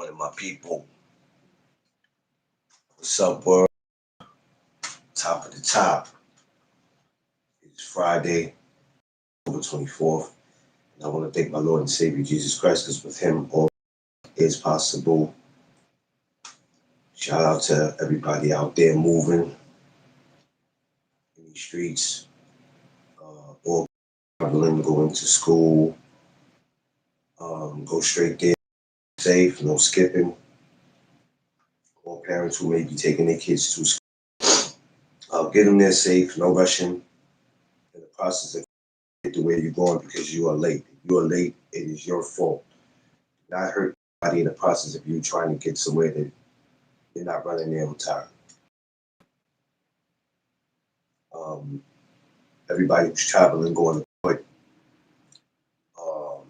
morning, my people. What's up, world? Top of the top. It's Friday, October 24th. And I want to thank my Lord and Savior Jesus Christ because with him all is possible. Shout out to everybody out there moving in the streets, all traveling, going to school. Go straight there, safe, no skipping. All parents who may be taking their kids to school, get them there safe, no rushing. In the process of get to where you're going because you are late. If you are late, it is your fault. Not hurt anybody in the process of you trying to get somewhere that you're not running there on time. Um, Everybody who's traveling, going to court, um,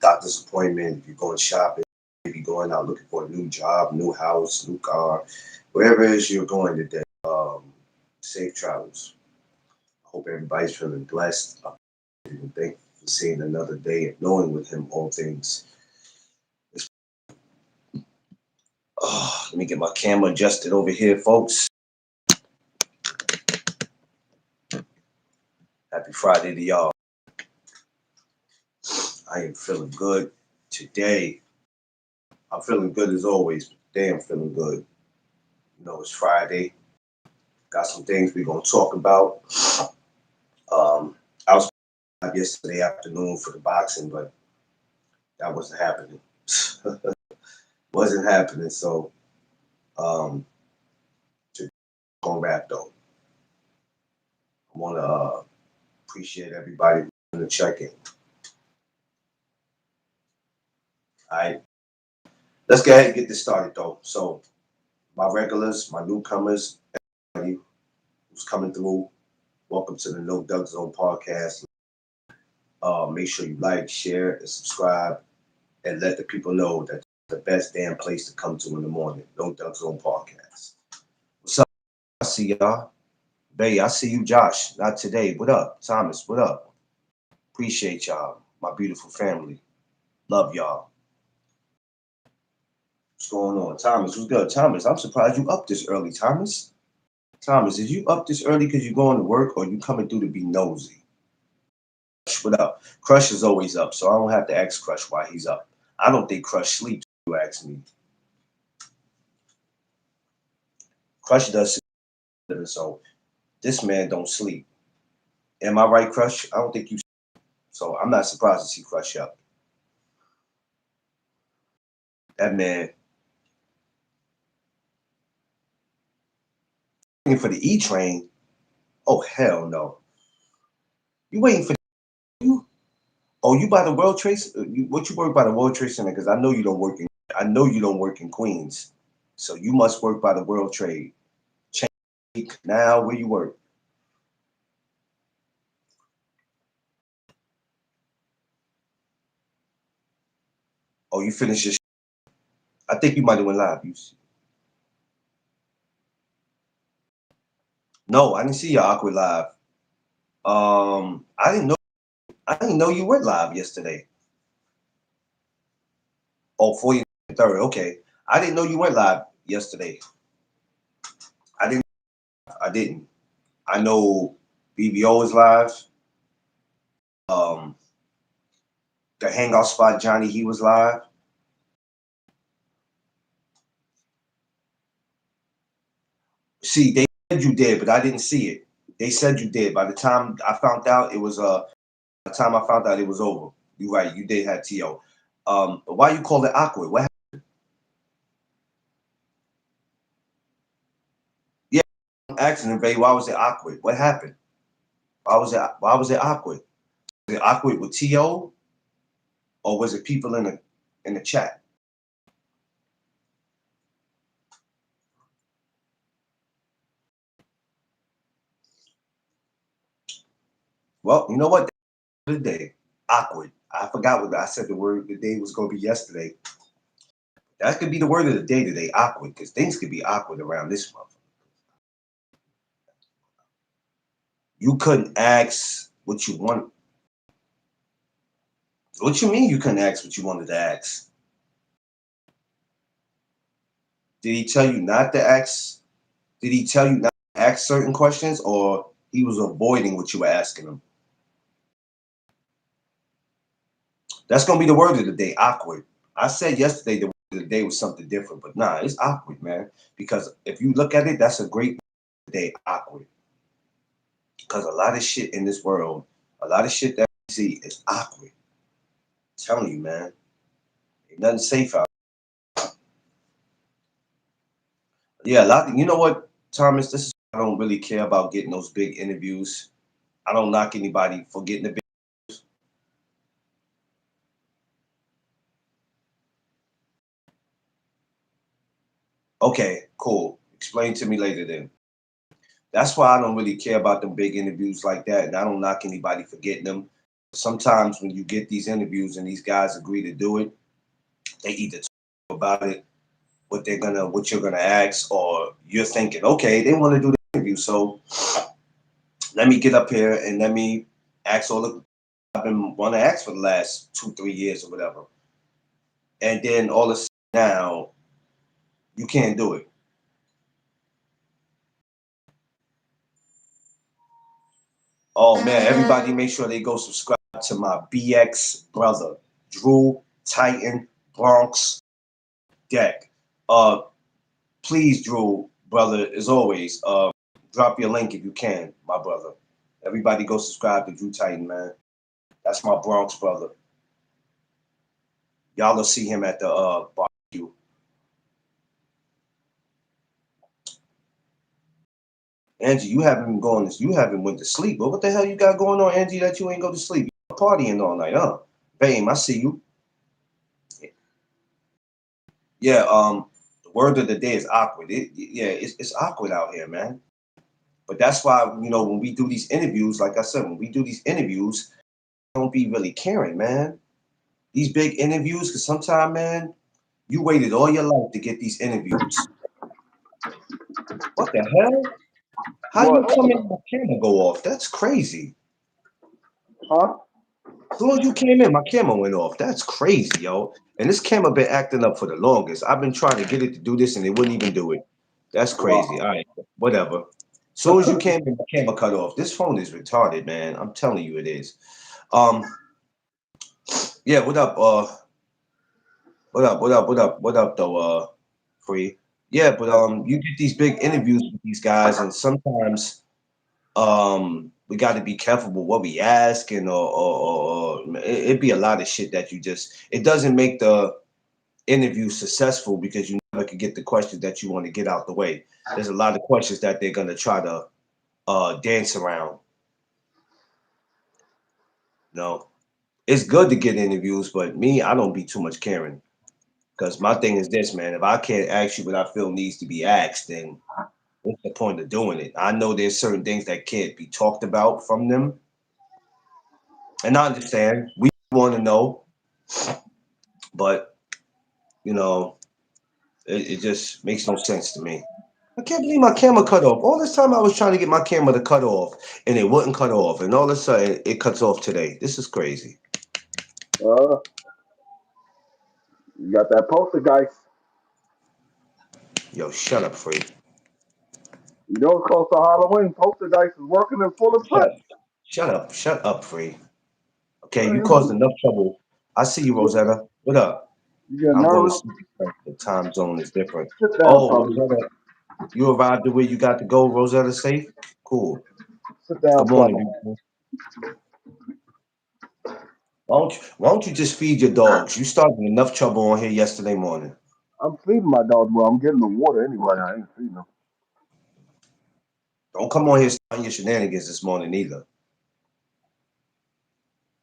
doctor's appointment, if you're going shopping, if you're going out looking for a new job, new house, new car, wherever it is you're going today, safe travels. I hope everybody's feeling blessed. And thankful for seeing another day and knowing with him all things. Let me get my camera adjusted over here, folks. Happy Friday to y'all. I am feeling good today. I'm feeling good as always, but today I'm feeling good. You know, it's Friday. Got some things we're going to talk about. I was yesterday afternoon for the boxing, but that wasn't happening. Wasn't happening, so today I'm going to wrap though. I want to appreciate everybody who's to check in. All right. Let's go ahead and get this started though. So, my regulars, my newcomers, everybody who's coming through, welcome to the No Duck Zone podcast. Make sure you like, share, and subscribe, and let the people know that it's the best damn place to come to in the morning. No Duck Zone podcast. What's up? I see y'all. Bay, I see you, Josh. Not today. What up? Thomas, what up? Appreciate y'all. My beautiful family. Love y'all. What's going on? Thomas, what's good? Thomas, I'm surprised you up this early, Thomas. Thomas, is you up this early because you're going to work or you coming through to be nosy? What up? Crush is always up, so I don't have to ask Crush why he's up. I don't think Crush sleeps, you ask me. Crush does sleep, so this man don't sleep. Am I right, Crush? I don't think you sleep. So I'm not surprised to see Crush up. That man waiting for the E train. Oh hell no. You waiting for you? Oh, you by the World Trade? What you work by the World Trade Center? Because I know you don't work in. I know you don't work in Queens, so you must work by the World Trade. Now, where you work? Oh, you finished your. I think you might have went live. No, I didn't see your awkward live. I didn't know. I didn't know you went live yesterday. Oh, 43rd. Okay, I didn't know you went live yesterday. I didn't. I didn't. I know BBO is live. The Hangout Spot Johnny, he was live. See, they said you did, but I didn't see it. They said you did. By the time I found out, it was by the time I found out it was over. You're right. You did have To. But why you call it awkward? What happened? Yeah, accident, babe. Why was it awkward? What happened? Why was it? Why was it awkward? Was it awkward with To, or was it people in the chat? Well, you know what? The day awkward. I forgot what I said. The word of the day was going to be yesterday. That could be the word of the day today. Awkward, because things could be awkward around this month. You couldn't ask what you want. What you mean you couldn't ask what you wanted to ask? Did he tell you not to ask? Did he tell you not to ask certain questions, or he was avoiding what you were asking him? That's gonna be the word of the day. Awkward. I said yesterday the word of the day was something different, but nah, it's awkward, man. Because if you look at it, that's a great word of the day. Awkward. Because a lot of shit in this world, a lot of shit that we see is awkward. I'm telling you, man, ain't nothing safe out. Yeah, a lot. You know what, Thomas? This is why I don't really care about getting those big interviews. I don't knock anybody for getting the big. Okay, cool. Explain to me later then. That's why I don't really care about them big interviews like that, and I don't knock anybody for getting them. Sometimes when you get these interviews and these guys agree to do it, they either talk about it, what you're gonna ask, or you're thinking, okay, they want to do the interview, so let me get up here and let me ask all the I've been want to ask for the last 2, 3 years or whatever, and then all of a sudden now you can't do it. Oh man, everybody make sure they go subscribe to my BX brother, Drew Titan Bronx Deck. Please, Drew, brother, as always, drop your link if you can, my brother. Everybody go subscribe to Drew Titan, man. That's my Bronx brother. Y'all will see him at the barbecue. Angie, you haven't been going this. You haven't went to sleep. But what the hell you got going on, Angie, that you ain't go to sleep? You partying all night, huh? Bam, I see you. Yeah, the word of the day is awkward. It's awkward out here, man. But that's why, when we do these interviews, like I said, when we do these interviews, don't be really caring, man. These big interviews, because sometimes, man, you waited all your life to get these interviews. What the hell? How you What? come in and my camera go off? That's crazy. Huh? As soon as you came in, my camera went off. That's crazy, yo. And this camera been acting up for the longest. I've been trying to get it to do this and it wouldn't even do it. That's crazy. Wow. All right, whatever. As soon as you came in, my camera cut off. This phone is retarded, man. I'm telling you it is. Um, yeah, what up? What up though, Free? Yeah, but you get these big interviews with these guys, and sometimes we got to be careful with what we ask, and or it'd be a lot of shit that it doesn't make the interview successful because you never can get the questions that you want to get out the way. There's a lot of questions that they're gonna try to dance around. No, it's good to get interviews, but me, I don't be too much caring because my thing is this, man. If I can't ask you what I feel needs to be asked, then what's the point of doing it? I know there's certain things that can't be talked about from them, and I understand we want to know, but you know, it just makes no sense to me. I can't believe my camera cut off. All this time I was trying to get my camera to cut off, and it wouldn't cut off, and all of a sudden it cuts off today. This is crazy. Uh, you got that poster, guys. Yo, shut up, free. You know it's close to Halloween. Poster dice is working in full Shut, effect. shut up, free. Okay, you Man, caused enough trouble. I see you, Rosetta. What up? you get I'm going to nervous? sleep. The time zone is different. Sit down, Oh, puppy. Rosetta, you arrived at where you got to go. Rosetta safe? Cool. Sit down, Good morning, puppy. beautiful. Why don't you just feed your dogs? You started enough trouble on here yesterday morning. I'm feeding my dogs. Well, I'm getting the water anyway. I ain't feeding them. Don't come on here starting your shenanigans this morning either.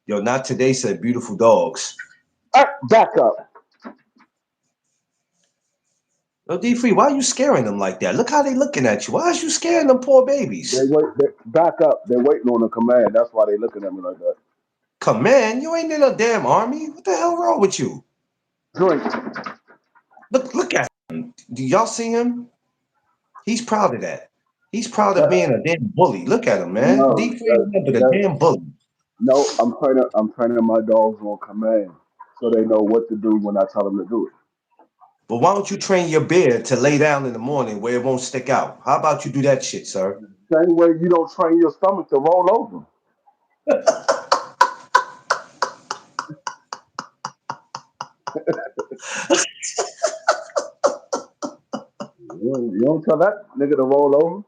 Yo, not today said beautiful dogs. All right, back up. Yo, D Free, why are you scaring them like that? Look how they looking at you. Why is you scaring them poor They babies? wait. Back up. They're waiting on a command. That's why they looking at me like that. Come man, you ain't in a damn army. What the hell wrong with you? Drink. Look at him. Do y'all see him? He's proud of that. He's proud of being a damn bully. Look at him, man. No, D Free ain't nothing but a that, damn bully. no. I'm training my dogs on command, so they know what to do when I tell them to do it. But why don't you train your beard to lay down in the morning where it won't stick out? How about you do that shit, sir? Same way you don't train your stomach to roll over. You don't tell that nigga to roll over.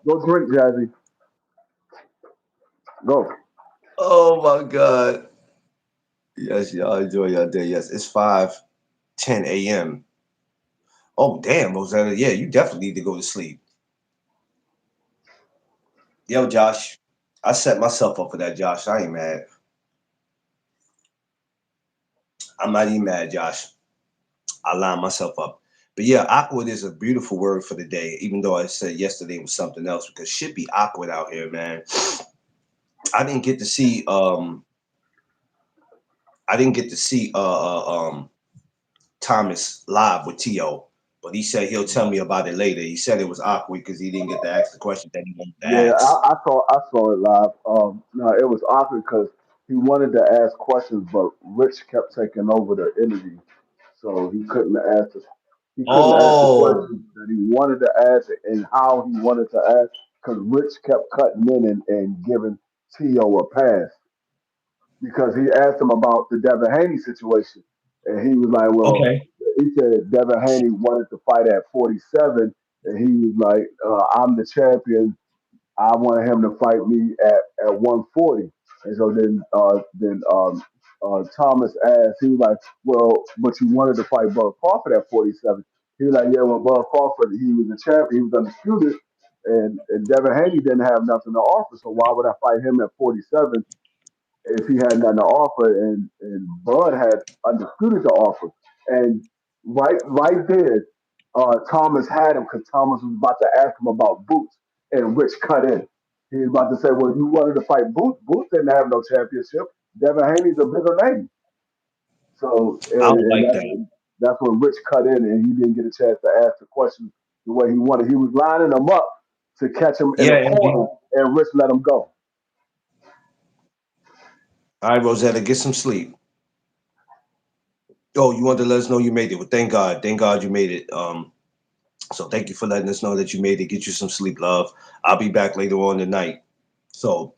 Go drink, Jazzy. Go. Oh my God. Yes, y'all enjoy your day. Yes, it's 5:10 a.m. Oh damn, Rosanna. Yeah, you definitely need to go to sleep. Yo, Josh. I set myself up for that, Josh. I ain't mad. I'm not even mad, Josh. I lined myself up. But yeah, awkward is a beautiful word for the day, even though I said yesterday was something else because shit be awkward out here, man. I didn't get to see I didn't get to see Thomas live with T.O., but he said he'll tell me about it later. He said it was awkward because he didn't get to ask the question that he wanted to Yeah, ask. I saw it live. No, it was awkward because he wanted to ask questions, but Rich kept taking over the interview, so he couldn't ask the Oh, questions that he wanted to ask and how he wanted to ask because Rich kept cutting in and giving T.O. a pass because he asked him about the Devin Haney situation, and he was like, "Well," okay. he said Devin Haney wanted to fight at 47, and he was like, "I'm the champion. I wanted him to fight me at 140." And so then Thomas asked, he was like, "Well, but you wanted to fight Bud Crawford at 47?" He was like, "Yeah, well, Bud Crawford, he was the champion, he was undisputed, and Devin Haney didn't have nothing to offer. So why would I fight him at 47 if he had nothing to offer?" And Bud had undisputed to offer. And right there, Thomas had him because Thomas was about to ask him about Boots, and Rich cut in. He was about to say, "Well, you wanted to fight Boots. Boots didn't have no championship. Devin Haney's a bigger name." So I don't and like that. that's when Rich cut in, and he didn't get a chance to ask the question the way he wanted. He was lining him up to catch him in Yeah, a Angie. corner, and Rich let him go. All right, Rosetta, get some sleep. Oh, you wanted to let us know you made it. Well, thank God. Thank God you made it. So thank you for letting us know that you made it. Get you some sleep, love. I'll be back later on tonight. So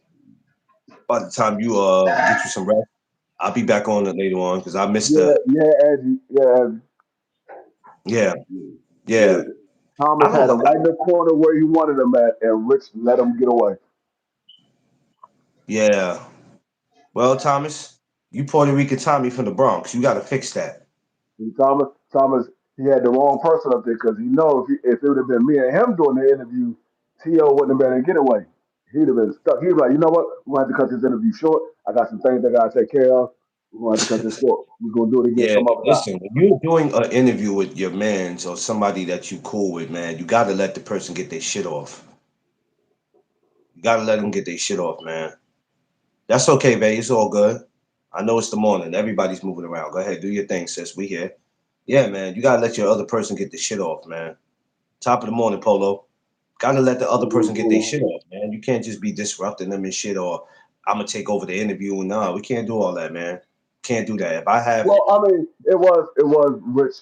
by the time you get you some rest, I'll be back on it later on because I missed Yeah, the yeah, Angie, yeah, Angie. yeah, Yeah. yeah. I Thomas don't had know. him right in the corner where he wanted him at, and Rich let him get away. Yeah. Well, Thomas, you Puerto Rican Tommy from the Bronx. You gotta fix that. And Thomas, he had the wrong person up there because he know if it would have been me and him doing the interview, T.O. wouldn't have been able to get away. He'd have been stuck. He'd be like, you know what? We're going to have to cut this interview short. I got some things I got to take care of. We're going to have to cut this short. We're going to do it again Yeah, some other time. listen, when you're doing an interview with your mans or somebody that you cool with, man, you gotta let the person get their shit off. You gotta let them get their shit off, man. That's okay, babe. It's all good. I know it's the morning. Everybody's moving around. Go ahead, do your thing, sis. We here. Yeah, man. You gotta let your other person get the shit off, man. Top of the morning, Polo. Gotta let the other person get their Mhm. shit off, man. You can't just be disrupting them and shit, or I'm gonna take over the interview. Nah, we can't do all that, man. Can't do that. If I have, Well, I mean, it was Rich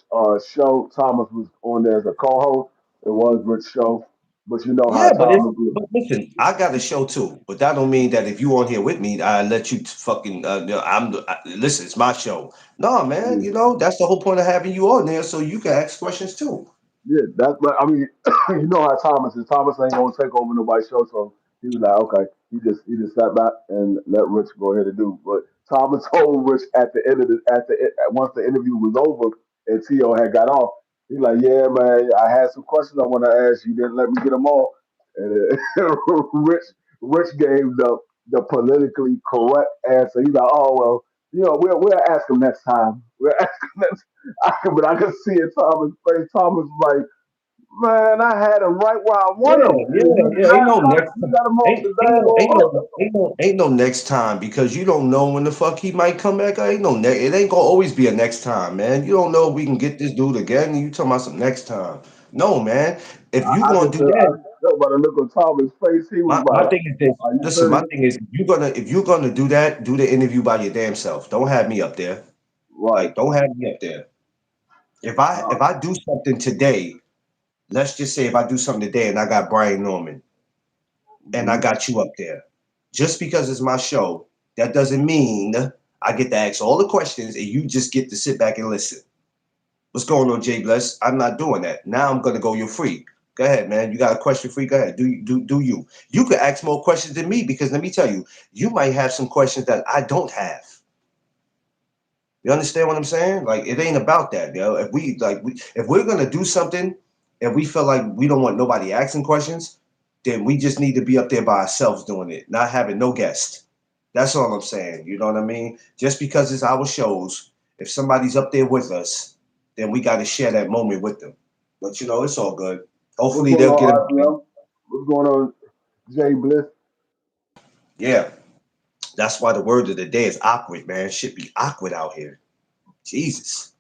show. Thomas was on there as a co-host. It was Rich show, but you know how yeah, Thomas is. but listen, I got a show too. But that don't mean that if you on here with me, I let you fucking. Listen, it's my show. No, man. You know that's the whole point of having you on there, so you can ask questions too. Yeah, that's but I mean, you know how Thomas is. Thomas ain't gonna take over nobody's show, so he was like, okay, he just sat back and let Rich go ahead and do. But Thomas told Rich at the end of once the interview was over and T.O. had got off, he like, yeah, man, I had some questions I want to ask you, didn't let me get them all. And Rich gave the politically correct answer. He's like, oh well, we'll ask him next time. We'll ask him next. But I could see it Thomas' face. Thomas was like, man, I had him right where I Yeah, want him. And yeah, yeah. Ain't no next you time. got him off his Ain't no next time because you don't know when the fuck he might come back. Ain't no it ain't gonna always be a next time, man. You don't know if we can get this dude again. And you talking about some next time? No, man. If you I gonna can do feel that. No, by the look on Thomas' face, he was My like, thing is this. "Are you Listen, my serious?" thing is if you're gonna do that, do the interview by your damn self. Don't have me up there. Right. Like, don't have me up there. If No. I do something today, let's just say if I do something today and I got Brian Norman and I Mhm. got you up there, just because it's my show, that doesn't mean I get to ask all the questions and you just get to sit back and listen. What's going on, Jay Bless? I'm not doing that. Now I'm gonna go. You're free. Go ahead, man. You got a question free? Go ahead. Do you? You could ask more questions than me because let me tell you, you might have some questions that I don't have. You understand what I'm saying? Like it ain't about that, yo. If we're gonna do something and we feel like we don't want nobody asking questions, then we just need to be up there by ourselves doing it, not having no guests. That's all I'm saying. You know what I mean? Just because it's our shows, if somebody's up there with us, then we got to share that moment with them. But you know, it's all good. What's Hopefully going they'll get it. on, IBM? What's going on, Jay Bliss? Yeah, that's why the word of the day is awkward, man. Shit be awkward out here. Jesus,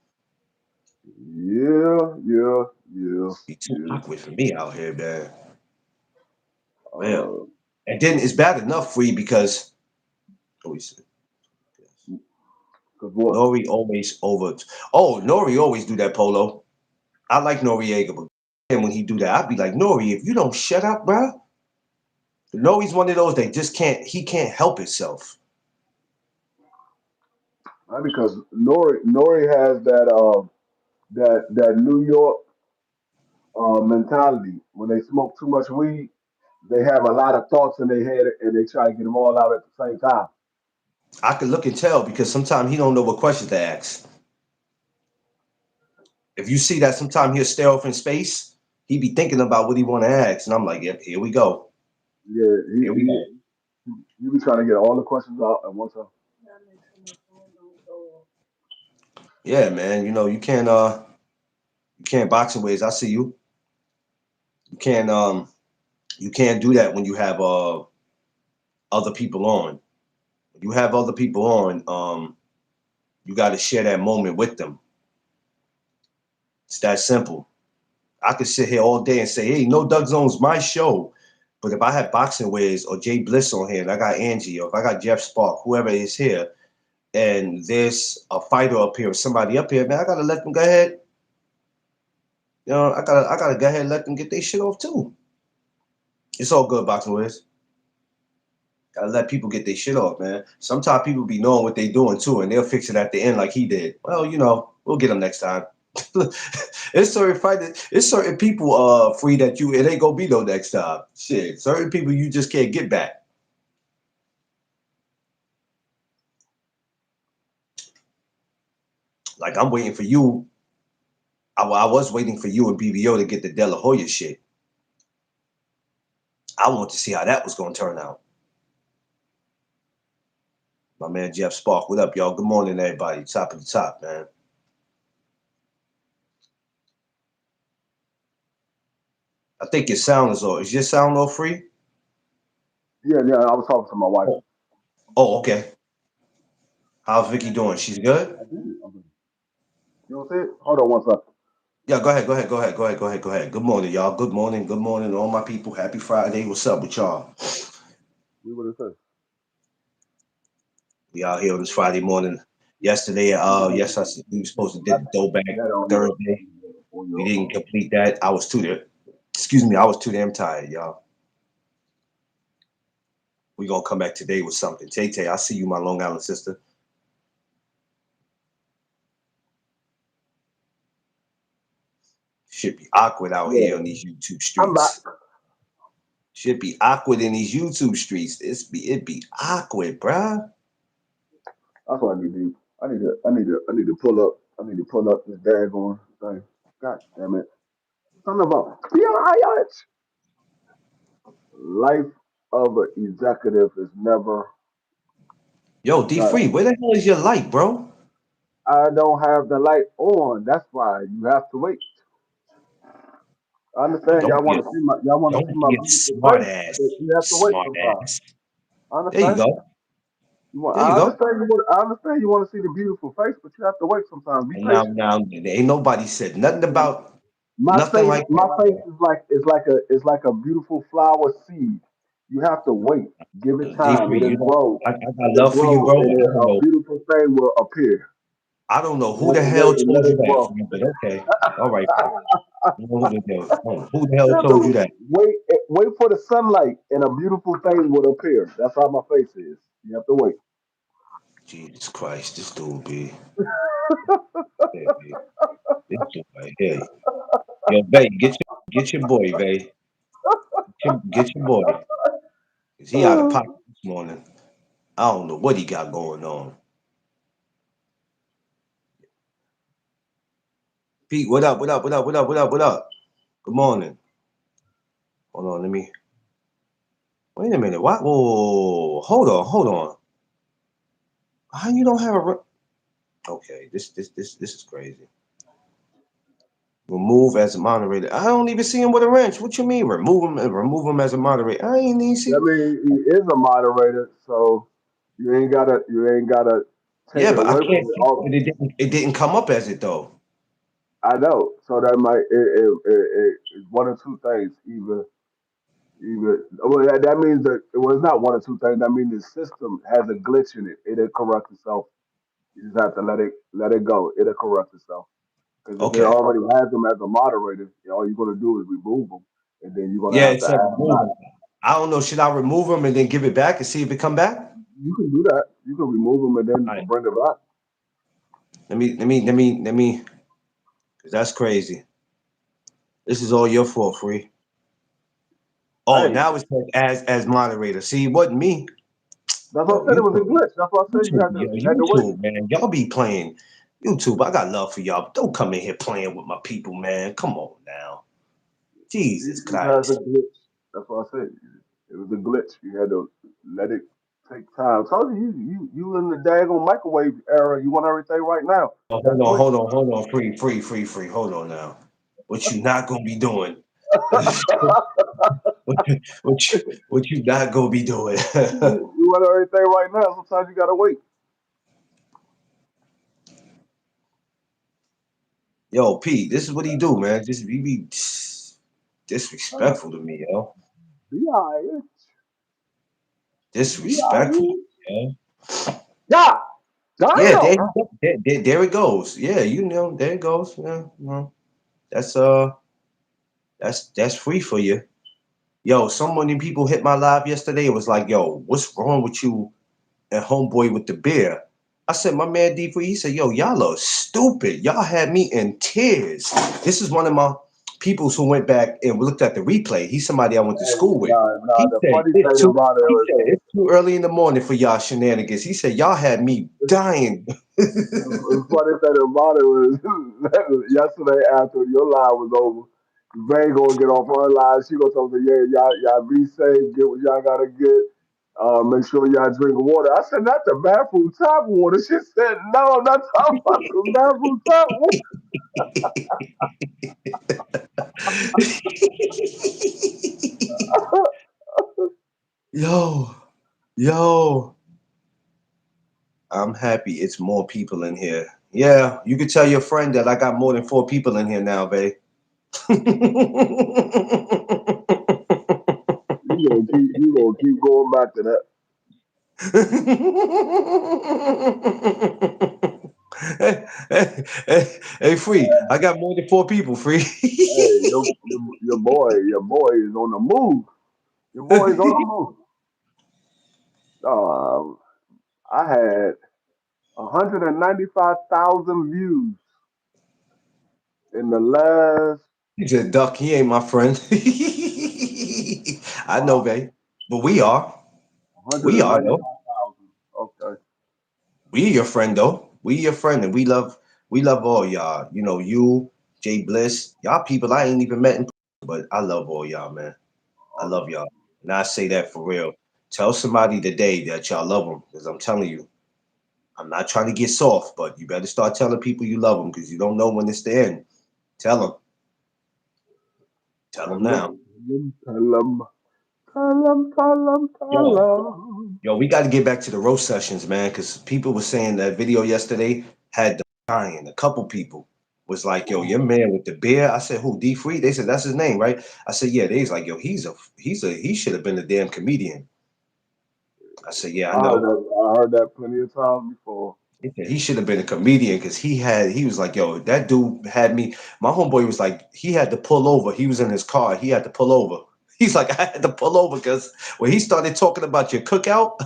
Yeah, yeah, yeah, be too yeah. awkward for me out here, man. Well, Uh, and then it's bad enough for you because oh, he said, cause what? Nori always over. Oh, Nori always do that polo. I like Noriega, but and when he do that, I'd be like, Nori, if you don't shut up, bro. Nori's one of those that just can't. He can't help himself. Because Nori has that New York mentality. When they smoke too much weed, they have a lot of thoughts in their head, and they try to get them all out at the same time. I could look and tell because sometimes he don't know what questions to ask. If you see that, sometimes he'll stare off in space. He be thinking about what he want to ask, and I'm like, yep, here we go. Yeah, Here we go. he be trying to get all the questions out at one time. Yeah, man. You know, you can't boxing ways. I see you. You can't you can't do that when you have other people on. When you have other people on, you got to share that moment with them. It's that simple. I could sit here all day and say, "Hey, No Doug Zone's my show," but if I have Boxing Ways or Jay Bliss on here, and I got Angie, or if I got Jeff Spark, whoever is here, and there's a fighter up here or somebody up here, man, I gotta let them go ahead. You know, I gotta go ahead and let them get their shit off too. It's all good, Boxing Ways. Gotta let people get their shit off, man. Sometimes people be knowing what they doing too, and they'll fix it at the end like he did. Well, you know, we'll get them next time. It's certain fighters, it's certain people free that you it ain't gonna be no next time. Shit. Certain people you just can't get back. Like I'm waiting for you. I was waiting for you and BBO to get the De La Hoya shit. I want to see how that was gonna turn out. My man Jeff Spark, what up, y'all? Good morning, everybody. Top of the top, man. I think your sound is all. Is your sound all free? Yeah, yeah. I was talking to my wife. Oh, oh, okay. How's Vicky doing? She's good? I did. Okay. You don't see it? Hold on one second. Yeah, go ahead. Good morning, y'all. Good morning, all my people. Happy Friday. What's up with y'all? See what it says. We out here on this Friday morning. Yesterday, yes, I said we were supposed to did the throwback That Thursday. on We your didn't complete that. Excuse me, I was too damn tired, y'all. We gonna come back today with something. Tay Tay, I see you, my Long Island sister. Should be awkward out here on yeah. these YouTube I'm back. streets. Should be awkward in these YouTube streets. It be awkward, bruh. That's what I need to do. I need to pull up. I need to pull up this daggone thing. God damn it. Something about bitch. Life of an executive is never Yo, D Free, done. where the hell is your light, bro? I don't have the light on. That's why you have to wait. I understand Don't be a y'all want to see don't my be a beautiful smart face, ass. but you have to wait Smart sometimes. ass. I There you understand. go. There you I go. understand I understand you want to see the beautiful face, but you have to wait sometimes. Be And now, patient. ain't nobody said nothing about. Nothing like My that. face is like a beautiful flower seed. You have to wait, give it D time. free, you know, I got It'll love for you, grow, bro. and a beautiful thing will appear. I don't know You who have the to hell wait and told let you it that, grow. friend, but okay. All right, friend. You know who the You hell have told you to that? wait for the sunlight, and a beautiful thing will appear. That's how my face is. You have to wait. Jesus Christ, this dude be. Yeah, be. This dude right here. Yo, Bay, get your boy, Bay. Get your boy. 'Cause he out of pocket this morning. I don't know what he got going on. Pete, what up? What up? What up? What up? What up? What up? Good morning. Hold on, let me. Wait a minute. What? Whoa, hold on, hold on. How you don't have a? Okay, this is crazy. Remove as a moderator. I don't even see him with a wrench. What you mean? Remove him as a moderator. I ain't even I see. mean, he is a moderator, so you ain't gotta take Yeah, it but I away from can't it. see it. But it didn't come up as it though. I know. So that might it's one or two things. Either well, that means that well, it's not one or two things. That means the system has a glitch in it. It'll correct itself. You just have to let it go. It'll correct itself. Because if it Okay. already has them as a moderator, all you're gonna do is remove them, and then you're gonna Yeah, have it to said add them remove back. him. I don't know. Should I remove him and then give it back and see if it come back? You can do that. You can remove them and then All right. bring it back. Let me. Cause that's crazy. This is all your fault, free. Oh, Hey, now it's like as moderator. See, it wasn't me. that's what I Yo, said. It was a YouTube, glitch. That's what I said. YouTube, yo, You had to wait. YouTube, man. Y'all be playing. YouTube, I got love for y'all. But don't come in here playing with my people, man. Come on now. Jesus It has a Christ. glitch. That's what I said. It was a glitch. You had to let it take time. So you in the daggone microwave era. You want everything right now. Oh, That's quick. hold on. Free. Hold on now. What you not gonna be doing? what you not gonna be doing? You want everything right now. Sometimes you gotta wait. Yo, Pete, this is what he do, man. Just he be disrespectful to me, yo. Be alright. Be Disrespectful, alright. yo. Yeah. Yeah, Damn. there it goes. Yeah, you know, there it goes. Yeah, well, that's that's free for you. Yo, so many people hit my live yesterday. It was like, yo, what's wrong with you and homeboy with the beer? I said, my man D free. He said, yo, y'all are stupid. Y'all had me in tears. This is one of my peoples who went back and looked at the replay. He's somebody I went to Hey, school with. nah. The funny thing about it He was, said it's too early in the morning for y'all shenanigans. He said y'all had me dying. the funny thing about it was yesterday after your line was over, Vay gonna get off her line. She gonna tell me, yeah, y'all be safe, get what y'all gotta get. Make sure y'all drink water. I said, not the bathroom tap water. She said, no, I'm not talking about the bathroom tap water. yo, yo. I'm happy it's more people in here. Yeah, you could tell your friend that I got more than 4 people in here now, babe. You gonna keep going back to that. Hey, free. I got more than 4 people, free. Hey, your boy is on the move. Your boy is on the move. Um, I had 195,000 views in the last He's a duck. He ain't my friend. I know, wow, babe. But we are. We are, though. 195,000. Okay. We your friend though. We your friend, and we love all y'all. You know, you, Jay Bliss, y'all people I ain't even met in person, but I love all y'all, man. I love Awesome. y'all. And I say that for real. Tell somebody today that y'all love them, because I'm telling you, I'm not trying to get soft, but you better start telling people you love them, because you don't know when it's the end. Tell them. Tell them Tell 'em, now. tell 'em, tell 'em, tell 'em, tell Yo, 'em. yo, we got to get back to the roast sessions, man, because people were saying that video yesterday had the dying. A couple people was like, yo, your man with the beard. I said, who, D Free? They said that's his name, right? I said, yeah. They was like, yo, he should have been a damn comedian. I said, yeah, I know. I heard that plenty of times before. He said he should have been a comedian because he was like, yo, that dude had me. My homeboy was like, he had to pull over. He was in his car. He had to pull over. He's like, I had to pull over because when he started talking about your cookout,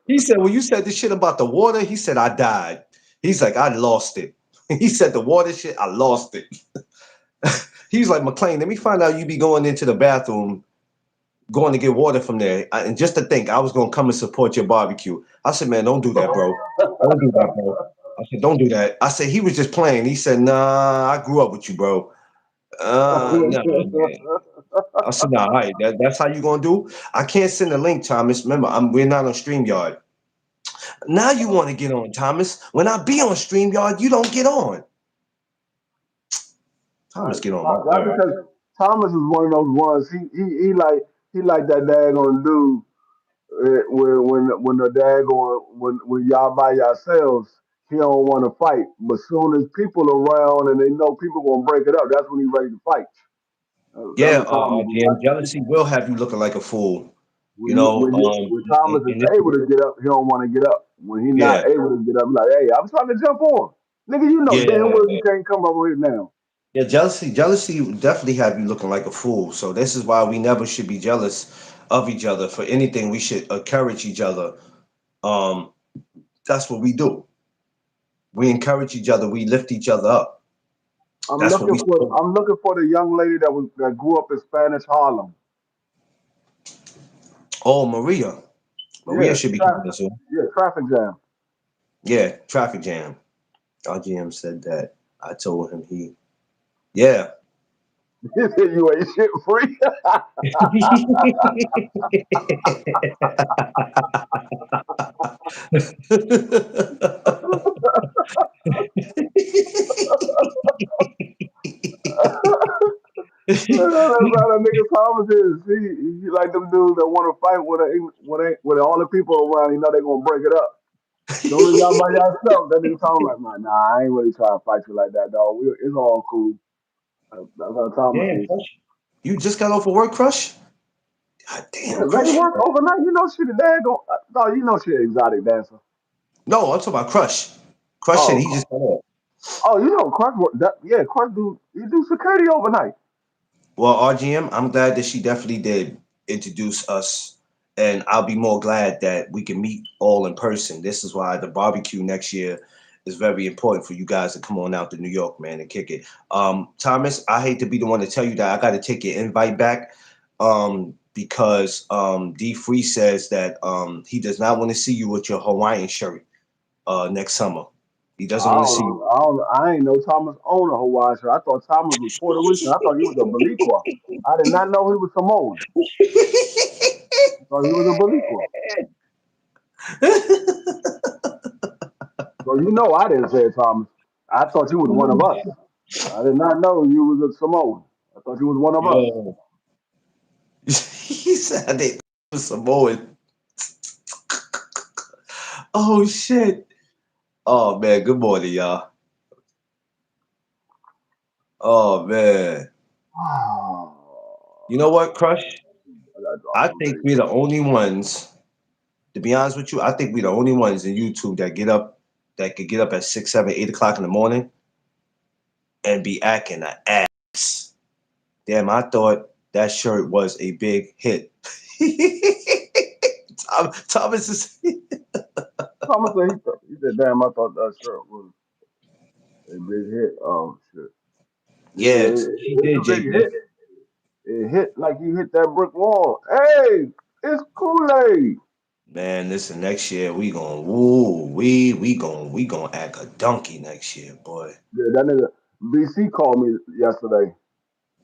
he said, when you said this shit about the water, he said, I died. He's like, I lost it. He said, the water shit, I lost it. He's like, McLean, let me find out you be going into the bathroom, going to get water from there. And just to think, I was going to come and support your barbecue. I said, man, don't do that, bro. Don't do that, bro. I said, don't do that. I said, he was just playing. He said, nah, I grew up with you, bro. No, man. I said, nah, all right, that's how you going to do? I can't send a link, Thomas. Remember, we're not on StreamYard. Now you want to get on, Thomas. When I be on StreamYard, you don't get on. Thomas, get on my That's nerve. because Thomas is one of those ones. He like that daggone dude when the daggone when y'all by yourselves, he don't want to fight. But soon as people around and they know people gonna break it up, that's when he ready to fight. That's Yeah, what Thomas is GM, like. jealousy will have you looking like a fool. You know, When Thomas is and this, able to get up, he don't want to get up. When he not yeah, able to get up, he like, hey, I'm trying to jump on. Nigga, you know damn yeah, well you can't come over here now. yeah. Jealousy will definitely have you looking like a fool. So this is why we never should be jealous of each other for anything. We should encourage each other. Um, that's what we do. We encourage each other. We lift each other up. That's what we supposed. I'm looking for the young lady that grew up in Spanish Harlem. Oh, Maria. Maria Yeah, should be coming soon. traffic jam. Yeah, traffic jam. Our GM said that. I told him he. Yeah. He said you ain't shit free. That's how that nigga Thomas is. He like them dudes that want to fight when all the people around. You know they gonna break it up. Soon as y'all by yourself, that nigga Thomas like, man, nah, I ain't really trying to fight you like that, dog. It's all cool. That's how Thomas Damn, is. Crush. You just got off of work, Crush? God Yeah, damn, lady Crush. work overnight. You know she the dad go. No, you know she an exotic dancer. No, I'm talking about Crush. Crush said Oh, he just got off. you know Crush. Yeah, Crush do he do security overnight. Well, RGM, I'm glad that she definitely did introduce us. And I'll be more glad that we can meet all in person. This is why the barbecue next year is very important for you guys to come on out to New York, man, and kick it. Thomas, I hate to be the one to tell you that I got to take your invite back because D Free says that he does not want to see you with your Hawaiian shirt next summer. He doesn't want to see you. I ain't know Thomas owned a Hawaii shirt. I thought Thomas was Puerto Rican. I thought he was a Boricua. I did not know he was Samoan. I thought he was a Boricua. So you know I didn't say it, Thomas. I thought you was one of us. I did not know you was a Samoan. I thought you was one of us. Yo. He said they was Samoan. Oh shit. Oh man, good morning, y'all. Oh man. You know what, Crush? I gotta drop I some think days. we're the only ones, to be honest with you, I think we're the only ones in YouTube that could get up at 6, 7, 8 o'clock in the morning and be acting an ass. Damn, I thought that shirt was a big hit. Thomas is Thomas said he said, damn, I thought that shirt was a big hit. Oh shit. He said yeah, she it's did, a big JJ. hit. It hit like you hit that brick wall. Hey, it's Kool-Aid. Man, listen, next year we gonna woo, we gonna act a donkey next year, boy. Yeah, that nigga BC called me yesterday.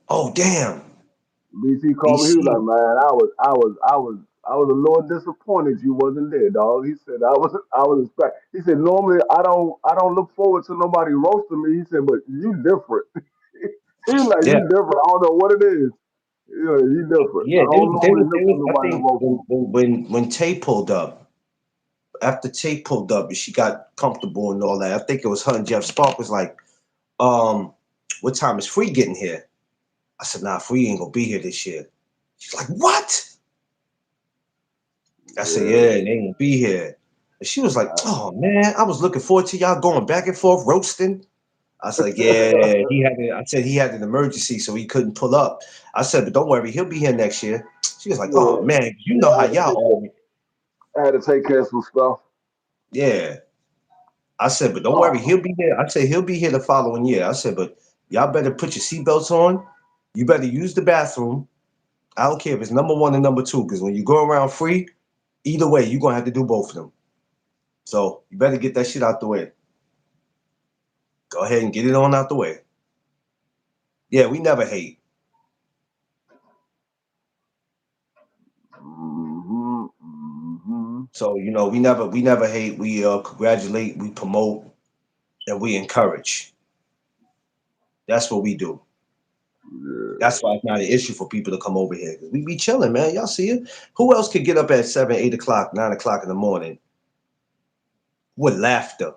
Oh damn, BC called me. He was BC. like, "Man, I was a little disappointed you wasn't there, dog." He said, I was expect." He said, "Normally I don't look forward to nobody roasting me." He said, "But you different." He was like, Yeah, "You different. I don't know what it is. You different. I yeah. don't normally look There for was. I nobody to think roast me." when Tay pulled up, after Tay pulled up and she got comfortable and all that, I think it was her and Jeff Spark was like, what time is Free getting here? I said, nah, Free ain't gonna be here this year. She's like, what? I said, yeah, they ain't gonna be here. And she was like, oh man, I was looking forward to y'all going back and forth roasting. I was like, yeah, I said he had an emergency, so he couldn't pull up. I said, but don't worry, he'll be here next year. She was like, oh Yeah. man, you know how y'all are. I had to take care of some stuff. Yeah. I said, but don't worry, Oh, he'll be here. I said he'll be here the following year. I said, but y'all better put your seatbelts on. You better use the bathroom. I don't care if it's number one and number two, because when you go around Free, either way, you're gonna have to do both of them. So you better get that shit out the way. Go ahead and get it on out the way. Yeah, we never hate. So we never hate. We congratulate, we promote, and we encourage. That's what we do. yeah. That's why it's not an issue for people to come over here. 'Cause we be chilling, man. Y'all see it? Who else could get up at 7, 8 o'clock, 9 o'clock in the morning with laughter?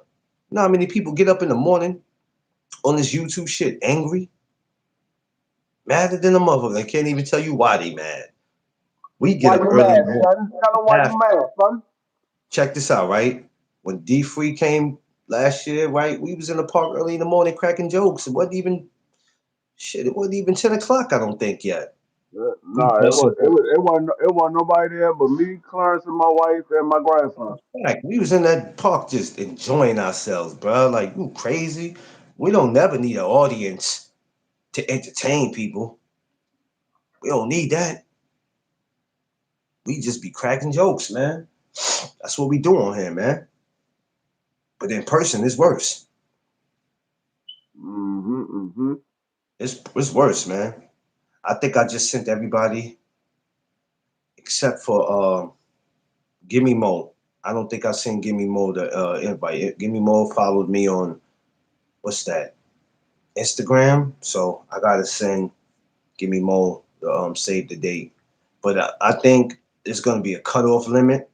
You know how many people get up in the morning on this YouTube shit angry? Madder than a motherfucker. They can't even tell you why they mad. We get Why up you early in mad, the morning. son? Tell them why you mad, son. Check this out, right? When D Free came last year, right? We was in the park early in the morning cracking jokes. It wasn't even shit. It wasn't even 10 o'clock. I don't think yet. We Nah, busting. it wasn't nobody there but me, Clarence, and my wife and my grandson. Like we was in that park just enjoying ourselves, bro. Like you crazy. We don't never need an audience to entertain people. We don't need that. We just be cracking jokes, man. That's what we do on here, man. But in person, it's worse. Mm-hmm. It's worse, man. I think I just sent everybody except for Gimme Mo. I don't think I sent Gimme Mo the invite. Gimme Mo followed me on what's that? Instagram. So I gotta send Gimme Mo the save the date. But I think it's gonna be a cutoff limit.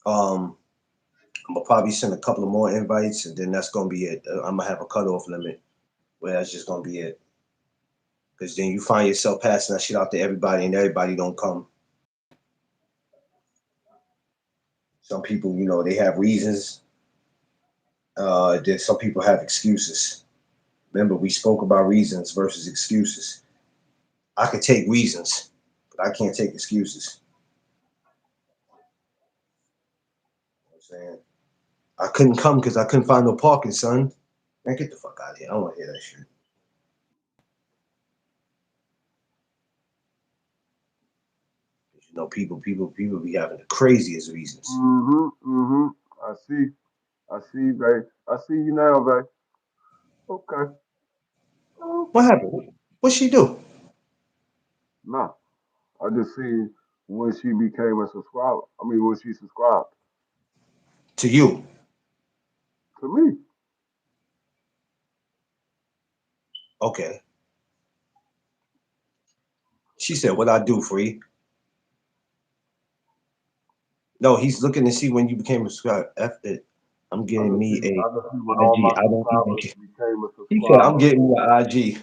Um, I'm gonna probably send a couple of more invites, and then that's gonna be it. I'm gonna have a cutoff limit where that's just gonna be it. Because then you find yourself passing that shit out to everybody, and everybody don't come. Some people, they have reasons. Then some people have excuses. Remember, we spoke about reasons versus excuses. I could take reasons, but I can't take excuses. You know what I'm saying? I couldn't come because I couldn't find no parking, son. Man, get the fuck out of here. I don't want to hear that shit. People be having the craziest reasons. Mm-hmm. I see. I see, babe. I see you now, babe. Okay. What Okay. happened? What she do Nah. I just see when she became a subscriber. I mean, when she subscribed to you? to me. Okay. She said, "What I do, Free?" No, he's looking to see when you became a subscriber. F it. I'm getting me a I just see when all IG. my I don't even subscribers care. became a He said, "I'm subscriber. getting me an IG."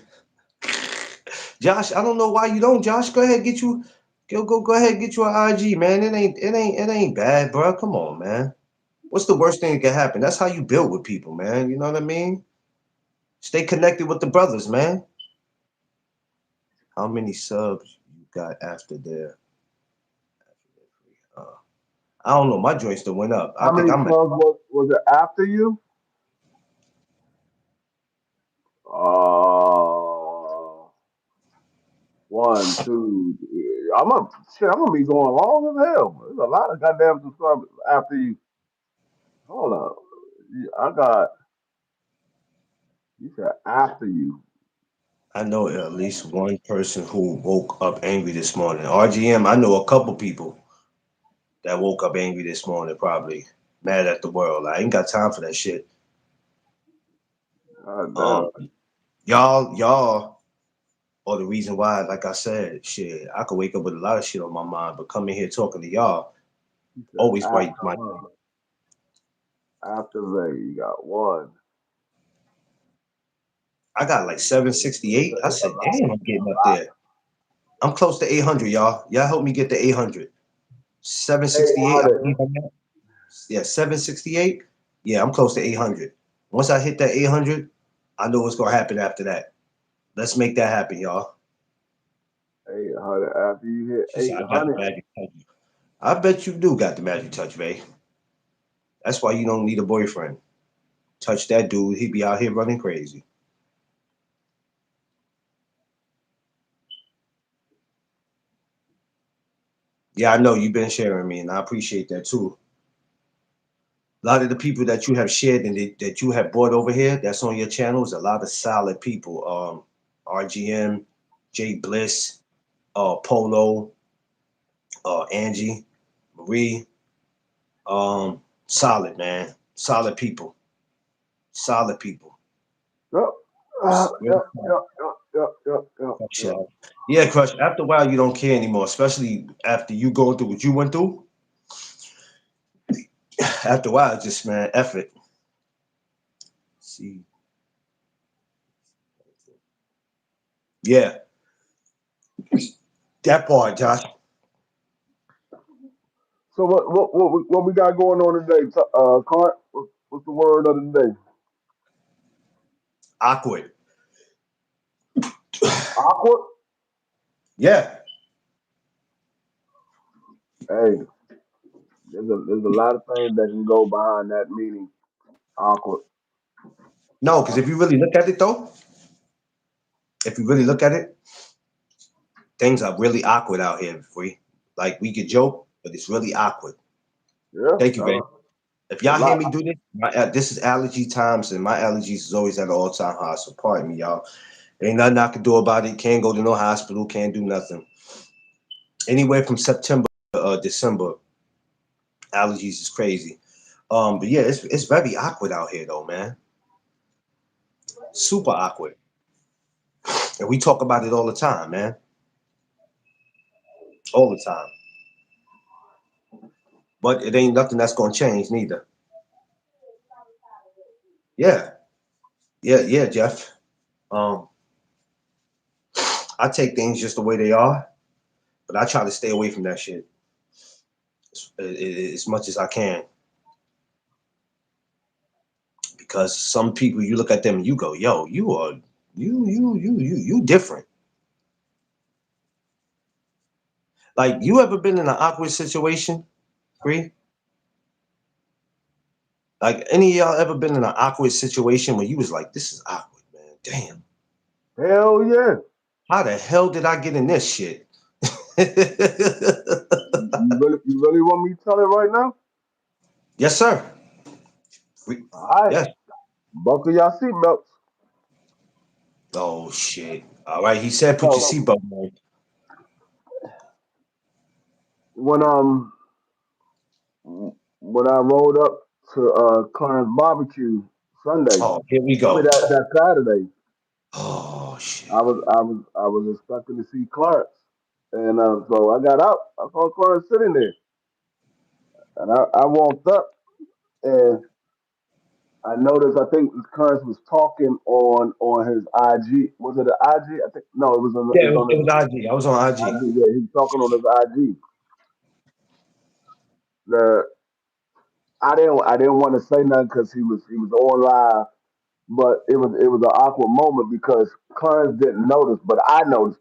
Josh, I don't know why you don't. Josh, go ahead get you. Go ahead get you an IG, man. It ain't bad, bro. Come on, man. What's the worst thing that can happen? That's how you build with people, man. You know what I mean? Stay connected with the brothers, man. How many subs you got after there? Uh, I don't know. My joint still went up. I How think many I'm at. clubs was it after you? Uh, one, two. I'm gonna be going long as hell. There's a lot of goddamn subscribers after you. Hold on. I got. You said after you. I know at least one person who woke up angry this morning. RGM, I know a couple people that woke up angry this morning, probably mad at the world. I ain't got time for that shit. God Um, damn. y'all are the reason why, like I said, shit, I could wake up with a lot of shit on my mind, but coming here talking to y'all, He said Always right, after Mike. one. After Ray, you got one. I got like 768. I It's a said, lot. damn, I'm It's getting a up lot. there. I'm close to 800, y'all. Y'all help me get to 800. 768. I 800. believe I'm at. Yeah, 768. Yeah, I'm close to 800. Once I hit that 800, I know what's gonna happen after that. Let's make that happen, y'all. 800. After you hit She said, I got the 800. magic touch. I bet you do got the magic touch, Ray. That's why you don't need a boyfriend. Touch that dude, he be out here running crazy. Yeah, I know you've been sharing me, and I appreciate that too. A lot of the people that you have shared and that you have brought over here, that's on your channel, is a lot of solid people. RGM, Jay Bliss, Polo, Angie, Marie, solid man, solid people, solid people. Yep. Really solid. Yep. Crush. Yeah, Crush. After a while, you don't care anymore, especially after you go through what you went through. After a while, it's just man, effort. See, yeah, that part, Josh. So what we got going on today? Cart, what's the word of the day? Awkward. Awkward. Yeah. Hey, there's a lot of things that can go behind that meaning. Awkward. No, because if you really look at it, though, if you really look at it, things are really awkward out here, free. Like we could joke, but it's really awkward. Yeah. Thank you, babe. If A y'all hear lot. me do this, this is allergy times, and my allergies is always at an all-time high. So pardon me, y'all. Ain't nothing I can do about it. Can't go to no hospital. Can't do nothing. Anywhere from September to December, allergies is crazy. But yeah, it's very awkward out here, though, man. Super awkward, and we talk about it all the time, man. All the time. But it ain't nothing that's gonna change neither. Yeah, yeah, Jeff. Um, I take things just the way they are, but I try to stay away from that shit as much as I can because some people you look at them and you go, "Yo, you are you different." Like you ever been in an awkward situation, Free? Like any of y'all ever been in an awkward situation where you was like, "This is awkward, man. Damn, Hell yeah. how the hell did I get in this shit?" You really want me to tell it right now? Yes, sir. All right. Yes. Buckle your seatbelts. Oh shit. All right. He said, "Put your So seatbelt on." when when I rolled up to Clarence Barbecue Sunday, Oh, here we I mean go. that Saturday, Oh I shit. was I was I was expecting to see Clarence, and so I got out. I saw Clarence sitting there, and I walked up, and I noticed. I think Clarence was talking on his IG. Was it an IG? I think no, Yeah, it was on it his was IG. I was on IG. IG. Yeah, he was talking on his IG. The I didn't want to say nothing because he was on live, but it was an awkward moment because Clarence didn't notice, but I noticed.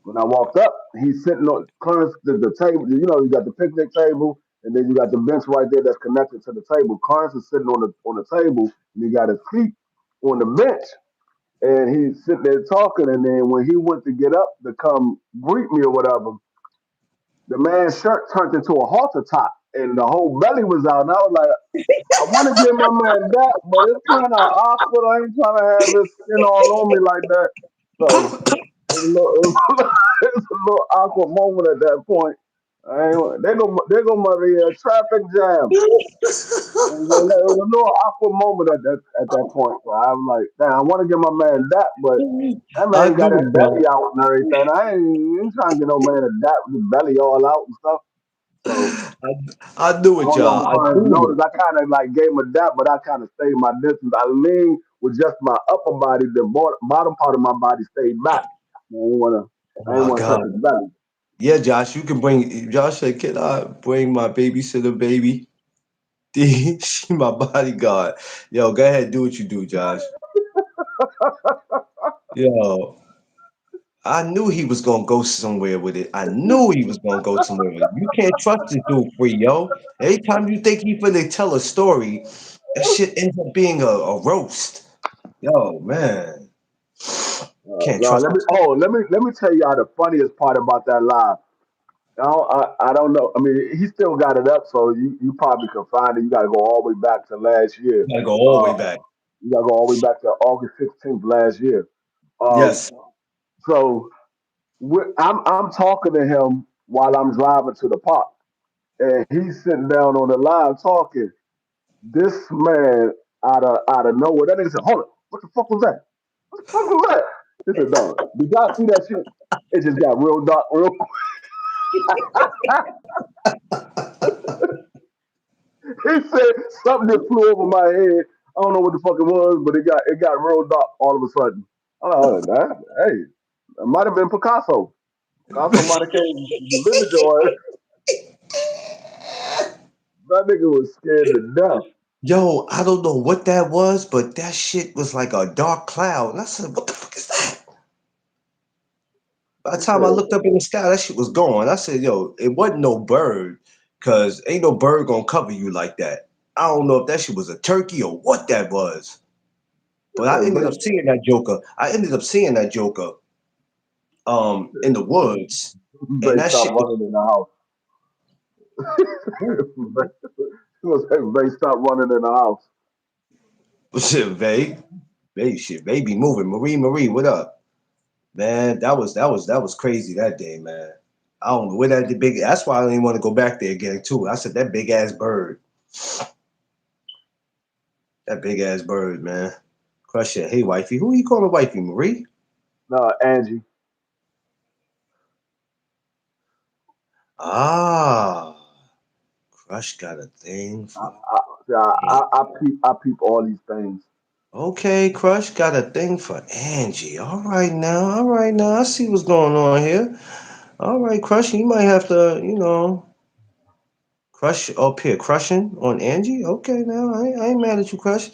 When I walked up, he's sitting on Clarence the table. You know, you got the picnic table, and then you got the bench right there that's connected to the table. Clarence is sitting on the table, and he got his feet on the bench, and he's sitting there talking. And then when he went to get up to come greet me or whatever, the man's shirt turned into a halter top, and the whole belly was out. And I was like, I want to give my man that, but it's kind of awkward. I ain't trying to have his skin all on me like that. So it was a little awkward moment at that point. They go be a traffic jam. And then it was a little awkward moment at that point. So I was like, damn, I want to give my man that, but that I man got knew that it, bro. belly out and everything. I ain't trying to get no man a that with the belly all out and stuff. So I knew I it, don't know y'all. I if friends knew noticed. I kind of like gave him a dap, but I kind of stayed my distance. I leaned with just my upper body. The bottom part of my body stayed back. it. Oh I didn't my want to touch God. his belly. Yeah, Josh, you can bring. Josh said, "Can I bring my babysitter, baby? She my bodyguard." Yo, go ahead, do what you do, Josh. Yo, I knew he was gonna go somewhere with it. I knew he was gonna go somewhere with it. You can't trust this dude free, yo. Every time you think he finna tell a story, that shit ends up being a roast. Yo, man, can't No, trust this. let me tell y'all the funniest part about that live. I don't know. I mean, he still got it up, so you probably can find it. You got to go all the way back to last year. You gotta go all the way Uh, back. you got to go all the way back to August 16th last year. Um, Yes. so I'm talking to him while I'm driving to the park, and he's sitting down on the line talking. This man out of nowhere, that nigga said, "Hold up, what the fuck was that? What the fuck was that?" He said, "Dog, did y'all see that shit? It just got real dark, real." He said something that flew over my head. I don't know what the fuck it was, but it got real dark all of a sudden. I'm like, oh, hey, it might have been Picasso. Picasso might have came to visit your ass. That nigga was scared to death. Yo, I don't know what that was, but that shit was like a dark cloud. And I said, what the fuck is that? By the He time I said, looked up in the sky, that shit was gone. I said, yo, it wasn't no bird, cause ain't no bird gonna cover you like that. I don't know if that shit was a turkey or what that was. he But I said, ended up seeing that joker. I ended up seeing that joker in the woods. And Bay that stop shit was running in the house. He was saying, Bay stop running in the house. shit, vague. Baby shit, baby moving. Marie, what up? Man, that was crazy that day, man. I don't know where that the big. That's why I didn't want to go back there again too. I said that big ass bird, that big ass bird, man. Crush it. Hey, wifey, who you calling wifey? Marie? No, Angie. Ah, Crush got a thing I, for. I, I peep all these things. Okay, Crush got a thing for Angie. All right now. I see what's going on here. All right, Crush, you might have to, crush up here, crushing on Angie. Okay, now I ain't mad at you, Crush.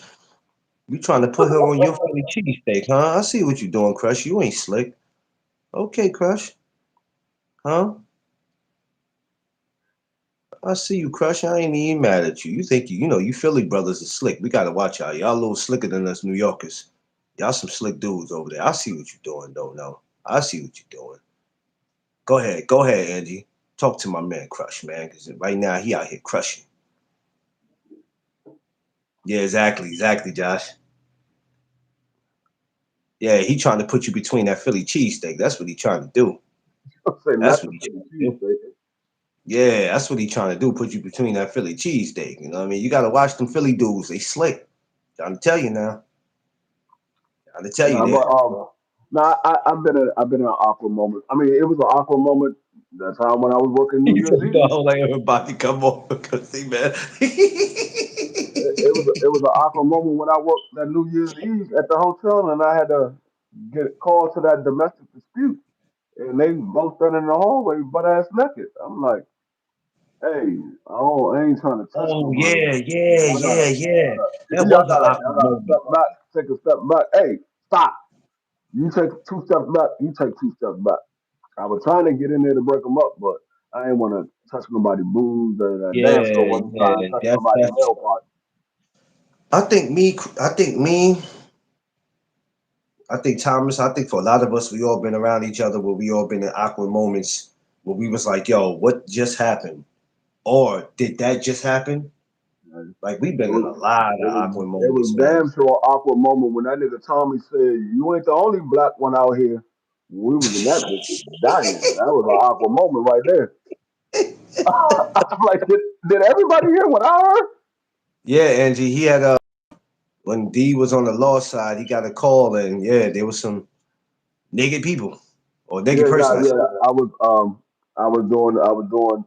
You trying to put her on your Philly cheesesteak, huh? I see what you doing, Crush. You ain't slick. Okay, Crush. Huh? I see you, Crush. I ain't even mad at you. You think you Philly brothers are slick. We gotta watch y'all. Y'all a little slicker than us New Yorkers. Y'all some slick dudes over there. I see what you doing, though. No, I see what you doing. Go ahead, Angie. Talk to my man, Crush, man, because right now he out here crushing. Yeah, exactly, Josh. Yeah, he trying to put you between that Philly cheesesteak. That's what he trying to do. Say That's not what the he Philly trying to do. cheesesteak. Yeah, that's what he trying to do. Put you between that Philly cheesesteak. You know what I mean? You got to watch them Philly dudes. They slick. Trying to tell you now. Trying to tell you No, but that. no, I've been in an awkward moment. I mean, it was an awkward moment that time when I was working New He Year's said, Eve. "Don't let everybody come over because see, man." It was an awkward moment when I worked that New Year's Eve at the hotel, and I had to get called to that domestic dispute, and they both standing in the hallway butt ass naked. I'm like, hey, I ain't trying to touch Oh nobody. yeah, yeah, I gotta, yeah, I yeah. gotta, That y'all was an gotta, I awkward gotta moment. step back, take a step back. Hey, stop! You take 2 steps back. You take 2 steps back. I was trying to get in there to break them up, but I ain't want to touch nobody's boobs, and damn Yeah, sure wasn't trying to yeah. touch nobody's That's. nail part. I think me. I think Thomas. I think for a lot of us, we all been around each other where we all been in awkward moments where we was like, "Yo, what just happened?" Or did that just happen? Man. Like we've It been in was a lot of it was awkward it was moments, man. damn sure an awkward moment when that nigga Tommy said, "You ain't the only black one out here." We was in that bitch dying. That was an awkward moment right there. I'm like, did everybody hear what I heard? Yeah, Angie, he had when D was on the law side, he got a call and yeah, there was some naked people or naked Yeah, person. yeah, I yeah. said, I was doing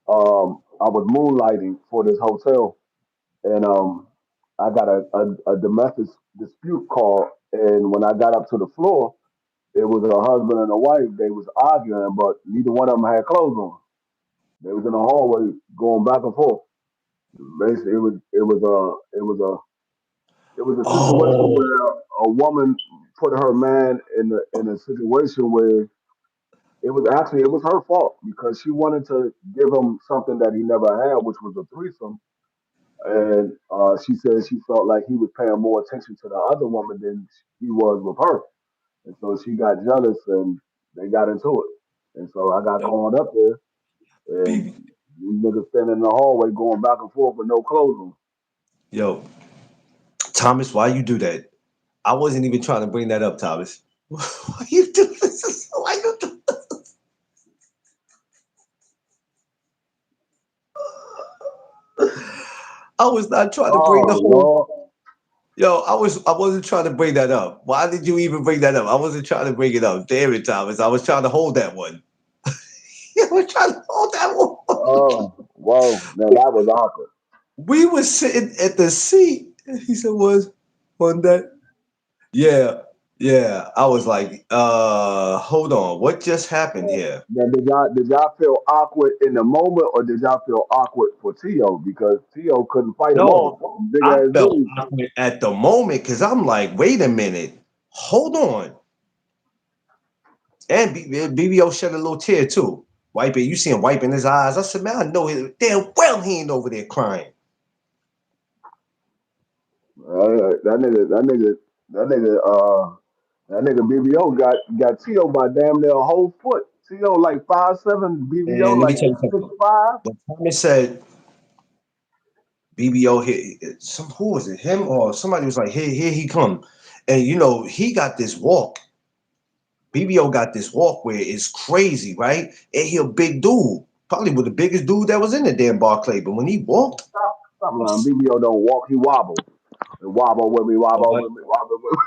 I was moonlighting for this hotel, and I got a domestic dispute call. And when I got up to the floor, it was a husband and a wife. They was arguing, but neither one of them had clothes on. They was in the hallway going back and forth. Basically, it was a situation Oh, where a woman put her man in a situation where it was her fault because she wanted to give him something that he never had, which was a threesome. And she said she felt like he was paying more attention to the other woman than he was with her, and so she got jealous and they got into it. And so I got yo, called up there, and BB, these niggas standing in the hallway going back and forth with no clothes on. yo, Thomas, why you do that? I wasn't even trying to bring that up, Thomas. Why you do this? Why you do? I was not trying to bring the Oh whole. Lord. Yo, I wasn't trying to bring that up. Why did you even bring that up? I wasn't trying to bring it up. Damn it, Thomas. I was trying to hold that one. I was trying to hold that one. Oh, whoa. Now that was awkward. We were sitting at the seat. He said, "Was on that?" Yeah, yeah. I was like, hold on. What just happened here? Now, did y'all feel awkward in the moment, or did y'all feel awkward for Tio because Tio couldn't fight him No, off? Big I ass felt dude. awkward at the moment because I'm like, wait a minute. Hold on. And BBO shed a little tear too. Wiping, you see him wiping his eyes. I said, man, I know damn well he ain't over there crying. That nigga, that nigga, that nigga BBO got Tio by damn near a whole foot. Tio like 5'7", BBO And let me like tell you six something. five. When Thomas said BBO hit some who was it? Him or somebody was like, here he come. And you know, he got this walk. BBO got this walk where it's crazy, right? And he a big dude. Probably was the biggest dude that was in the damn Barclay. But when he walked, Stop lying. BBO don't walk, he wobble. And wobble with me, you know wobble what? with me, wobble with me.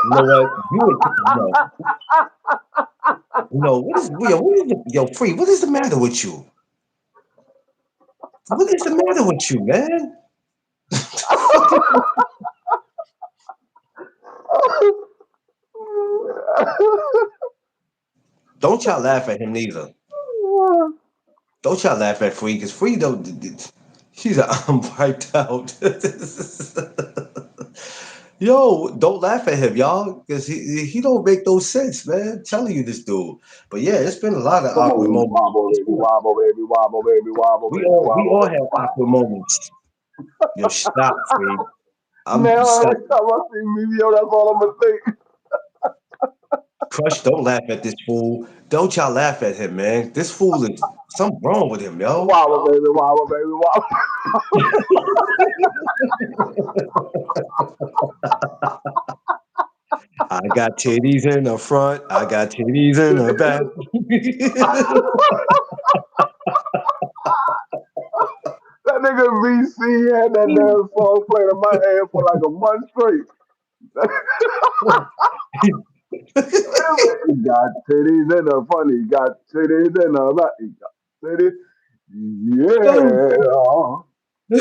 You know what? What is yo free? What is the matter with you? What is the matter with you, man? Don't y'all laugh at him neither. Don't y'all laugh at Free because Free don't. She's a I'm wiped out. Yo, don't laugh at him, y'all, because he don't make no sense, man. I'm telling you this dude. But yeah, it's been a lot of Come awkward on, moments in wobble, this baby, sport. wobble, baby, wobble, baby, wobble, We baby, all we wobble, all baby, have wobble. awkward moments. Yo, stop, Free. I'm Now stop. every time I see BBO, that's all I'm gonna think. Crush, don't laugh at this fool. Don't y'all laugh at him, man. This fool is something wrong with him, yo. Wobble, baby, wobble, baby, wobble. I got titties in the front. I got titties in the back. That nigga VC had that damn song playing in my head for like a month straight. He got titties in the front, he got titties in the back, he got titties. Oh. Yeah.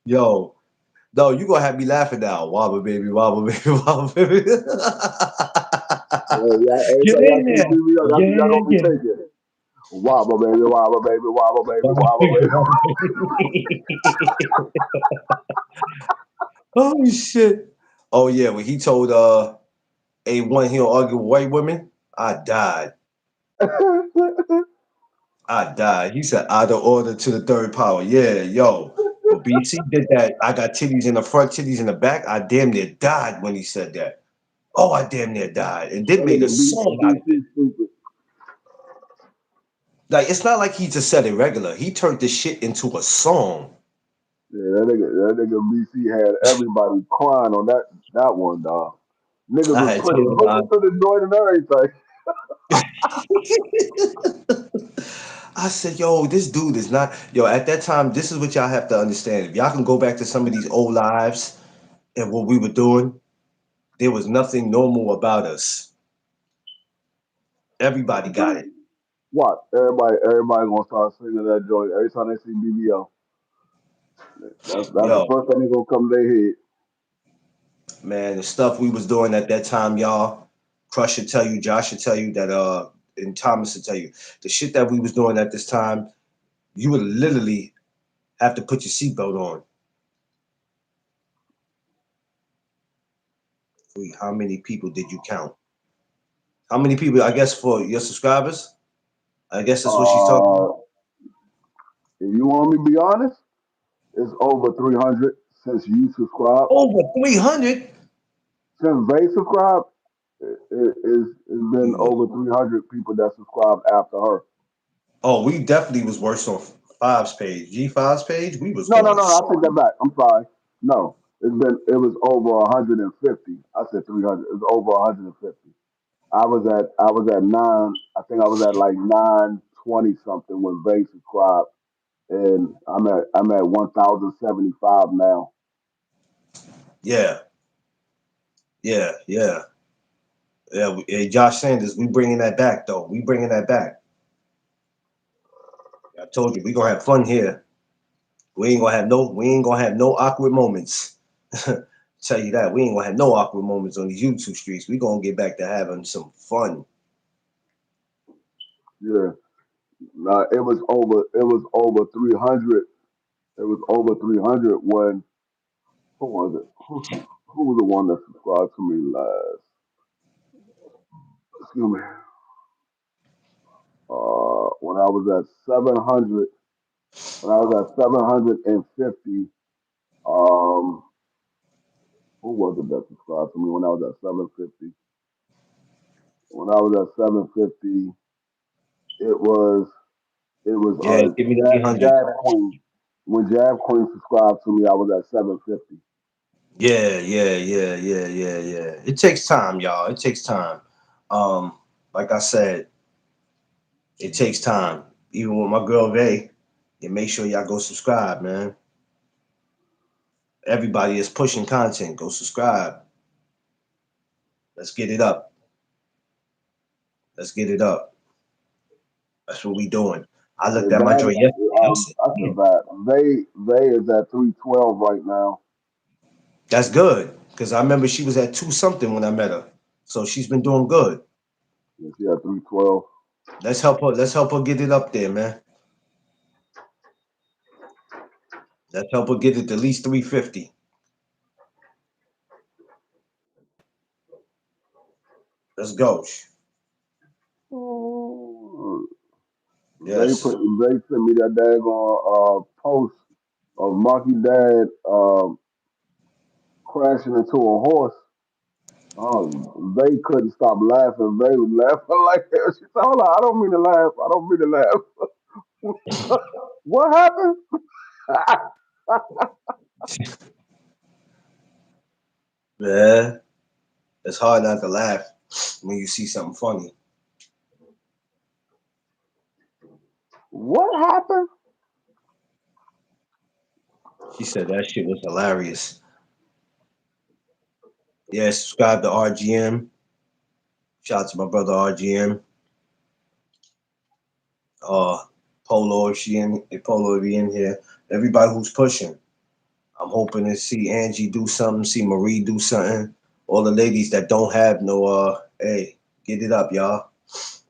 Yo, no, you gonna have me laughing now. Wobble baby, wobble baby. Yeah, yeah, every Get time y'all in see there. BBO, that's what y'all Yeah, gonna be yeah. thinking. Wobble, baby, wobble, baby, wobble, baby, Wobble wobble, baby, baby. wobble baby. Oh shit. Oh yeah, when he told A1 he don't argue with white women, I died. I died. He said, out of order to the third power. Yeah, yo. But BC did that. I got titties in the front, titties in the back. I damn near died when he said that. Oh, I damn near died. And then That made a nigga song out of it. BC stupid. Like, it's not like he just said it regular. He turned this shit into a song. Yeah, that nigga BC had everybody crying on that one, dog. Niggas I was had putting tears in my hookers to the joint and everything. I said, yo, this dude is not. Yo, at that time, this is what y'all have to understand. If y'all can go back to some of these old lives and what we were doing, there was nothing normal about us. Everybody got it. What? Everybody gonna start singing that joint every time they see BBL. That's the Yo, first thing they gonna come to their head. man, the stuff we was doing at that time, y'all. Crush should tell you, Josh should tell you that and Thomas should tell you the shit that we was doing at this time, you would literally have to put your seatbelt on. Wait, how many people did you count? How many people? I guess for your subscribers. I guess that's what she's talking Uh, about. if you want me to be honest, it's over 300 since you subscribed. Over 300. Since they subscribed, it's been over 300 people that subscribed after her. Oh, we definitely was worse on Five's page. G5's page, we was No, no, going. no. I take that back. I'm sorry. No, it was over 150. I said 300. It was over 150. I was at nine. I think I was at like 920 something when they subscribed, and I'm at 1,075 now. Yeah, yeah. Hey, Josh Sanders, we bringing that back though. We bringing that back. I told you we gonna have fun here. We ain't gonna have no awkward moments. Tell you that we ain't gonna have no awkward moments on these YouTube streets. We gonna get back to having some fun. Yeah, it was over 300. It was over 300 when who was it? Who was the one that subscribed to me last? Excuse me. When I was at 700, when I was at 750, um, who was it that subscribed to me when I was at 750? When I was at 750, it was it was Yeah, give me the 800. Jab Queen. When Jab Queen subscribed to me, I was at 750. Yeah. It takes time, y'all. It takes time. Um, like I said, it takes time. Even with my girl Vay, and make sure y'all go subscribe, man. Everybody is pushing content. Go subscribe. Let's get it up. Let's get it up. That's what we doing. I Yeah, looked at my joint yesterday. I said, I "Damn, said that they is at 312 right now. that's good. Because I remember she was at two something when I met her. So she's been doing good. Yeah, she at 312. Let's help her. Let's help her get it up there, man. Let's help her get it to at least 350. Let's go. Yes. They sent me that daggone post of Marky Dad crashing into a horse. They couldn't stop laughing. They was laughing like that. She said, "Hold on, I don't mean to laugh. I don't mean to laugh." What happened? Yeah. It's hard not to laugh when you see something funny. What happened? She said that shit was hilarious. Yeah, subscribe to RGM. Shout out to my brother RGM. Uh Polo, if she in if Polo be in here. Everybody who's pushing. I'm hoping to see Angie do something, see Marie do something. All the ladies that don't have no hey, get it up, y'all.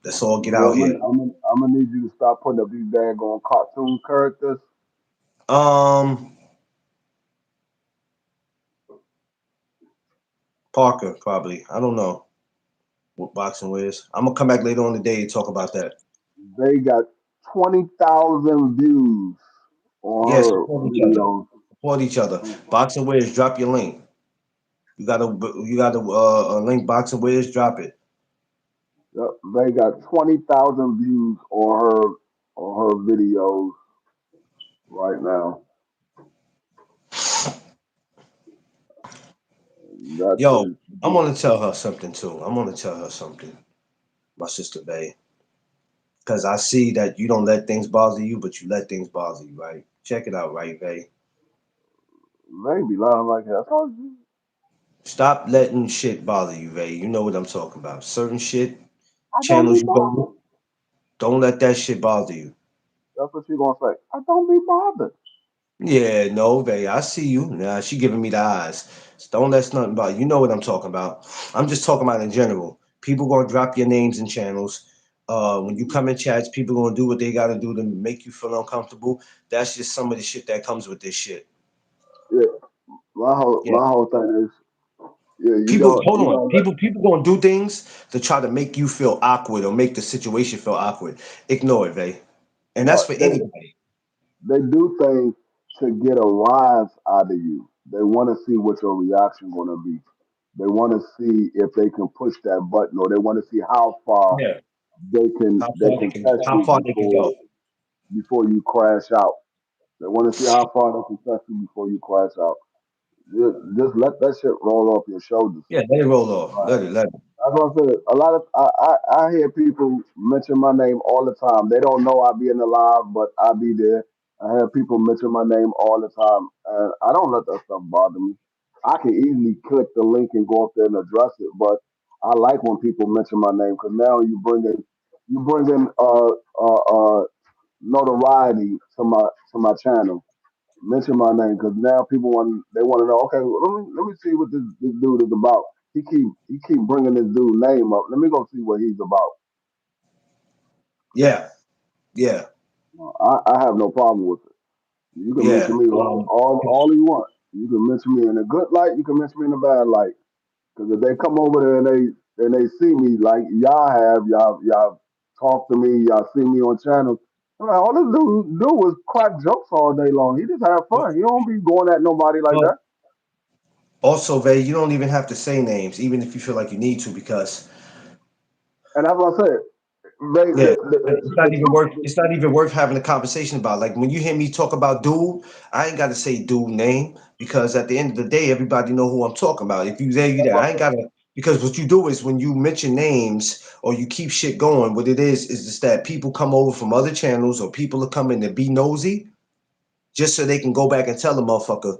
Let's all get Yeah, out here. I'm gonna need you to stop putting up these daggone cartoon characters. Um Parker, probably. I don't know what boxing wears. I'm gonna come back later on today and talk about that. They got 20,000 views on Yeah, her support each other. videos. Support each other. Boxing wears, drop your link. You got a link boxing wears, drop it. Yep, they got 20,000 views on her videos right now. That Yo, is I'm gonna tell her something too. I'm gonna tell her something, my sister Bay. Because I see that you don't let things bother you, but you let things bother you, right? Check it out, right, Bay? maybe lying like that. I told Stop letting shit bother you, Bay. You know what I'm talking about. Certain shit, I don't be channels you go bothered. with. Don't let that shit bother you. That's what she gonna say. I don't be bothered. Yeah, no, babe, I see you. Nah, she giving me the eyes. Don't let nothing about you. You know what I'm talking about. I'm just talking about in general. People gonna drop your names in channels. When you come in chats, people gonna do what they gotta do to make you feel uncomfortable. That's just some of the shit that comes with this shit. Yeah, Yeah. my whole thing is, yeah, People, hold you on. gonna let People gonna do things to try to make you feel awkward or make the situation feel awkward. Ignore it, Vay. And that's no, for anybody. they do things to get a rise out of you. They want to see what your reaction gonna be. They want to see if they can push that button, or they want to see how far Yeah. they can test How you far they can go. before you crash out. They want to see how far they can test you before you crash out. Just let that shit roll off your shoulders. Yeah, let it roll off. Let it. That's what I said. A lot of I hear people mention my name all the time. They don't know I be in the live, but I be there. I hear people mention my name all the time, and I don't let that stuff bother me. I can easily click the link and go up there and address it, but I like when people mention my name because now you bring in notoriety to my channel. Mention my name because now people want to know. Okay, well, let me see what this dude is about. He keep bringing this dude name up. Let me go see what he's about. Yeah, yeah, I have no problem with it. You can yeah. mention me all you want. You can mention me in a good light. You can mention me in a bad light. Because if they come over there and they see me like y'all talk to me, y'all see me on channels. I'm like, all this dude do was crack jokes all day long. He just have fun. He don't be going at nobody like Well, that. also, Vay, you don't even have to say names, even if you feel like you need to, because And that's what I said. They, yeah, it's the not even truth. worth. It's not even worth having a conversation about. Like when you hear me talk about dude, I ain't got to say dude name because at the end of the day, everybody know who I'm talking about. If you there, you That's there. what I ain't I said. gotta because what you do is when you mention names or you keep shit going, what it is just that people come over from other channels or people are coming to be nosy just so they can go back and tell the motherfucker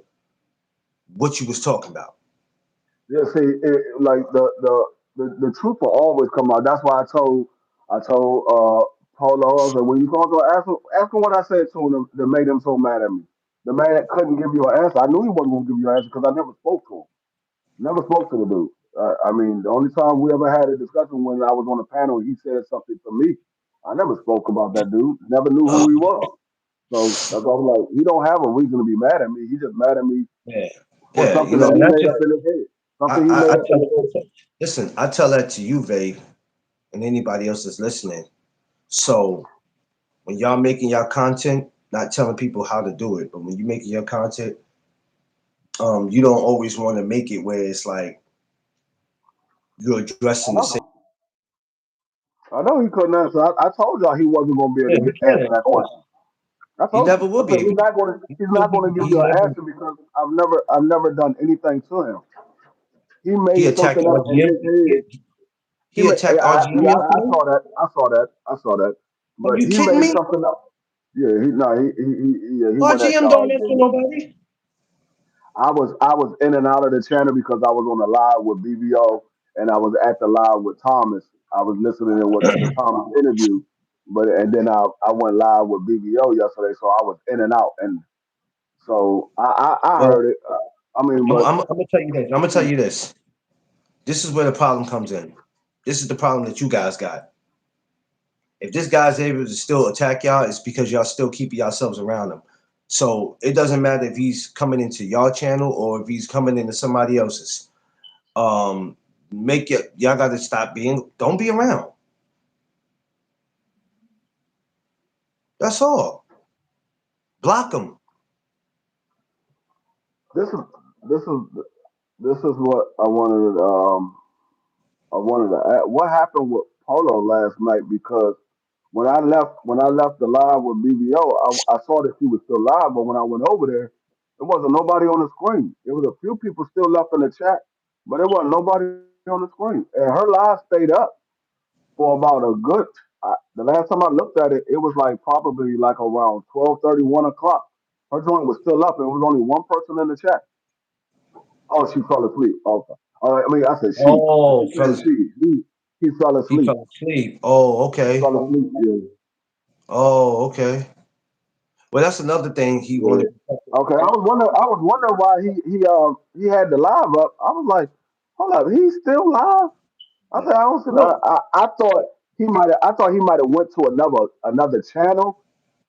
what you was talking about. Yeah, see, like the truth will always come out. That's why I told Polo that when you go to ask him what I said to him that made him so mad at me. The man couldn't give you an answer. I knew he wasn't gonna give you an answer because I never spoke to him. Never spoke to the dude. I mean, the only time we ever had a discussion when I was on a panel, he said something to me. I never spoke about that dude. Never knew who he was. So that's why I'm like, he don't have a reason to be mad at me. He just mad at me Yeah, for yeah, something that and he I made just up in his head. I Something he I, made I up in his head. listen. I tell that to you, Vay, and anybody else that's listening. So when y'all making y'all content, not telling people how to do it, but when you making your content, you don't always want to make it where it's like you're I addressing the same. know. I know he couldn't answer. I told y'all he wasn't going to be able Yeah, to you answer can, of that course. question. I He told never you. will I be said able to. he's not going to give you an answer because I've never done anything to him. He He made attacked something up in RGM. his head. He attacked RGM Yeah, I yesterday. saw that. I saw that. I saw that. Are But you he kidding made me? something up. Yeah, he no, he went at RGM don't y'all mess with again. nobody. I was in and out of the channel because I was on the live with BBO and I was at the live with Thomas. I was listening to what the Thomas interview, but and then I went live with BBO yesterday, so I was in and out, and so I Well, heard it. I mean, but I'm gonna tell you this. I'm gonna tell you this. This is where the problem comes in. This is the problem that you guys got. If this guy's able to still attack y'all, it's because y'all still keeping yourselves around him. So it doesn't matter if he's coming into your channel or if he's coming into somebody else's. Um, make it. Y'all got to stop being. Don't be around. That's all. Block him. this is this is this is what I wanted to ask. What happened with Polo last night? Because when I left the live with BBO, I saw that she was still live, but when I went over there, there wasn't nobody on the screen. There was a few people still left in the chat, but there wasn't nobody on the screen. And her live stayed up for about a good. The last time I looked at it, it was like probably like around 12:30, 1 o'clock. Her joint was still up, and it was only one person in the chat. Oh, she fell asleep. Okay. I mean, I said she. I Oh, keep saying fellas. she. He fell He asleep. fell asleep. Oh, He okay. fell asleep. Yeah. Oh, okay. Well, that's another thing he Yeah. wanted. Okay. I was wondering why he had the live up. I was like, hold up, he's still live. I said I don't see. No. I thought he might have. I thought he might have went to another channel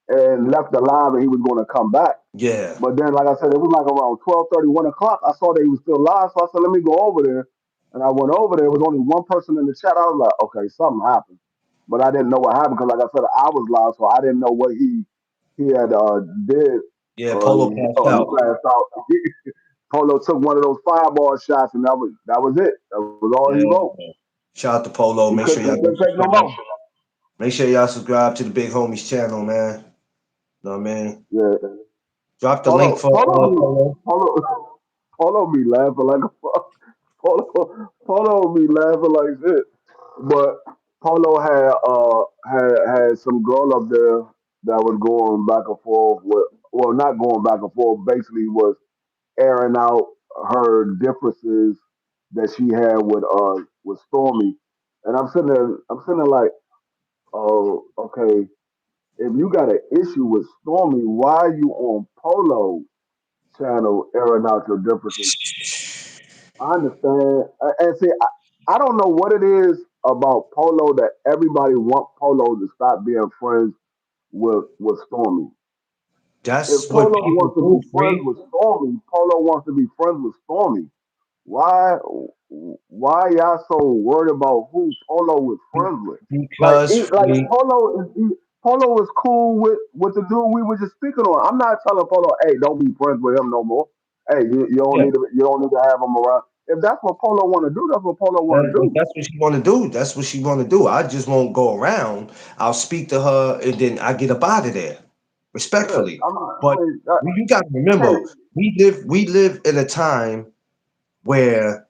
and left the live, and he was going to come back. Yeah. But then, like I said, it was like around 12:30, 1 o'clock. I saw that he was still live, so I said, let me go over there. And I went over there. There was only one person in the chat. I was like, okay, something happened, but I didn't know what happened because, like I said, I was live, so I didn't know what he had did. Yeah. Polo passed He out. passed out. Polo took one of those fireball shots, and that was it. That was all he Yeah. wrote. Shout out to Polo. He Make sure couldn't, y'all he go couldn't take no subscribe. more. Make sure y'all subscribe to the Big Homies channel, man. Know what I mean? Yeah. Drop the link Polo, for Polo, me, Polo. Polo, Polo me laughing like a fuck. Polo me laughing like shit. But Polo had some girl up there that was going back and forth with, well, not going back and forth, basically was airing out her differences that she had with Stormy. And I'm sitting there like, oh, okay, if you got an issue with Stormy, why are you on Polo channel airing out your differences? I understand. And see, I don't know what it is about Polo that everybody want Polo to stop being friends with Stormy. If That's what Polo people wants to be do, friends free. with Stormy, Polo wants to be friends with Stormy. Why why y'all so worried about who Polo is friends with? Like Because like free. Polo is cool with the dude we were just speaking on. I'm not telling Polo, hey, don't be friends with him no more. Hey, Yeah. you don't need to have him around. If that's what Polo want to do, that's what Polo want to If do. that's what she want to do. That's what she want to do. I just won't go around. I'll speak to her and then I get up out of there, Yeah, respectfully. I But mean, you got to remember, hey, we live in a time where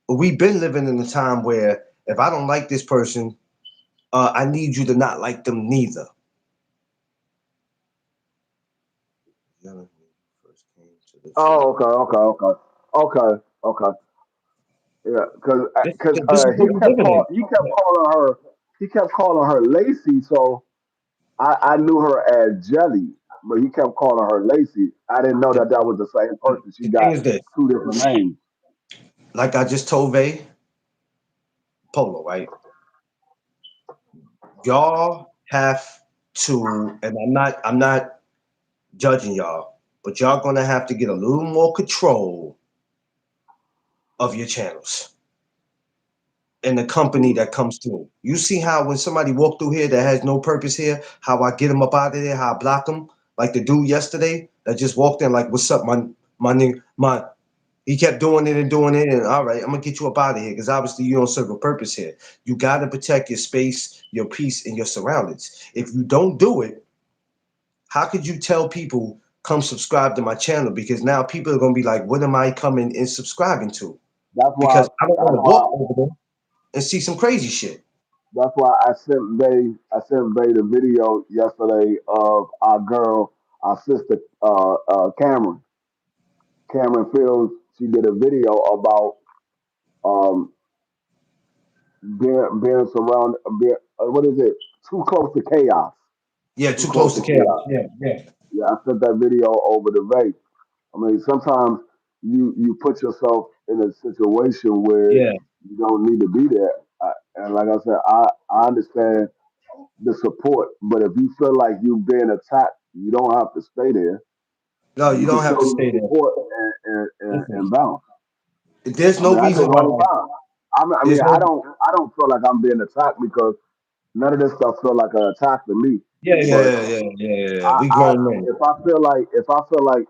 we've been living in a time where if I don't like this person, I need you to not like them neither. Yeah, when you first came to the chat. oh, okay. Yeah, because This is what we living in. he kept calling her Lacey, so I knew her as Jelly, but he kept calling her Lacey. I didn't know The, that was the same person. She the thing got is this, two different names. like I just told Vay, Polo, right? Y'all have to, and I'm not judging y'all, but y'all gonna have to get a little more control of your channels and the company that comes through. You see how when somebody walk through here that has no purpose here, how I get them up out of there, how I block them, like the dude yesterday that just walked in, like, "What's up, my nigga, my." He kept doing it, and all right, I'm gonna get you up out of here because obviously you don't serve a purpose here. You gotta protect your space, your peace, and your surroundings. If you don't do it, how could you tell people come subscribe to my channel? Because now people are gonna be like, what am I coming and subscribing to? That's why Because I don't want that's to why walk over there and see some crazy shit. that's why I sent Bay the video yesterday of our girl, our sister, Cameron. Cameron Fields. She did a video about um being surrounded, what is it? Too close to chaos. Yeah, Too too close close to to chaos. chaos. Yeah, yeah, Yeah, I sent that video over to Ray. I mean, sometimes you put yourself in a situation where yeah. you don't need to be there. And like I said, I understand the support, but if you feel like you're being attacked, you don't have to stay there. No, you You can don't have show to your stay there. support and Listen, bounce. there's I mean, no I do reason it all why. the time. I mean, There's no. I don't feel like I'm being attacked because none of this stuff feel like an attack to me. Yeah, yeah, But yeah, yeah, yeah, yeah. I, We I grown men. if I feel like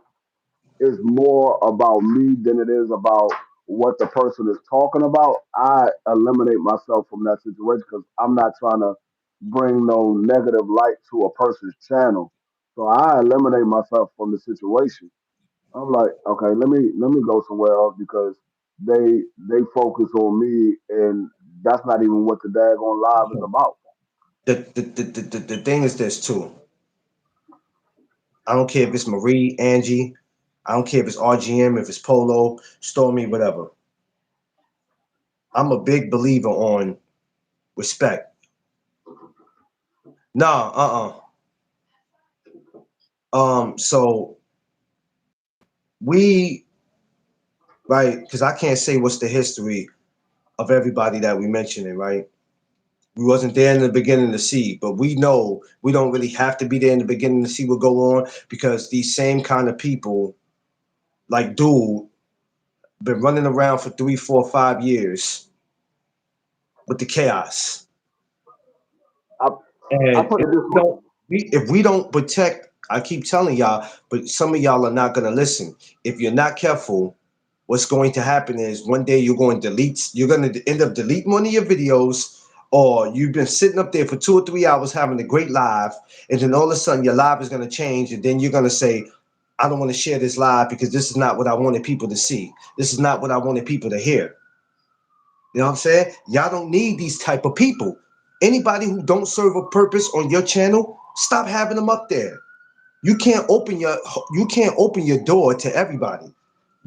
it's more about me than it is about what the person is talking about, I eliminate myself from that situation because I'm not trying to bring no negative light to a person's channel. So I eliminate myself from the situation. I'm like, okay, let me go somewhere else because they focus on me and that's not even what the daggone live is about. The thing is this too. I don't care if it's Marie, Angie. I don't care if it's RGM, if it's Polo, Stormy, whatever. I'm a big believer on Respect. Nah, so we right, because I can't say what's the history of everybody that we mentioning, right? We wasn't there in the beginning to see, but we know we don't really have to be there in the beginning to see what go on because these same kind of people, like dude, been running around for 3, 4, 5 years with the chaos. I I And put it this way. if we don't protect, I keep telling y'all, but some of y'all are not gonna listen. If you're not careful, what's going to happen is one day you're going to end up deleting one of your videos, or you've been sitting up there for 2 or 3 hours having a great live, and then all of a sudden your live is going to change, and then you're going to say, I don't want to share this live because this is not what I wanted people to see. This is not what I wanted people to hear. You know what I'm saying? Y'all don't need these type of people. Anybody who don't serve a purpose on your channel, stop having them up there. You can't open your you can't open your door to everybody.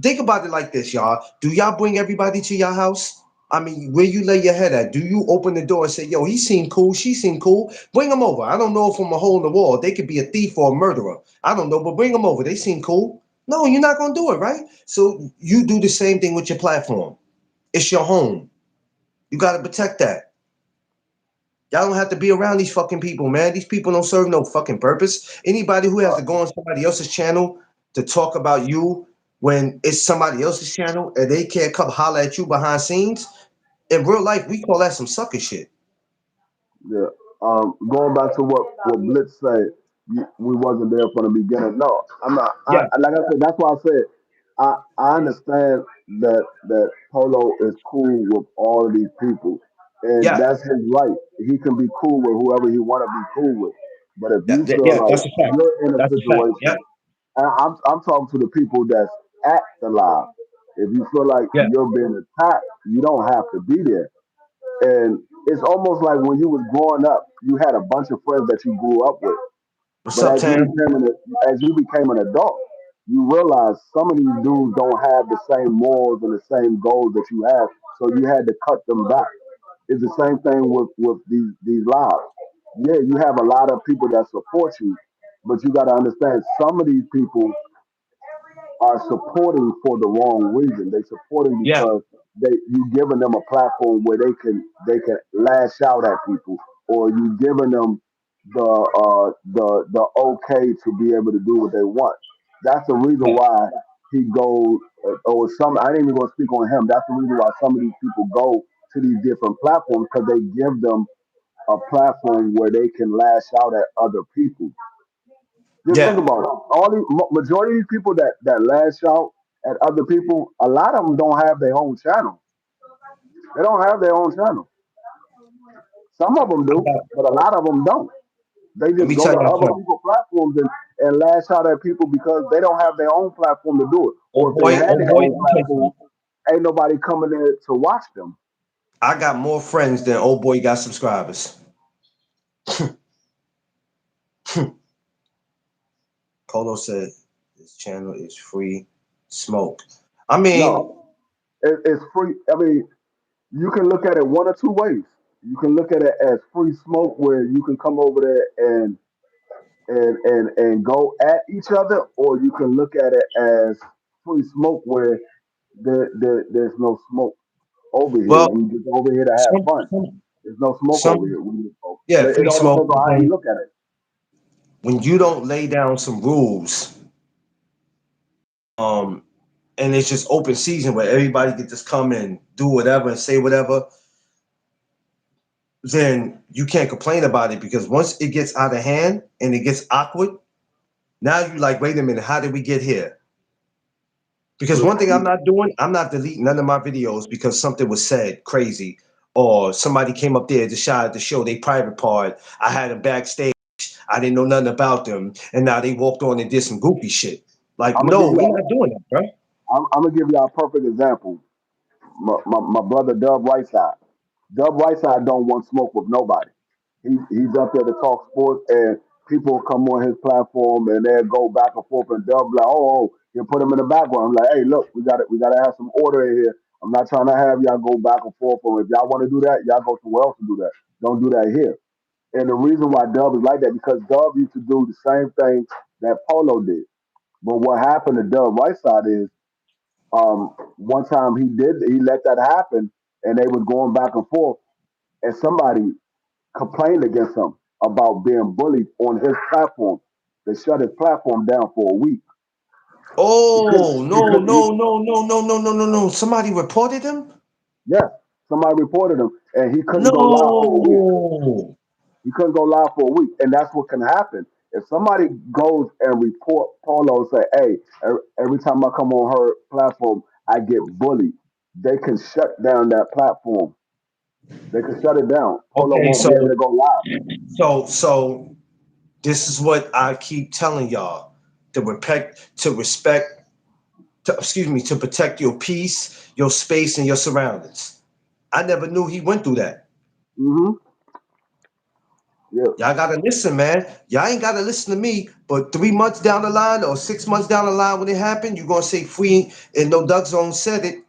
Think about it like this, y'all. Do y'all bring everybody to your house? I mean, where you lay your head at? Do you open the door and say, "Yo, he seemed cool, she seemed cool. Bring them over." I don't know if from a hole in the wall they could be a thief or a murderer. I don't know, but bring them over. They seem cool. No, you're not gonna do it, right? So you do the same thing with your platform. It's your home. You gotta protect that. Y'all don't have to be around these fucking people, man. These people don't serve no fucking purpose. Anybody who has to go on somebody else's channel to talk about you when it's somebody else's channel and they can't come holler at you behind scenes, in real life, we call that some sucker shit. Yeah. Going back to what Blitz said, we wasn't there from the beginning. No, I'm not. Yeah, Like I said, that's why I said I understand that Polo is cool with all of these people, and yeah, that's his right. He can be cool with whoever he want to be cool with. But if you feel yeah, like that's a fact. you're in a That's a fact. Yeah, situation, and I'm talking to the people that's at the live. If you feel like yeah. you're being attacked, you don't have to be there. And it's almost like when you was growing up, you had a bunch of friends that you grew up with. What's But up, Tam? as you became an adult, you realize some of these dudes don't have the same morals and the same goals that you have. So you had to cut them back. It's the same thing with these lives. Yeah, you have a lot of people that support you, but you got to understand some of these people are supporting for the wrong reason. They supporting Yeah, because you giving them a platform where they can lash out at people, or you giving them the okay to be able to do what they want. That's the reason yeah, why he goes, or some. I ain't even gonna speak on him. That's the reason why some of these people go to these different platforms because they give them a platform where they can lash out at other people. Just think yeah. about it. All the majority of these people that lash out at other people, a lot of them don't have their own channel. They don't have their own channel. Some of them I do, got, but a lot of them don't. They let just me go tell to y'all other something. people's platforms and lash out at people because they don't have their own platform to do it. Or if they had Oh their boy, own let me tell you platform, something. ain't nobody coming there to watch them. I got more friends than old boy got subscribers. Polo said this channel is free smoke. I mean, No, it's free. I mean, you can look at it one or two ways. You can look at it as free smoke, where you can come over there and go at each other, or you can look at it as free smoke where there's no smoke over here. well, We just over here to have some, fun. some, There's no smoke over some, here. yeah, It free all smoke. depends on how you look at it. When you don't lay down some rules, um, and it's just open season where everybody can just come and do whatever and say whatever, then you can't complain about it because once it gets out of hand and it gets awkward, now you like, wait a minute, how did we get here? Because one thing I'm not doing, I'm not deleting none of my videos because something was said crazy or somebody came up there decided to show their private part. I had them backstage. I didn't know nothing about them, and now they walked on and did some goofy shit. Like, I'm gonna no, give we're y'all. not doing that, bro. I'm gonna give y'all a perfect example. My brother Dub Whiteside. Dub Whiteside don't want smoke with nobody. He's up there to talk sports, and people come on his platform and they'll go back and forth, and Dub like, oh, you put him in the background. I'm like, hey, look, we got to have some order in here. I'm not trying to have y'all go back and forth. Or if y'all want to do that, y'all go somewhere else to do that. Don't do that here. And the reason why Dub is like that because Dub used to do the same thing that Polo did. But what happened to Dub right side is one time he let that happen and they was going back and forth and somebody complained against him about being bullied on his platform. They shut his platform down for a week. Oh He no could he, no no no no no no no no! Somebody reported him. yeah, somebody reported him and he couldn't go live for a week. No. He couldn't go live for a week, and that's what can happen. If somebody goes and report Polo and say, "Hey, every time I come on her platform, I get bullied," they can shut down that platform. They can shut it down. Polo Okay, won't be able to so go live. so this is what I keep telling y'all: to respect, excuse me, to protect your peace, your space, and your surroundings. I never knew he went through that. Hmm. Yeah, Y'all gotta listen, man. Y'all ain't gotta listen to me. But 3 months down the line or 6 months down the line when it happened, you're gonna say free and no Duck Zone said it.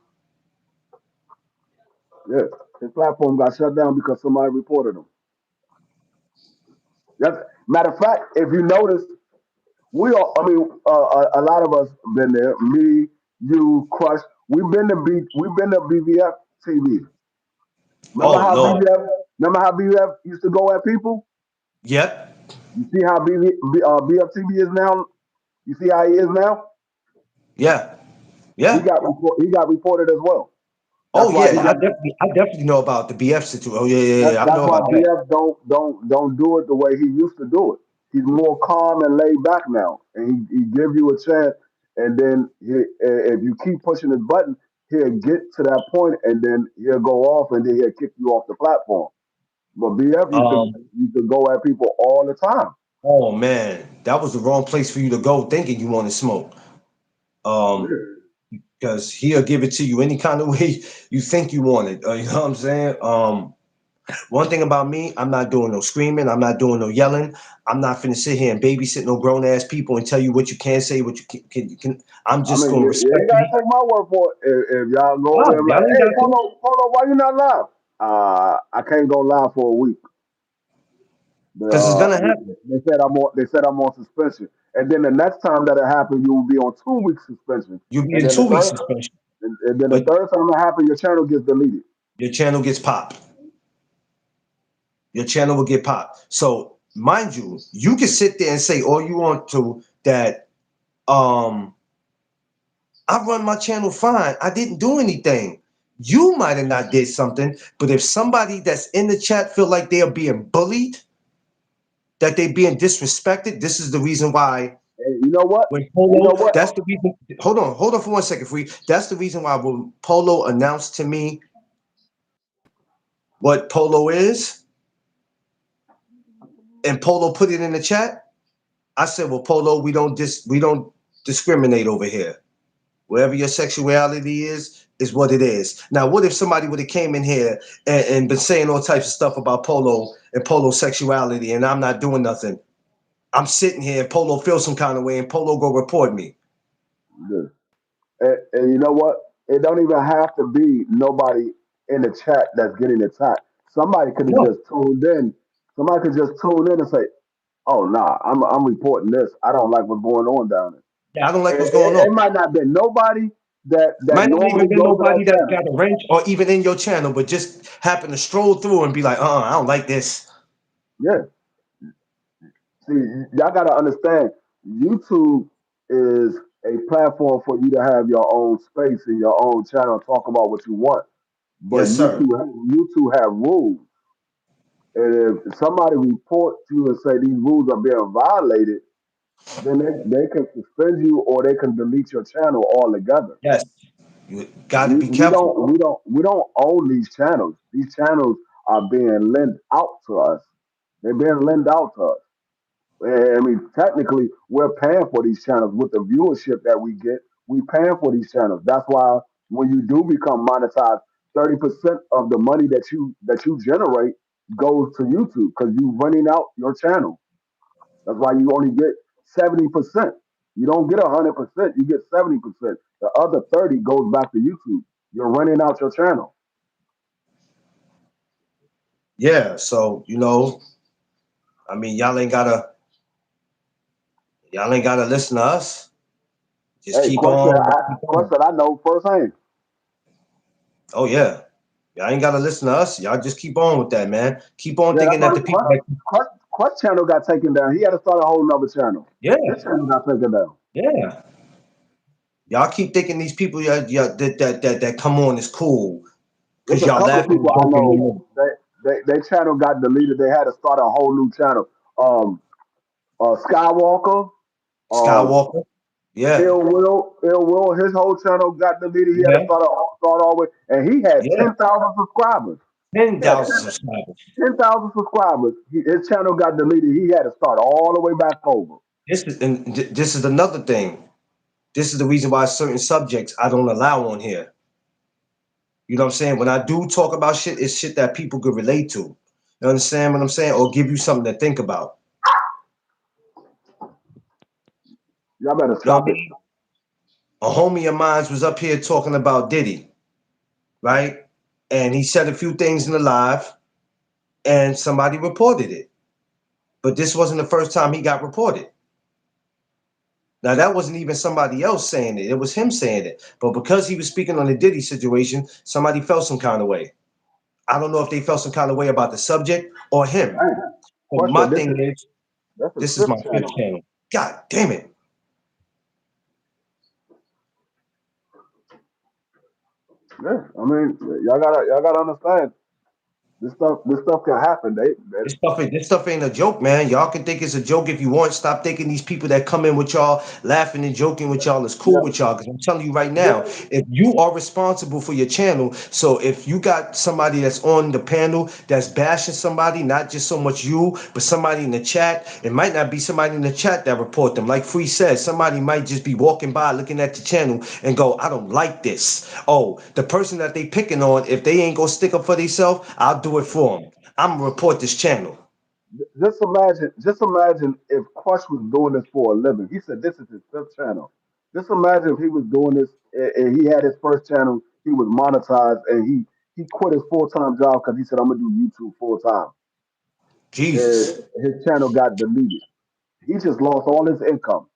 yeah. His platform got shut down because somebody reported him. That's, matter of fact, if you notice, we all, I mean, a lot of us been there. Me, you, Crush. We've been to BVF TV. Remember Oh how Lord. BVF? Remember how BVF used to go at people? Yep. You see how BFTV is now? You see how he is now? Yeah. Yeah. He got reported as well. That's Oh why he yeah. got. I definitely know about the BF situation. Oh yeah, yeah, yeah. I That's know why about that. BF don't do it the way he used to do it. He's more calm and laid back now, and he give you a chance. And then if you keep pushing his button, he'll get to that point, and then he'll go off, and then he'll kick you off the platform. But BF Um. used to go at people all the time. Oh man, that was the wrong place for you to go thinking you want to smoke. Um. Yeah. Because he'll give it to you any kind of way you think you want it. You know what I'm saying? One thing about me, I'm not doing no screaming. I'm not doing no yelling. I'm not finna sit here and babysit no grown ass people and tell you what you can say, what you can. I'm I just mean, gonna you ain't gotta respectfully. take my word for it. If y'all go over No, there and be like, y'all ain't hey, got to. Polo, why you not live? I can't go live for a week. Because it's gonna happen. They said I'm on suspension. And then the next time that it happens, you will be on 2 week suspension. You'll be And in then the 2 weeks third suspension, and then the but third time it happens, your channel gets deleted. your channel gets popped. Your channel will get popped. So mind you, you can sit there and say all you want to that. Um, I run my channel fine. I didn't do anything. You might have not did something, but if somebody that's in the chat feel like they are being bullied, that they being disrespected, this is the reason why And you know what? when You know Polo, what? that's the reason. Hold on for 1 second, free. That's the reason why when Polo announced to me what Polo is, and Polo put it in the chat, I said, "Well, Polo, we don't discriminate over here. Wherever your sexuality is what it is." Now, what if somebody would have came in here and been saying all types of stuff about Polo and Polo sexuality, and I'm not doing nothing? I'm sitting here, and Polo feels some kind of way, and Polo go report me. Good. And you know what? It don't even have to be nobody in the chat that's getting attacked. Somebody could have No, just tuned in. Somebody could just tune in and say, "Oh nah, I'm reporting this. I don't like what's going on down there." yeah, I don't like It, what's going it, on. it might not be nobody that Might not normally even been goes to that nobody that channel. got a wrench or even in your channel, but just happen to stroll through and be like, I don't like this. Yeah. See, y'all got to understand, YouTube is a platform for you to have your own space and your own channel, talk about what you want. But Yes, sir. YouTube have rules, and if somebody reports you and say these rules are being violated, then they can suspend you or they can delete your channel altogether. Yes. You got to We, be we careful. don't we don't we don't own these channels. These channels are being lent out to us. They're being lent out to us. I mean, technically, we're paying for these channels with the viewership that we get. We paying for these channels. That's why when you do become monetized, 30% of the money that you generate goes to YouTube because you running out your channel. That's why you only get 70%. You don't get 100%. You get 70%. The other 30 goes back to YouTube. You're renting out your channel. Yeah, so I mean, y'all ain't gotta listen to us. Just Hey, keep question, on. Keep on. question I know firsthand. Oh yeah, y'all ain't gotta listen to us. Y'all just keep on with that, man. Keep on Yeah, that's thinking that why the people that Quest channel got taken down. He had to start a whole nother channel. yeah, His channel got taken down. yeah. Y'all keep thinking these people that come on is cool There's because a y'all couple of laughing people and I joking. know they channel got deleted. They had to start a whole new channel. Skywalker, um, Skywalker, yeah, Ill Will, his whole channel got deleted. He had to yeah, start all the way, and he had yeah. 10,000 subscribers. ten He had thousand subscribers. 10,000 subscribers. His channel got deleted. He had to start all the way back over. This is another thing. This is the reason why certain subjects I don't allow on here. You know what I'm saying? When I do talk about shit, it's shit that people could relate to. You understand what I'm saying? Or give you something to think about. Y'all better You know what stop I it. mean? A homie of mine was up here talking about Diddy, right? And he said a few things in the live, and somebody reported it. But this wasn't the first time he got reported. Now that wasn't even somebody else saying it; it was him saying it. But because he was speaking on the Diddy situation, somebody felt some kind of way. I don't know if they felt some kind of way about the subject or him. Dang. But my Question. thing is, That's a this is my fifth fifth channel. channel. God damn it! Yeah, I mean, y'all gotta understand. This stuff can happen. This stuff ain't a joke, man. Y'all can think it's a joke if you want. Stop thinking these people that come in with y'all, laughing and joking with y'all is cool Yeah, with y'all. Because I'm telling you right now, yeah, if you are responsible for your channel, so if you got somebody that's on the panel that's bashing somebody, not just so much you, but somebody in the chat, it might not be somebody in the chat that report them. Like Free says, somebody might just be walking by looking at the channel and go, I don't like this. Oh, the person that they picking on, if they ain't gonna stick up for themselves, I'll do it for them. I'm gonna report this channel. just imagine if Crush was doing this for a living. He said this is his fifth channel. Just imagine if he was doing this and he had his first channel. He was monetized and he quit his full time job because he said I'm gonna do YouTube full time. And Jesus. his channel got deleted. He just lost all his income.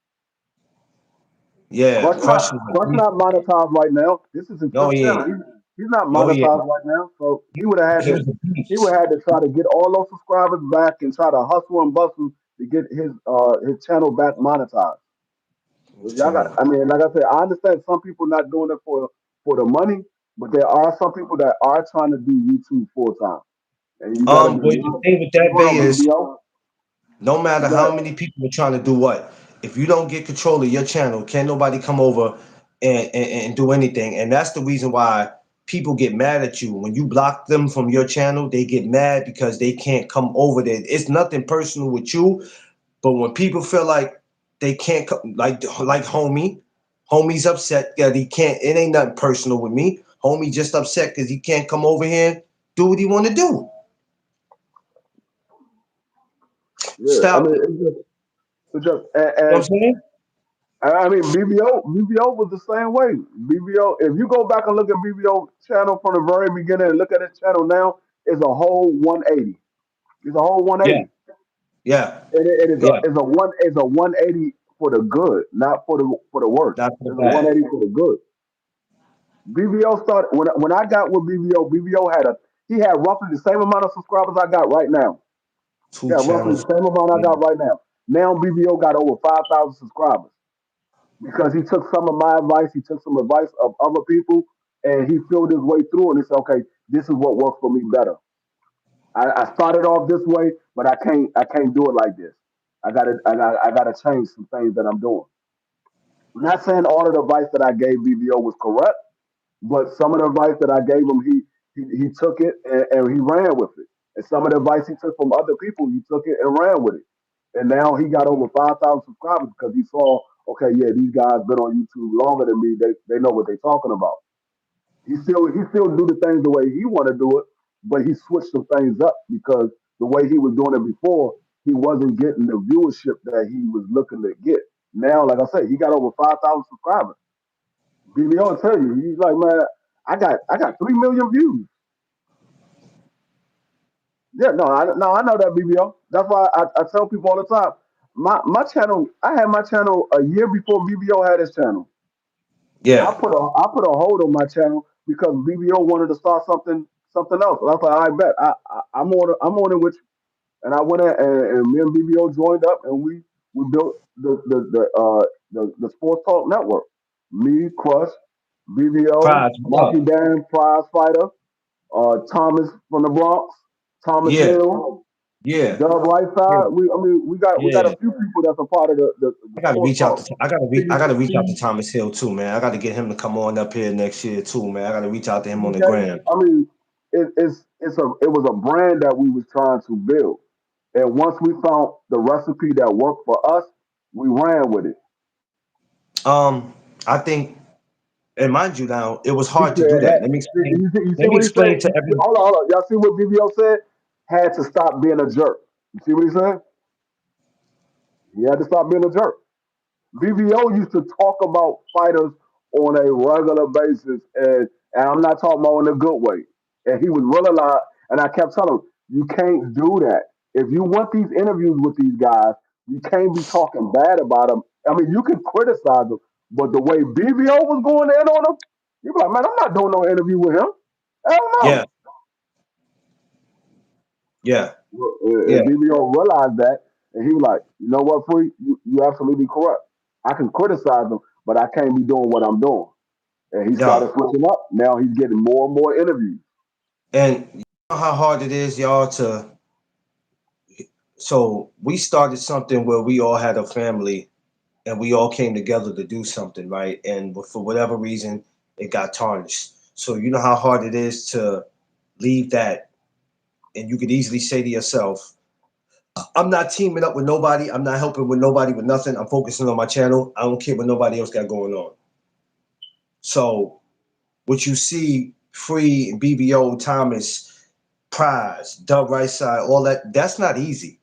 Yeah, Crush is a Crush beast. not monetized right now. This is his No, fifth he channel. ain't. He's not No, he ain't. monetized right now. So He was a he would beast. have had to try to get all those subscribers back and try to hustle and bustle to get his channel back monetized. So I'm y'all telling got you. I mean, like I said, I understand some people not doing it for the money, but there are some people that are trying to do YouTube full time. And you gotta be But the thing with what's that going Bay on, is, BBO? no You matter got how many people are trying to do what, if you don't get control of your channel, can't nobody come over and do anything. And that's the reason why people get mad at you. When you block them from your channel, they get mad because they can't come over there. It's nothing personal with you, but when people feel like they can't come, like homie's upset that he can't. It ain't nothing personal with me. Homie just upset because he can't come over here and do what he want to do. yeah, I Stop. mean You it's just know what I'm saying? I mean, BBO was the same way. BBO, if you go back and look at BBO channel from the very beginning and look at his channel now, it's a whole 180. It's a whole Yeah, 180. yeah, It is yeah. a 180 for the good, not for the worse. Not so It's a bad. 180 for the good. BBO started when I got with BBO. BBO he had roughly the same amount of subscribers I got right now. He Two had roughly channels. the same amount I Yeah. got right now. Now BBO got over 5,000 subscribers, because he took some of my advice, he took some advice of other people, and he filled his way through. And he said, "Okay, this is what works for me better. I started off this way, but I can't do it like this. I gotta change some things that I'm doing. I'm not saying all of the advice that I gave BBO was correct, but some of the advice that I gave him, he took it and he ran with it. And some of the advice he took from other people, he took it and ran with it. And now he got over 5,000 subscribers because he saw, okay, yeah, these guys been on YouTube longer than me. They know what they're talking about. He still do the things the way he want to do it, but he switched some things up because the way he was doing it before, he wasn't getting the viewership that he was looking to get. Now, like I said, he got over 5,000 subscribers. BBO will tell you, he's like, man, I got 3 million views. Yeah, no, I know that BBO. That's why I tell people all the time. My channel, I had my channel a year before BBO had his channel. Yeah. I put a hold on my channel because BBO wanted to start something else. And I was like, I bet I'm on it with you. And I went in and me and BBO joined up and we built the Sports Talk Network. Me, Crush, BBO, Prize. What Marky up? Dan, Prize Fighter, Thomas from the Bronx, Thomas Yeah. Hill, Yeah. Dub Right Yeah. Side. We got Yeah. a few people that's a part of the I gotta Sports reach out Talk. to I gotta reach out to Thomas Hill too, man. I gotta get him to come on up here next year too, man. I gotta reach out to him on the Okay, gram. I mean, it was a brand that we was trying to build, and once we found the recipe that worked for us, we ran with it. Um, I think, and mind you, now it was He hard to do said, that. you see Let me what he said? explain to every. Hold on. Y'all see what BBO said? Had to stop being a jerk. You see what he said? He had to stop being a jerk. BBO used to talk about fighters on a regular basis, and I'm not talking about in a good way. And he was really like, and I kept telling him, you can't do that. If you want these interviews with these guys, you can't be talking bad about them. I mean, you can criticize them, but the way BBO was going in on them, you be like, man, I'm not doing no interview with him. Hell Yeah, no. yeah, And yeah, BBO realized that, and he was like, you know what, Free, you absolutely correct. I can criticize them, but I can't be doing what I'm doing. And he yeah. started switching up. Now he's getting more and more interviews. And you know how hard it is, y'all, to. So we started something where we all had a family and we all came together to do something, right? And for whatever reason, it got tarnished. So you know how hard it is to leave that, and you could easily say to yourself, I'm not teaming up with nobody. I'm not helping with nobody with nothing. I'm focusing on my channel. I don't care what nobody else got going on. So what you see, Free and BBO, Thomas, Prize, Dub Right Side, all that, that's not easy.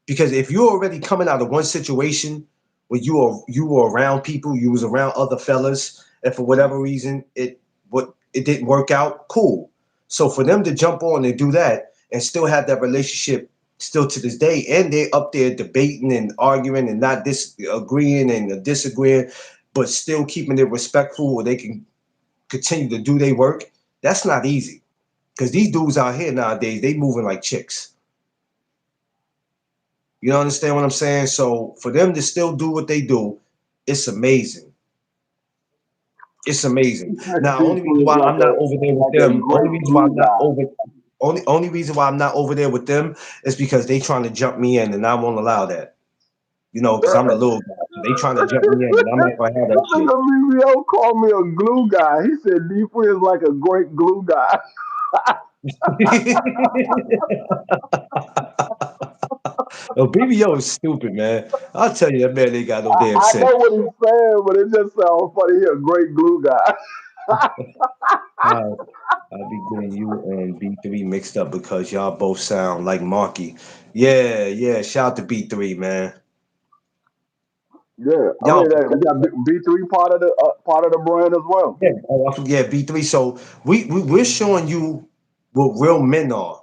Because if you're already coming out of one situation where you were around people, you was around other fellas, and for whatever reason it didn't work out, cool. So for them to jump on and do that and still have that relationship still to this day, and they're up there debating and arguing and not disagreeing and disagreeing, but still keeping it respectful where they can continue to do their work, that's not easy. Because these dudes out here nowadays, they moving like chicks. You don't understand what I'm saying? So for them to still do what they do, it's amazing. It's amazing. He said Now, Big only Free reason is why I'm not over there with like a them, only great reason why I'm glue not guy. over, only reason why I'm not over there with them is because they trying to jump me in, and I won't allow that. You know, because I'm the little guy. So they trying to jump me in, and I'm not gonna have that That shit. nigga BBO called me a glue guy. He said D Free is like a great glue guy. Oh, BBO is stupid, man. I'll tell you, that man ain't got no damn I sense. know what he's saying, but it just sounds funny. He a great glue guy. Uh, I'll be getting you and B3 mixed up because y'all both sound like Marky. Yeah, yeah. Shout out to B3, man. Yeah, I Y'all, mean, we got B3 part of the brand as well. yeah, oh, I forget B3. So we're showing you what real men are,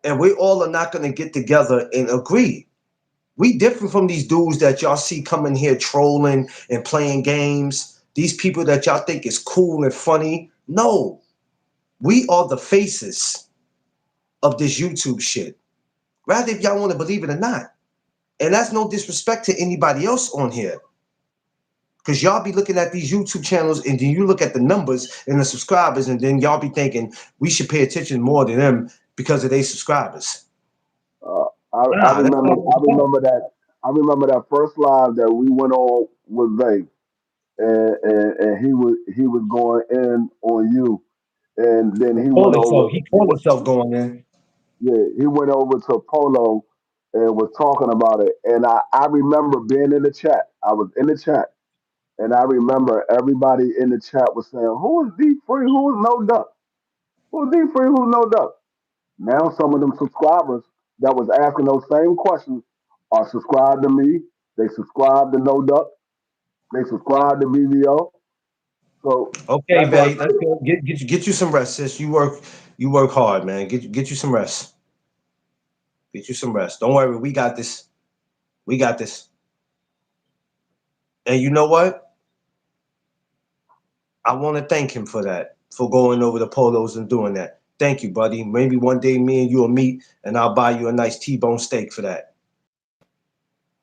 and we all are not gonna get together and agree. We different from these dudes that y'all see coming here trolling and playing games. These people that y'all think is cool and funny. No, we are the faces of this YouTube shit. Rather if y'all want to believe it or not. And that's no disrespect to anybody else on here. Because y'all be looking at these YouTube channels and then you look at the numbers and the subscribers, and then y'all be thinking we should pay attention more to them because of their subscribers. Uh, I Nah, that's remember not what I it's about. remember that I remember that first live that we went on with Vay, and he was going in on you, and then he went over. He called himself going in. Yeah, he went over to Polo and was talking about it. And I remember being in the chat. I was in the chat, and I remember everybody in the chat was saying, "Who is D Free? Who is No Duck? Who's D Free? Who's No Duck?" Now some of them subscribers that was asking those same questions are subscribed to me. They subscribe to No Duck. They subscribe to BVO. So Okay, that's why I babe. Let's go. Get you some rest, sis. You work hard, man. Get you some rest. Get you some rest. Don't worry, we got this. We got this. And you know what? I want to thank him for that, for going over the polos and doing that. Thank you, buddy. Maybe one day me and you will meet, and I'll buy you a nice T-bone steak for that.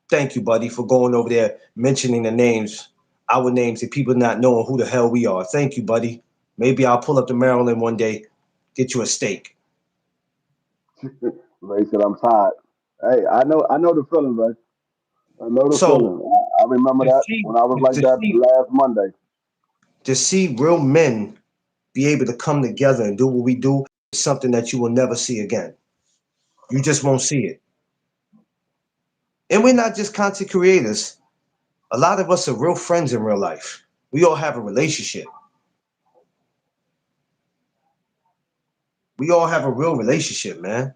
Thank you, buddy, for going over there, mentioning the names, our names, and people not knowing who the hell we are. Thank you, buddy. Maybe I'll pull up to Maryland one day, get you a steak. Ray said I'm tired. Hey, I know the feeling, Ray. I know the So feeling. I remember to that see when I was like to that see last Monday. to see real men be able to come together and do what we do is something that you will never see again. You just won't see it. And we're not just content creators. A lot of us are real friends in real life. We all have a relationship. We all have a real relationship, man.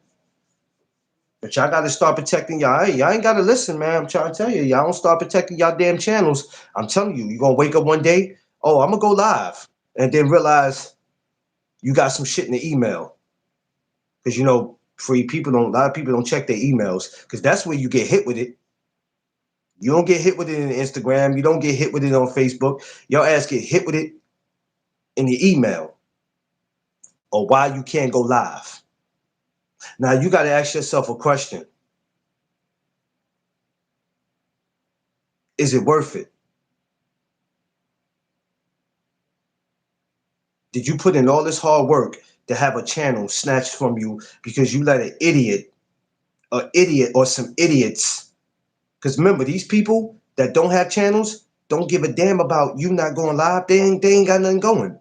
But y'all gotta start protecting y'all. Hey, y'all ain't gotta listen, man. I'm trying to tell you, y'all don't start protecting y'all damn channels. I'm telling you, you're gonna wake up one day, oh, I'm gonna go live, and then realize you got some shit in the email. Because free people don't, a lot of people don't check their emails, because that's where you get hit with it. You don't get hit with it in Instagram, you don't get hit with it on Facebook. Your ass get hit with it in the email, or why you can't go live. Now you gotta ask yourself a question. Is it worth it? Did you put in all this hard work to have a channel snatched from you because you let an idiot or some idiots? Because remember, these people that don't have channels don't give a damn about you not going live. They ain't got nothing going.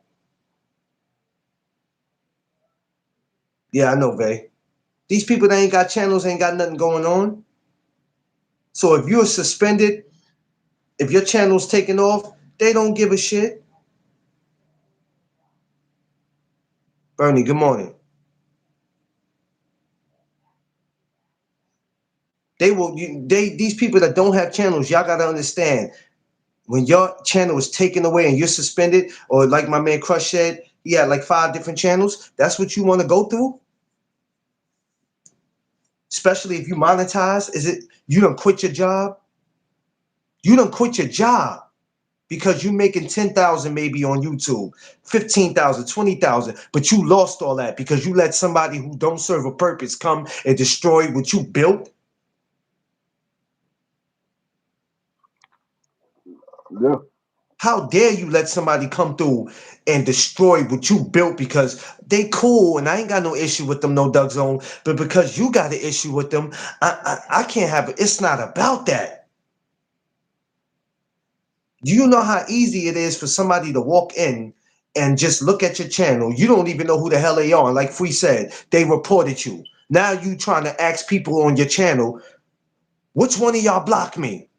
Yeah, I know, Vay. These people that ain't got channels ain't got nothing going on. So if you're suspended, if your channel's taken off, they don't give a shit. Bernie, good morning. They will. These people that don't have channels, y'all gotta understand. When your channel is taken away and you're suspended, or like my man Crush said, he had like 5 different channels. That's what you want to go through, especially if you monetize. Is it you don't quit your job? You don't quit your job because you making 10,000 maybe on YouTube, 15,000, 20,000, but you lost all that because you let somebody who don't serve a purpose come and destroy what you built. Yeah, How dare you let somebody come through and destroy what you built because they cool and I ain't got no issue with them, no Doug Zone, but because you got an issue with them, I can't have it. It's not about that. Do you know how easy it is for somebody to walk in and just look at your channel? You don't even know who the hell they are. Like Free said, they reported you. Now you trying to ask people on your channel, which one of y'all blocked me?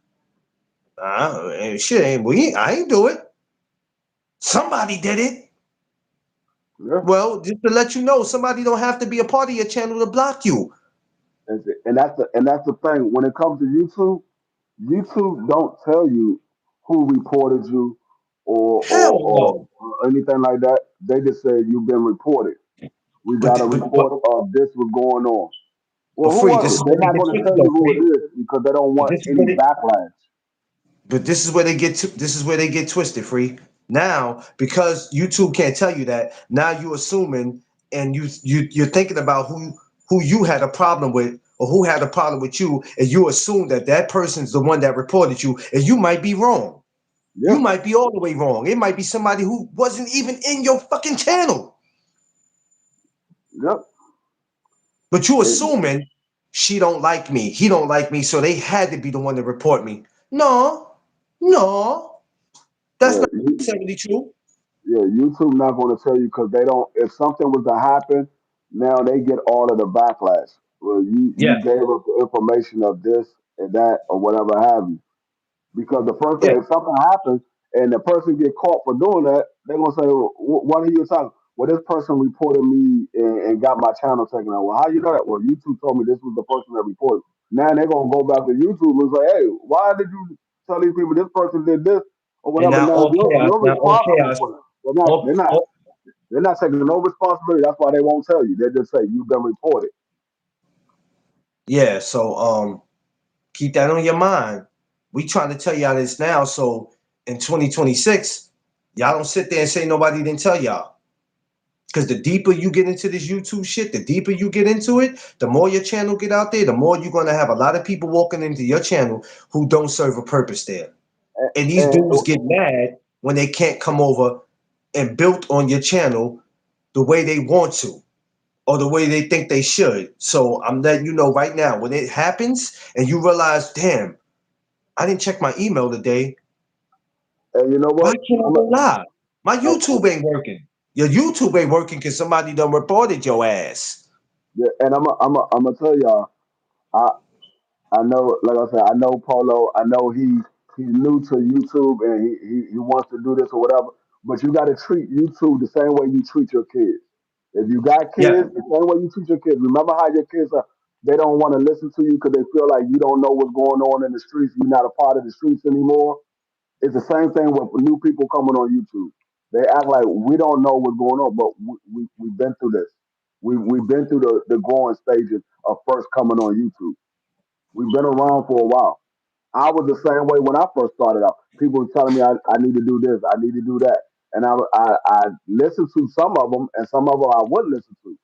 Shit, I ain't do it. Somebody did it. yeah. Well, just to let you know, somebody don't have to be a part of your channel to block you. And that's the thing. When it comes to YouTube, YouTube don't tell you who reported you or Hell or, or, no. or anything like that. They just say you've been reported. We But got a th- but report of this was going on. Well, but who free. This was is it? where They're they not get going to twisted tell you though, who free. it is because they don't But want any backlash. this is where they get to, this is where they get twisted, free. Now, because YouTube can't tell you that, now you assuming and you're thinking about who you had a problem with or who had a problem with you, and you assume that that person's the one that reported you, and you might be wrong. You Yeah, might be all the way wrong. It might be somebody who wasn't even in your fucking channel. yep. But you It, assuming she don't like me, he don't like me, so they had to be the one to report me. No, no, that's yeah, not necessarily true. yeah. YouTube not going to tell you because they don't. If something was to happen, now they get all of the backlash. Well, you Yeah, gave us the information of this and that or whatever have you. Because the first yeah. thing, if something happens and the person get caught for doing that, they're gonna say, well, "What are you talking?" Well, this person reported me and got my channel taken out. Well, how you know that? Well, YouTube told me this was the person that reported. Now they're gonna go back to YouTube and say, "Hey, why did you tell these people this person did this?" or And whatever. now Now all chaos, you're now all responsible chaos, for that. They're not. all, They're not. all They're not taking no responsibility. That's why they won't tell you. They just say you've been reported. yeah. So keep that on your mind. We trying to tell y'all this now, so in 2026, y'all don't sit there and say nobody didn't tell y'all. Because the deeper you get into this YouTube shit, the deeper you get into it, the more your channel get out there, the more you're gonna have a lot of people walking into your channel who don't serve a purpose there. And these And dudes get mad when they can't come over and build on your channel the way they want to or the way they think they should. So I'm letting you know right now, when it happens and you realize, damn, I didn't check my email today. and you know Why what? can't I I'm go a, live? My I'm, YouTube ain't working. Your YouTube ain't working because somebody done reported your ass. yeah, and I'm gonna tell y'all. I I know, like I said, I know Polo. I know he's new to YouTube and he wants to do this or whatever. But you got to treat YouTube the same way you treat your kids. If you got Yeah, kids, the same way you treat your kids. Remember how your kids are. They don't want to listen to you because they feel like you don't know what's going on in the streets. You're not a part of the streets anymore. It's the same thing with new people coming on YouTube. They act like we don't know what's going on, but we've been through this. We've been through the growing stages of first coming on YouTube. We've been around for a while. I was the same way when I first started out. People were telling me I need to do this, I need to do that. And I listened to some of them, and some of them I wouldn't listen to.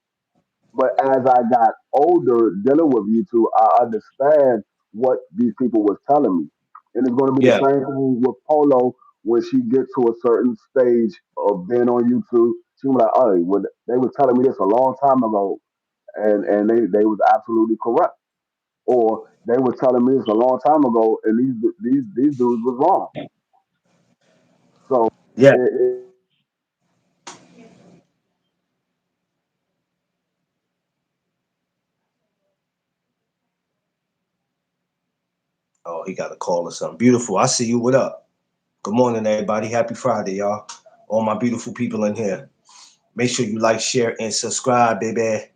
But as I got older dealing with YouTube, I understand what these people was telling me. And it's going to be the yeah, same thing with Polo when she gets to a certain stage of being on YouTube. She was like, oh, when they were telling me this a long time ago, and they was absolutely correct. Or they were telling me this a long time ago, and these dudes was wrong. So yeah. it, Oh, he got a call or something. Beautiful. I see you. What up? Good morning, everybody. Happy Friday, y'all. All my beautiful people in here. Make sure you like, share, and subscribe, baby.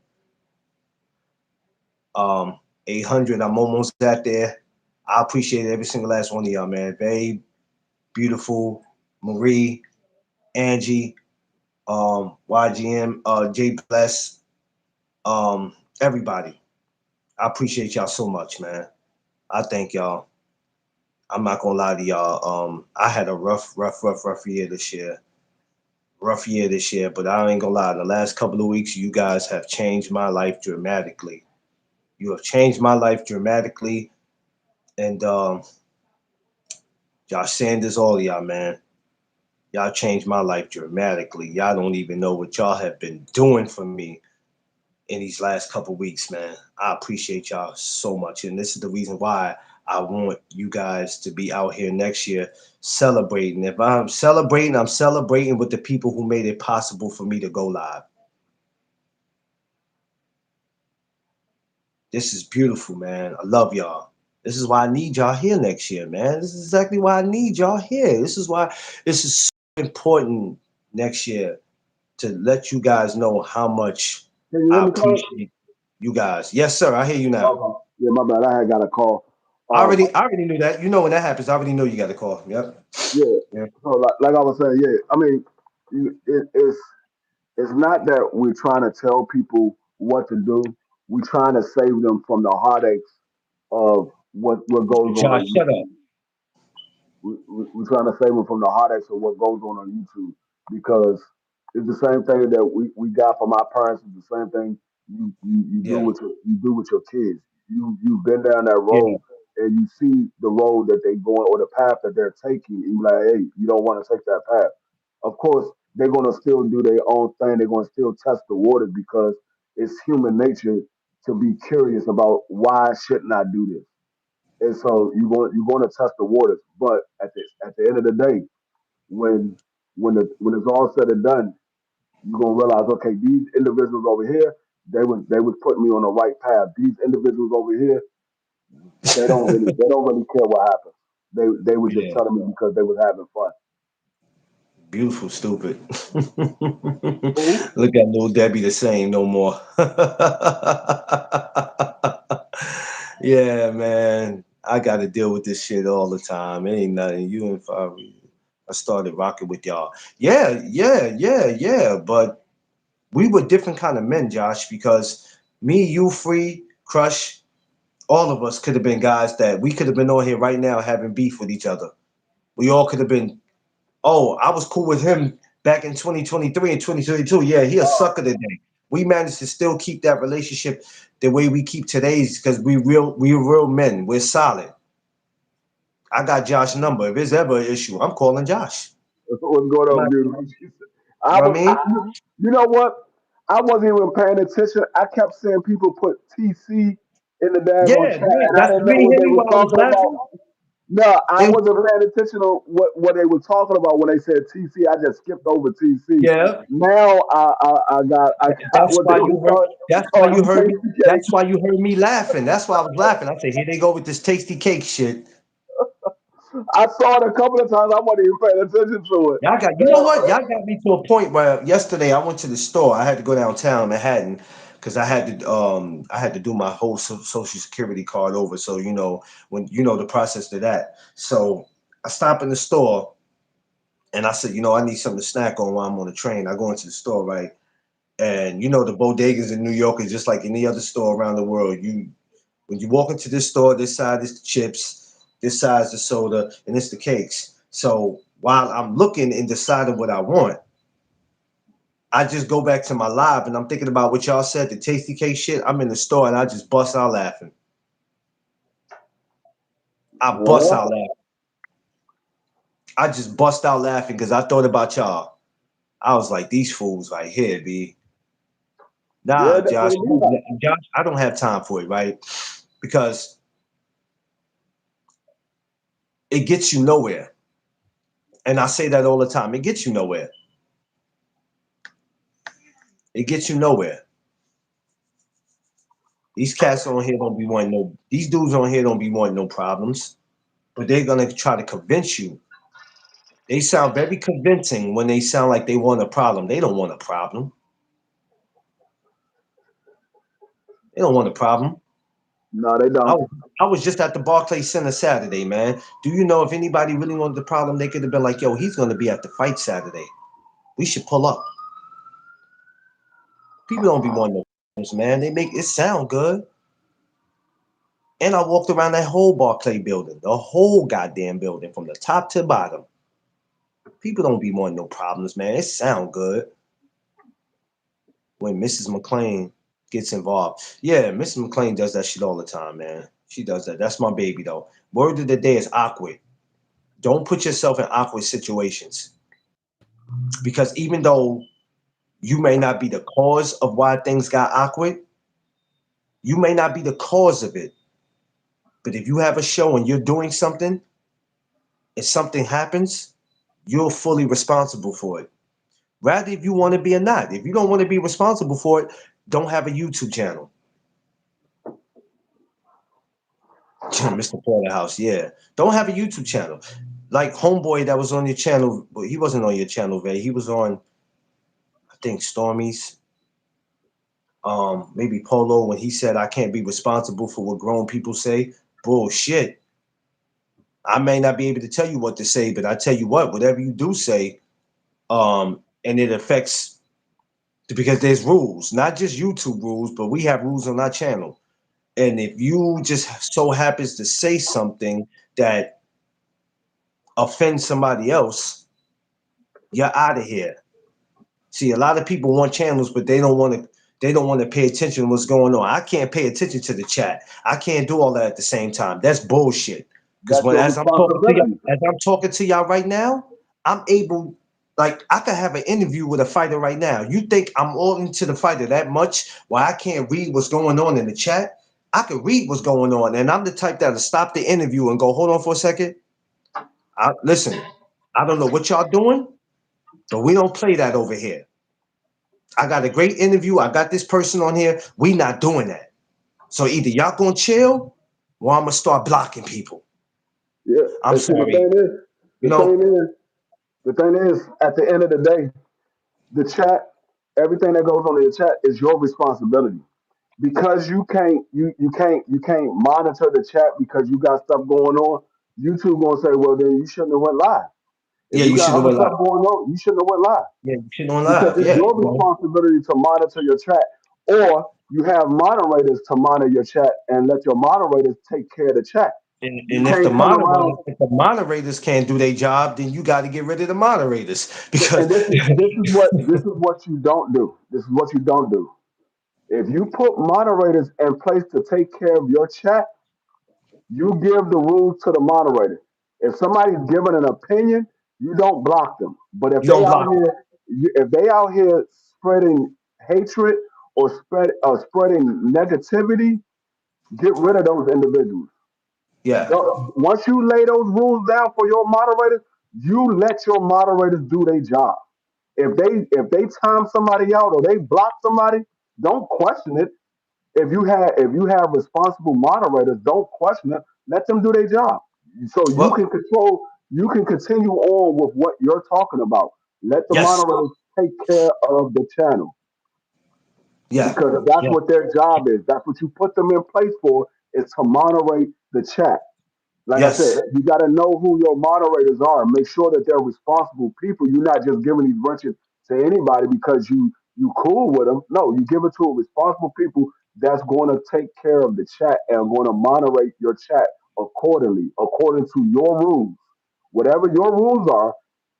800. I'm almost at there. I appreciate every single last one of y'all, man. Babe, beautiful, Marie, Angie, YGM, J Bless, everybody. I appreciate y'all so much, man. I thank y'all. I'm not gonna lie to y'all. I had a rough year this year. Rough year this year, but I ain't gonna lie. The last couple of weeks, you guys have changed my life dramatically. You have changed my life dramatically, and Josh Sanders, all y'all, man. Y'all changed my life dramatically. Y'all don't even know what y'all have been doing for me in these last couple weeks, man. I appreciate y'all so much. And this is the reason why I want you guys to be out here next year celebrating. If I'm celebrating with the people who made it possible for me to go live. This is beautiful, man. I love y'all. This is why I need y'all here next year, man. This is exactly why I need y'all here. This is why this is so important next year to let you guys know how much can you hear I me, Carl? appreciate you guys. Yes, sir. I hear you now. Okay. Yeah, my bad. I had got a call. I Um, already, I already knew that. You know when that happens, I already know you got a call. Yep. yeah. Yeah. So like I was saying, yeah. I mean, it's not that we're trying to tell people what to do. We're trying to save them from the heartaches of what goes on Josh, shut up. YouTube. We're trying to save them from the heartaches of what goes on YouTube because it's the same thing that we got from our parents. It's the same thing you do Yeah. with you do with your kids. You've been down that Yeah. road and you see the road that they going or the path that they're taking. And you're like, hey, you don't want to take that path. Of course, they're gonna still do their own thing. They're gonna still test the waters because it's human nature to be curious about why shouldn't I do this. And so you're going to test the waters. But at the end of the day, when when it's all said and done, you're gonna realize, okay, these individuals over here, they was putting me on the right path. These individuals over here, they don't really care what happens. They were just Yeah. telling me because they was having fun. Beautiful, stupid. Who? Look at little Debbie the same no more. Yeah, man. I got to deal with this shit all the time. It ain't nothing. You and Fabi. I started rocking with y'all. Yeah, yeah, yeah, yeah. But we were different kind of men, Josh, because me, you, Free, Crush, all of us could have been guys that we could have been on here right now having beef with each other. We all could have been, oh, I was cool with him back in 2023 and 2022. Yeah, he a sucker today. We managed to still keep that relationship the way we keep today's because we're real men. We're solid. I got Josh's number. If there's ever an issue, I'm calling Josh. What's going I'm not, on, beautiful? you I know what I was, mean? you know what? I wasn't even paying attention. I kept seeing people put TC in the Yeah, daggone chat, yeah. and I That's didn't you know ain't what hear they me were while I was talking laughing. about. No, I It, wasn't paying attention to what they were talking about when they said TC. I just skipped over TC. yeah, Now I got that's what they why were you heard. That's why you calling heard me. tasty That's cakes. why you heard me laughing. That's why I was laughing. I said, here they go with this tasty cake shit. I saw it a couple of times. I wasn't even paying attention to it. Y'all got, you know what? Y'all got me to a point where yesterday I went to the store. I had to go downtown Manhattan because I had to do my whole social security card over. So when the process to that. So I stop in the store and I said, I need something to snack on while I'm on the train. I go into the store, right? And the bodegas in New York is just like any other store around the world. When you walk into this store, this side is the chips, this side is the soda, and it's the cakes. So while I'm looking and deciding what I want, I just go back to my live and I'm thinking about what y'all said, the tasty cake shit. I'm in the store and I just bust out laughing. I bust out Well, laughing. I just bust out laughing because I thought about y'all. I was like, these fools right here, B. yeah, Nah, that's what Josh, it is. Josh, I don't have time for it, right? Because it gets you nowhere. And I say that all the time. It gets you nowhere. It gets you nowhere. These cats on here don't be wanting no. These dudes on here don't be wanting no problems, but they're gonna try to convince you. They sound very convincing when they sound like they want a problem. They don't want a problem. They don't want a problem. No, they I don't. was, I was just at the Barclays Center Saturday, man. Do you know if anybody really wanted the problem, they could have been like, "Yo, he's gonna be at the fight Saturday. We should pull up." People don't be wanting no problems, man. They make it sound good. And I walked around that whole Barclay building, the whole goddamn building, from the top to the bottom. People don't be wanting no problems, man. It sound good when Mrs. McLean gets involved. Yeah, Mrs. McLean does that shit all the time, man. She does that. That's my baby, though. Word of the day is awkward. Don't put yourself in awkward situations because even though you may not be the cause of why things got awkward, you may not be the cause of it. But if you have a show and you're doing something and something happens, you're fully responsible for it. Rather if you want to be or not. If you don't want to be responsible for it, don't have a YouTube channel. Mr. Porterhouse, yeah. Don't have a YouTube channel. Like Homeboy that was on your channel, but he wasn't on your channel, Vay. He was on, I think, Stormy's, maybe Polo when he said I can't be responsible for what grown people say. Bullshit. I may not be able to tell you what to say, but I tell you what, whatever you do say, and it affects because there's rules, not just YouTube rules, but we have rules on our channel. And if you just so happens to say something that offends somebody else, you're out of here. See, a lot of people want channels, but they don't want to pay attention to what's going on. I can't pay attention to the chat. I can't do all that at the same time. That's bullshit. Because That's when your as I'm talking to y'all, responsibility. as I'm talking to y'all right now, I'm able, like, I could have an interview with a fighter right now. You think I'm all into the fighter that much why I can't read what's going on in the chat? I could read what's going on, and I'm the type that'll stop the interview and go, hold on for a second. Listen, I don't know what y'all doing, but we don't play that over here. I got a great interview. I got this person on here. We not doing that. So either y'all gonna chill or I'm gonna start blocking people. Yeah. I'm And see, sorry. You the know, thing is, the thing is, at the end of the day, the chat, everything that goes on in the chat is your responsibility. Because you can't monitor the chat because you got stuff going on. YouTube gonna say, well, then you shouldn't have went live. If Yeah, you you got shouldn't other went live. stuff going on, you shouldn't have went live Yeah, you shouldn't went because live. it's Yeah, your you know. responsibility to monitor your chat, or you have moderators to monitor your chat and let your moderators take care of the chat. You And if can't turn around. the moderators can't do their job, then you got to get rid of the moderators because And this is what you don't do. This is what you don't do. If you put moderators in place to take care of your chat, you give the rules to the moderator. If somebody's giving an opinion, you don't block them. But if you they don't out block them. here, if they out here spreading hatred or spreading negativity, get rid of those individuals. Yeah. Once you lay those rules down for your moderators, you let your moderators do their job. If they time somebody out or they block somebody, don't question it. If you have responsible moderators, don't question it. Let them do their job. So Well, you can continue on with what you're talking about. Let the yes. moderators take care of the channel Yeah. because that's Yeah. what their job is. That's what you put them in place for is to moderate the chat. Like I said, Yes. you got to know who your moderators are. Make sure that they're responsible people. You're not just giving these riches to anybody because you cool with them. No, you give it to a responsible people that's going to take care of the chat and going to moderate your chat accordingly, according to your rules. Whatever your rules are,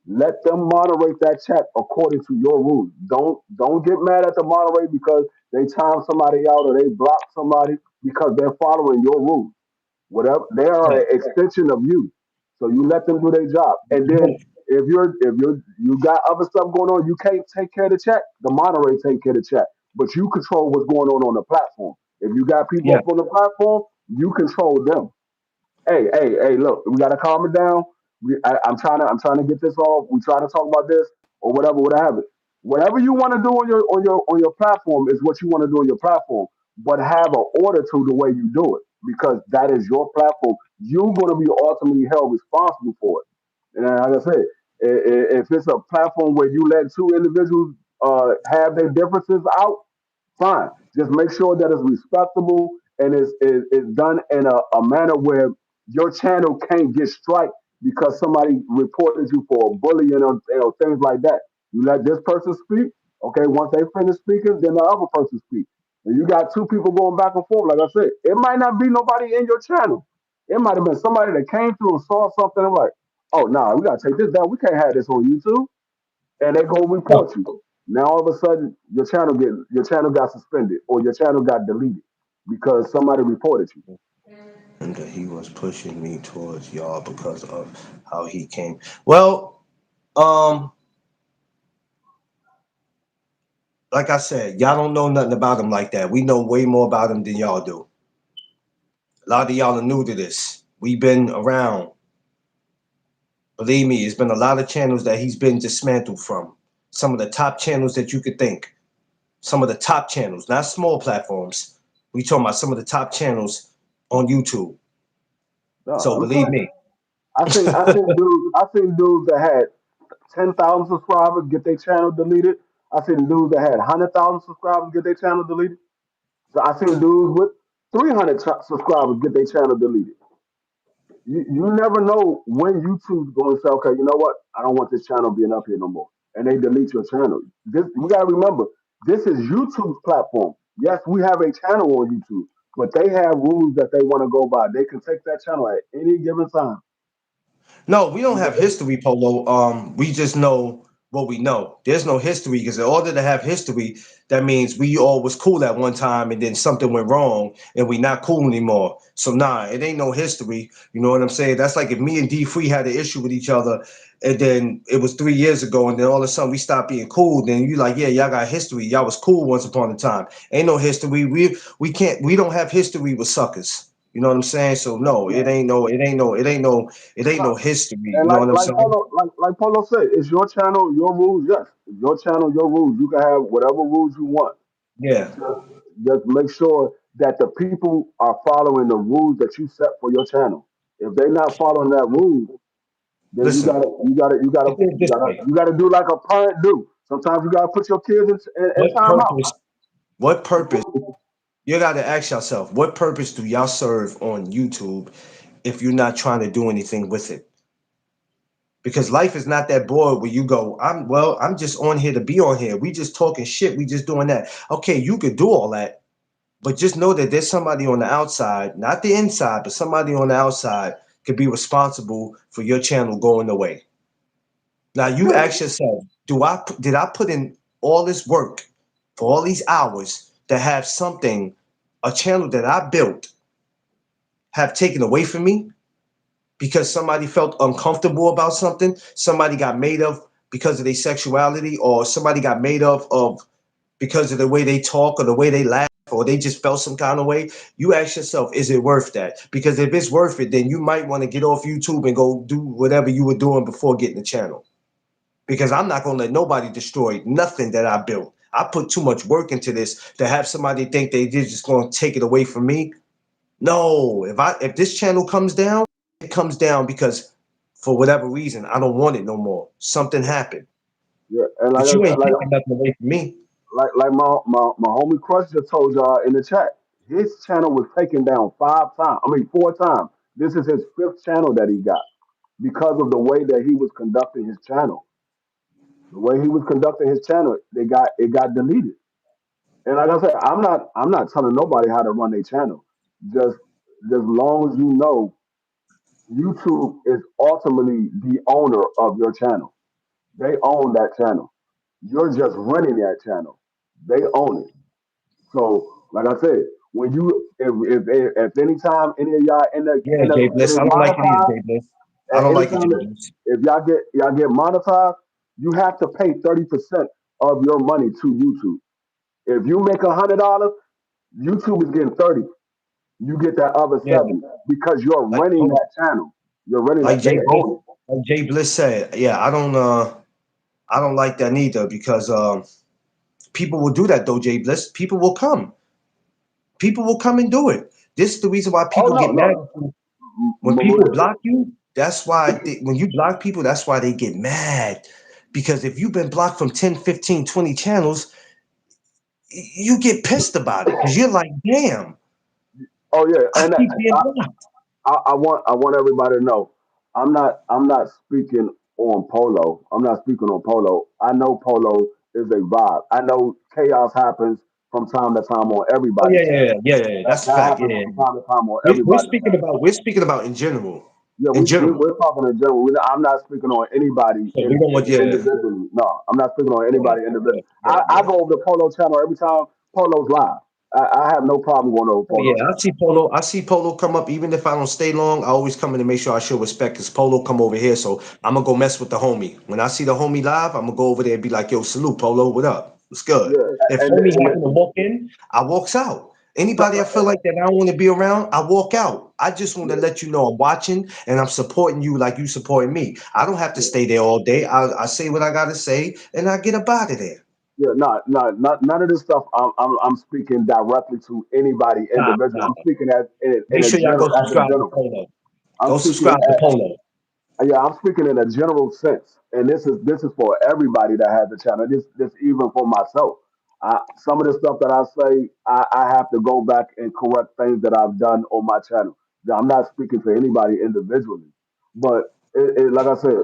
let them moderate that chat according to your rules. Don't get mad at the moderator because they time somebody out or they block somebody because they're following your rules. Whatever they are Yeah. an extension of you. So you let them do their job. And then if you got other stuff going on, you can't take care of the chat, the moderator take care of the chat. But you control what's going on the platform. If you got people Yeah. up on the platform, you control them. Hey, look, we gotta calm it down. I'm trying to get this off. We trying to talk about this or whatever, whatever. Whatever you want to do on your platform is what you want to do on your platform. But have an order to the way you do it because that is your platform. You're gonna be ultimately held responsible for it. And like I said, if it's a platform where you let two individuals have their differences out, fine. Just make sure that it's respectable and it's done in a manner where your channel can't get strike because somebody reported you for bullying or things like that. You let this person speak. Okay, once they finish speaking, then the other person speak. And you got two people going back and forth. Like I said, it might not be nobody in your channel. It might have been somebody that came through and saw something and like, oh, nah, we got to take this down. We can't have this on YouTube and they go No. report you. Now all of a sudden your channel got suspended or your channel got deleted because somebody reported you. And that he was pushing me towards y'all because of how he came. Well, um, like I said, y'all don't know nothing about him like that. We know way more about him than y'all do. A lot of y'all are new to this. We've been around. Believe me, it's been a lot of channels that he's been dismantled from. Some of the top channels that you could think. Some of the top channels, not small platforms. We talking about some of the top channels on YouTube. So No, I'm believe saying me. I seen dudes that had 10,000 subscribers get their channel deleted. I seen dudes that had 100,000 subscribers get their channel deleted. So I seen dudes with 300 subscribers get their channel deleted. You never know when YouTube's going to say, okay, you know what? I don't want this channel being up here no more. And they delete your channel. This we gotta remember, this is YouTube's platform. Yes, we have a channel on YouTube, but they have rules that they want to go by. They can take that channel at any given time. No, we don't have history, Polo. We just know what we know. There's no history because in order to have history, that means we all was cool at one time and then something went wrong and we not cool anymore. So nah, it ain't no history. You know what I'm saying? That's like if me and D Free had an issue with each other and then it was 3 years ago and then all of a sudden we stopped being cool. Then you like, yeah, y'all got history. Y'all was cool once upon a time. Ain't no history. We don't have history with suckers. You know what I'm saying? So no, it ain't no history. And You know what I'm saying? like Polo said, it's your channel, your rules. Yes, it's your channel, your rules. You can have whatever rules you want. Yeah. Just make sure that the people are following the rules that you set for your channel. If they're not following that rule, then you Listen, gotta you gotta you gotta let's do it you this gotta way. you gotta do like a parent do. Sometimes you gotta put your kids in What timeout. purpose? What purpose? You got to ask yourself, what purpose do y'all serve on YouTube if you're not trying to do anything with it? Because life is not that bored where you go, I'm just on here to be on here. We just talking shit. We just doing that. Okay, you could do all that, but just know that there's somebody on the outside, not the inside, but somebody on the outside could be responsible for your channel going away. Now you Yeah, ask yourself, did I put in all this work for all these hours to have something, a channel that I built, have taken away from me because somebody felt uncomfortable about something, somebody got made of because of their sexuality, or somebody got made of because of the way they talk or the way they laugh, or they just felt some kind of way. You ask yourself, is it worth that? Because if it's worth it, then you might want to get off YouTube and go do whatever you were doing before getting the channel. Because I'm not going to let nobody destroy nothing that I built. I put too much work into this to have somebody think they just going to take it away from me. No, if this channel comes down, it comes down because for whatever reason I don't want it no more. Something happened, yeah. And but you ain't taking nothing away from me. like my homie Crush just told y'all in the chat, his channel was taken down 5 times. I mean 4 times. This is his 5th channel that he got because of the way that he was conducting his channel. The way he was conducting his channel, it got deleted. And like I said, I'm not telling nobody how to run their channel. Just as long as you know YouTube is ultimately the owner of your channel. They own that channel. You're just running that channel. They own it. So, like I said, when you if any time any of y'all Yeah, end up Jay Bliss. getting I don't like it either, monetized, Jay Bliss. I at don't any like it, time Jay that Bliss. if y'all get monetized, you have to pay 30% of your money to YouTube. If you make $100, YouTube is getting 30. You get that other Yeah, 70 because you're like running that channel. You're running like that. They Jay Bliss, own it. like Jay Bliss said. Yeah, I don't like that neither because people will do that though, Jay Bliss. People will come. People will come and do it. This is the reason why Oh people no, get mad no, when but people block you. That's why when you block people, that's why they get mad. Because if you've been blocked from 10, 15, 20 channels, you get pissed about it because you're like, damn, oh yeah, I and keep being blocked. I want everybody to know I'm not speaking on Polo. I'm not speaking on Polo. I know Polo is a vibe. I know chaos happens from time to time on Oh yeah, everybody's yeah, channel. yeah, yeah, yeah, yeah. That That's a that fact. Yeah, happens yeah, from yeah. time to time on We're everybody's speaking channel. about we're speaking about in general. Yeah, In general. we're talking in general. I'm not speaking on anybody So we don't want yeah, individually. No, I'm not speaking on yeah, anybody yeah, individually. yeah, I yeah. go over the Polo channel every time Polo's live. I have no problem going over Oh Polo yeah, I channel. see Polo. I see Polo come up. Even if I don't stay long, I always come in to make sure I show respect. Cause Polo come over here, so I'm gonna go mess with the homie. When I see the homie live, I'm gonna go over there and be like, "Yo, salute, Polo. What up? What's good?" Yeah, If and homie and happen to walk in, I walks out. no, Anybody I feel like that I don't want to be around, I walk out. I just want to yeah, let you know I'm watching and I'm supporting you like you supporting me. I don't have to yeah. stay there all day. I say what I gotta say and I get up out of there. Yeah, no, no, not none of this stuff. I'm speaking directly to anybody Nah, individual. nah. I'm speaking in Make a sure y'all go general as a subscribe to general. Polo. I'm Go speaking subscribe to Polo. yeah, I'm speaking in a general sense, and this is for everybody that has a channel. This even for myself. Some of the stuff that I say, I have to go back and correct things that I've done on my channel. I'm not speaking for anybody individually, but like I said,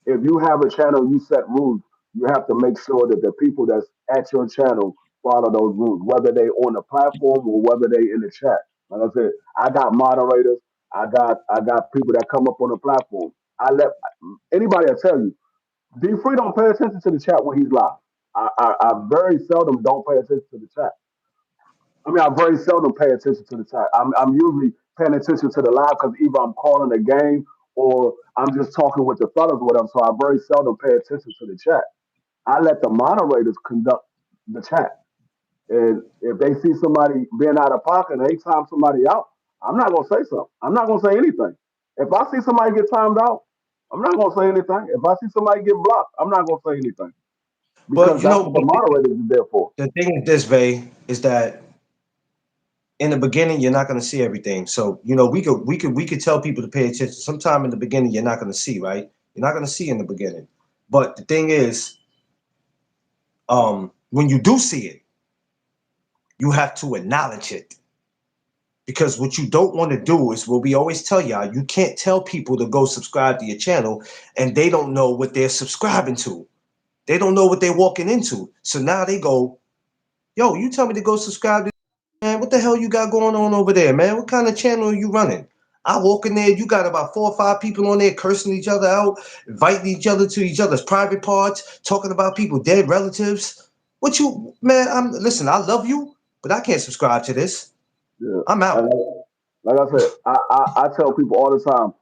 if you have a channel, you set rules. You have to make sure that the people that's at your channel follow those rules, whether they on the platform or whether they in the chat. Like I said, I got moderators. I got people that come up on the platform. I let anybody I tell you, D Free don't pay attention to the chat when he's live. I very seldom don't pay attention to the chat. I mean, I very seldom pay attention to the chat. I'm usually paying attention to the live because either I'm calling a game or I'm just talking with the fellas or whatever. So I very seldom pay attention to the chat. I let the moderators conduct the chat. And if they see somebody being out of pocket and they time somebody out, I'm not gonna say something. I'm not gonna say anything. If I see somebody get timed out, I'm not gonna say anything. If I see somebody get blocked, I'm not gonna say anything But because you that's know, what the moderators is there for. the thing is this, Vay, is that in the beginning you're not going to see everything. So you know, we could tell people to pay attention. Sometime in the beginning you're not going to see, right? You're not going to see in the beginning. But the thing is, when you do see it, you have to acknowledge it. Because what you don't want to do is what we always tell y'all, you can't tell people to go subscribe to your channel and they don't know what they're subscribing to. They don't know what they're walking into. So now they go, yo, you tell me to go subscribe to, man, what the hell you got going on over there, man? What kind of channel are you running? I walk in there, you got about 4 or 5 people on there cursing each other out, inviting each other to each other's private parts, talking about people, dead relatives. What you, man, listen, I love you, but I can't subscribe to this. Yeah. I'm And out. like I said, I tell people all the time,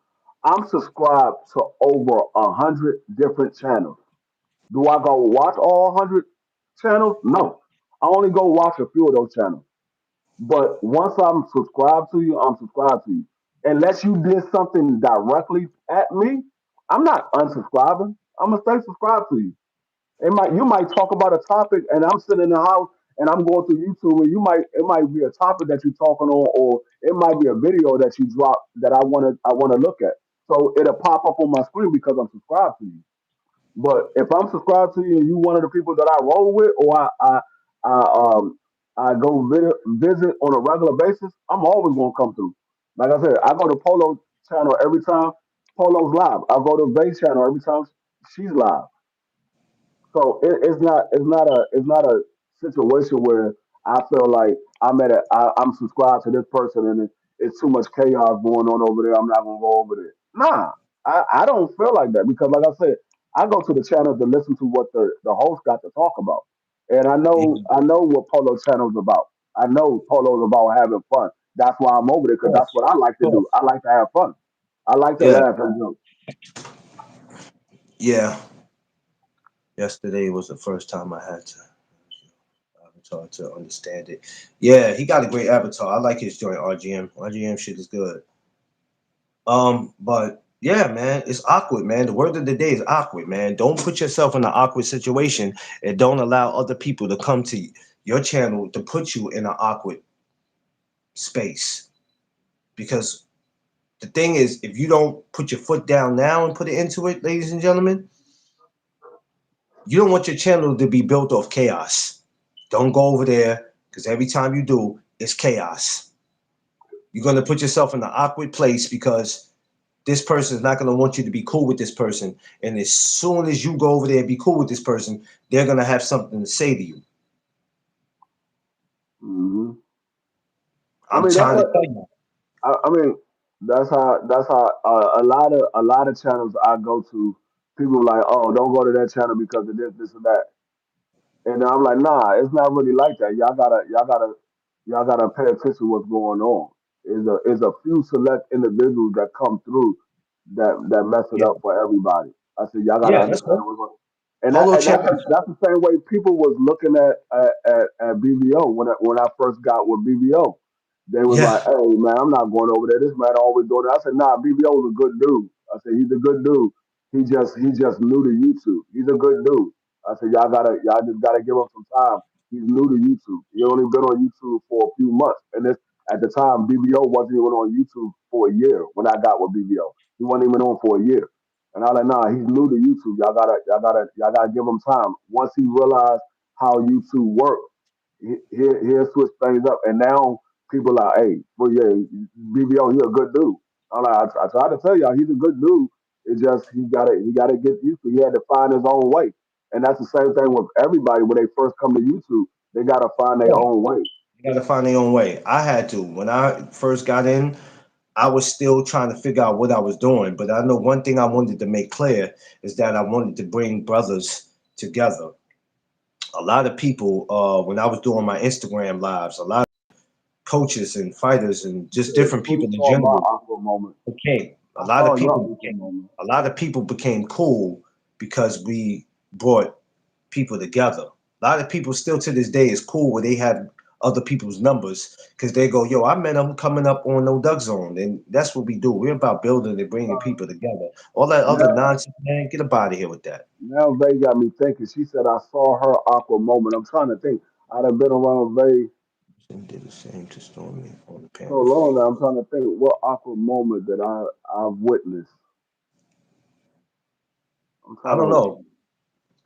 I'm subscribed to over 100 different channels. Do I go watch all 100 channels? No. I only go watch a few of those channels. But once I'm subscribed to you, I'm subscribed to you. Unless you did something directly at me, I'm not unsubscribing. I'm gonna stay subscribed to you. You might talk about a topic, and I'm sitting in the house and I'm going through YouTube, and it might be a topic that you're talking on, or it might be a video that you drop that I wanna look at. So it'll pop up on my screen because I'm subscribed to you. But if I'm subscribed to you and you one of the people that I roll with, or I I go visit on a regular basis, I'm always gonna come through. Like I said, I go to Polo channel every time Polo's live. I go to Vay channel every time she's live. So it's not a situation where I feel like I'm subscribed to this person and it's too much chaos going on over there. I'm not gonna go over there. Nah, I don't feel like that because like I said, I go to the channel to listen to what the host got to talk about, and I know what Polo channel's about. I know Polo's about having fun. That's why I'm over there because that's what I like to do. I like to have fun. I like to Yeah, laugh and joke. yeah. Yesterday was the first time I had to Avatar to understand it. Yeah, he got a great avatar. I like his joint RGM. RGM shit is good. But yeah, man, it's awkward, man. The word of the day is awkward, man. Don't put yourself in an awkward situation and don't allow other people to come to your channel to put you in an awkward space. Because the thing is, if you don't put your foot down now and put it into it, ladies and gentlemen, you don't want your channel to be built off chaos. Don't go over there because every time you do, it's chaos. You're going to put yourself in an awkward place because this person is not going to want you to be cool with this person. And as soon as you go over there and be cool with this person, they're going to have something to say to you. Hmm. I I'm mean that's trying to what tell you. I mean, that's how a lot of channels I go to. People like, oh, don't go to that channel because of this and that. And I'm like, nah, it's not really like that. Y'all gotta pay attention to what's going on. Is a few select individuals that come through that mess it Yeah, up for everybody. I said, y'all gotta yeah, that's understand what what's going. And that Polo and that's channel. that's the same way people was looking at BBO when I first got with BBO. They was Yeah, like, hey man, I'm not going over there. This man always doing it. I said, nah, BBO is a good dude. I said, he's a good dude. He just new to YouTube. He's a good dude. I said, y'all just gotta give him some time. He's new to YouTube. He only been on YouTube for a few months. And this at the time BBO wasn't even on YouTube for a year when I got with BBO. He wasn't even on for a year. And I was like, nah, he's new to YouTube. Y'all gotta give him time. Once he realized how YouTube works, he'll switch things up. And now people are, hey, well, yeah, BBO, he a good dude. I try to tell y'all, he's a good dude. It's just he gotta get used to. He had to find his own way, and that's the same thing with everybody when they first come to YouTube. They gotta find their yeah. own way. You got to find their own way. I had to. When I first got in, I was still trying to figure out what I was doing. But I know one thing I wanted to make clear is that I wanted to bring brothers together. A lot of people, when I was doing my Instagram lives, a lot of coaches and fighters and just Yeah, different people please in talk about general awkward moment. became a I lot of saw your people awkward became moment. a lot of people became cool because we brought people together. A lot of people still to this day is cool where they have other people's numbers because they go, yo, I met them coming up on No Duck Zone. And that's what we do. We're about building and bringing people together. All that other Now, nonsense, man, get up out of here with that. now Vay got me thinking. She said I saw her awkward moment. I'm trying to think. I'd have been around Vay And did the same to Stormy on the so panel. long now. I'm trying to think what awkward moment that I've witnessed. I'm I trying don't to. know.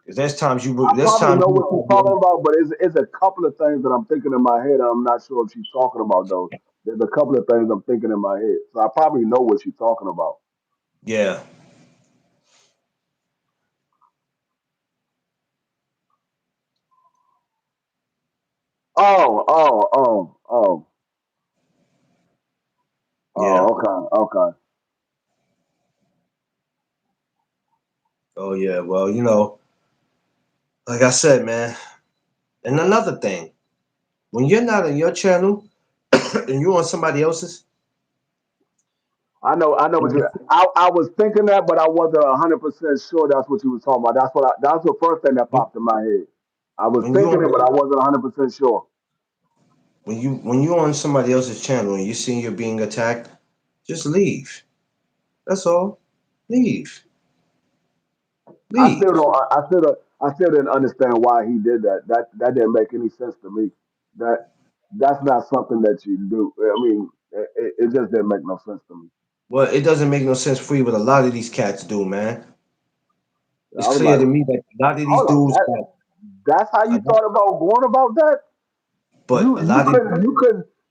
'Cause there's times I there's probably times know what she's you talking about, but it's a couple of things that I'm thinking in my head. I'm not sure if she's talking about those. There's a couple of things I'm thinking in my head, so I probably know what you're talking about. Yeah, Oh, oh, oh, oh, yeah. oh. Okay, okay. Oh yeah. Well, like I said, man. And another thing, when you're not on your channel and you're on somebody else's, I know what and you. I was thinking that, but I wasn't 100% sure that's what you was talking about. That's the first thing that when popped in my head. I was when you thinking it, on but I wasn't 100% sure. when you on somebody else's channel and you see you're being attacked, just leave. That's all. Leave. I still Leave. don't. I still didn't understand why he did that. That didn't make any sense to me. That that's not something that you do. I mean, it just didn't make no sense to me. Well, it doesn't make no sense for you, but a lot of these cats do, man. It's I was clear like, to me that a lot of these hold on, dudes got that's how a you lot, thought about going about that? but a lot of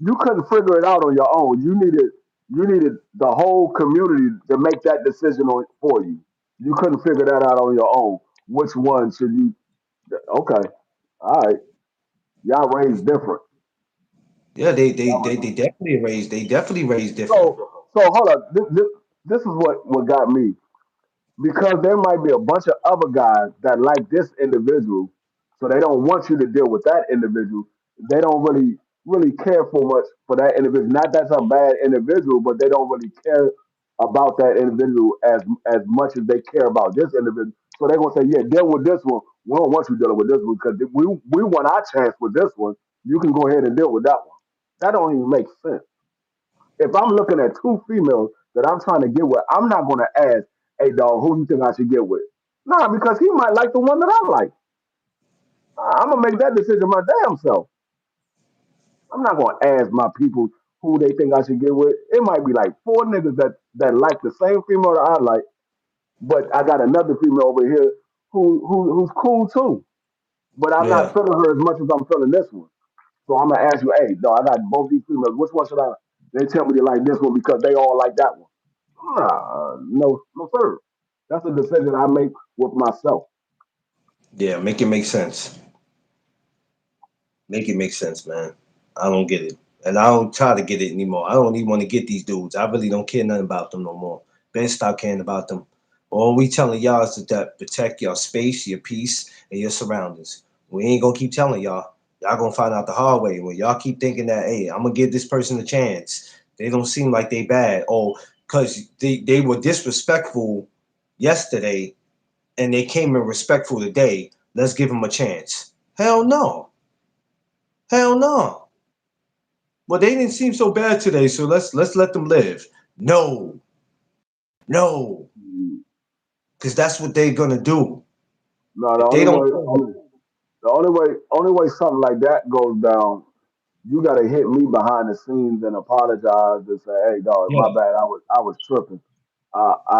You couldn't figure it out on your own. You needed the whole community to make that decision for you. You couldn't figure that out on your own. Which one should you? Okay, all right, y'all raised different. yeah, they definitely raised different. So hold on. This is what got me, because there might be a bunch of other guys that like this individual, so they don't want you to deal with that individual. They don't really care for much for that individual. Not that's a bad individual, but they don't really care about that individual as much as they care about this individual. So they're gonna say, yeah, deal with this one. We don't want you dealing with this one because we want our chance with this one. You can go ahead and deal with that one. That don't even make sense. If I'm looking at two females that I'm trying to get with, I'm not gonna ask, hey dog, who you think I should get with? Nah, because he might like the one that I like. I'm gonna make that decision my damn self. I'm not gonna ask my people who they think I should get with. It might be like four niggas that like the same female that I like, but I got another female over here who's cool too. But I'm not Yeah, feeling her as much as I'm feeling this one. So I'm gonna ask you, hey, dog, I got both these females. Which one should I? They tell me they like this one because they all like that one. No, no, sir. That's a decision I make with myself. yeah, make it make sense. Make it make sense, man. I don't get it. And I don't try to get it anymore. I don't even want to get these dudes. I really don't care nothing about them no more. Ben stop caring about them. All we telling y'all is that protect your space, your peace, and your surroundings. We ain't gonna keep telling y'all. Y'all gonna find out the hard way. When y'all keep thinking that, hey, I'm gonna give this person a chance. They don't seem like they bad. Oh, because they were disrespectful yesterday and they came in respectful today. Let's give them a chance. Hell no. Hell no. Well, they didn't seem so bad today, so let's let them live. No, no, Mm. because that's what they're gonna do. No, If they don't, the only way something like that goes down, you gotta hit me behind the scenes and apologize and say, hey, dog, my yeah, bad. I was tripping.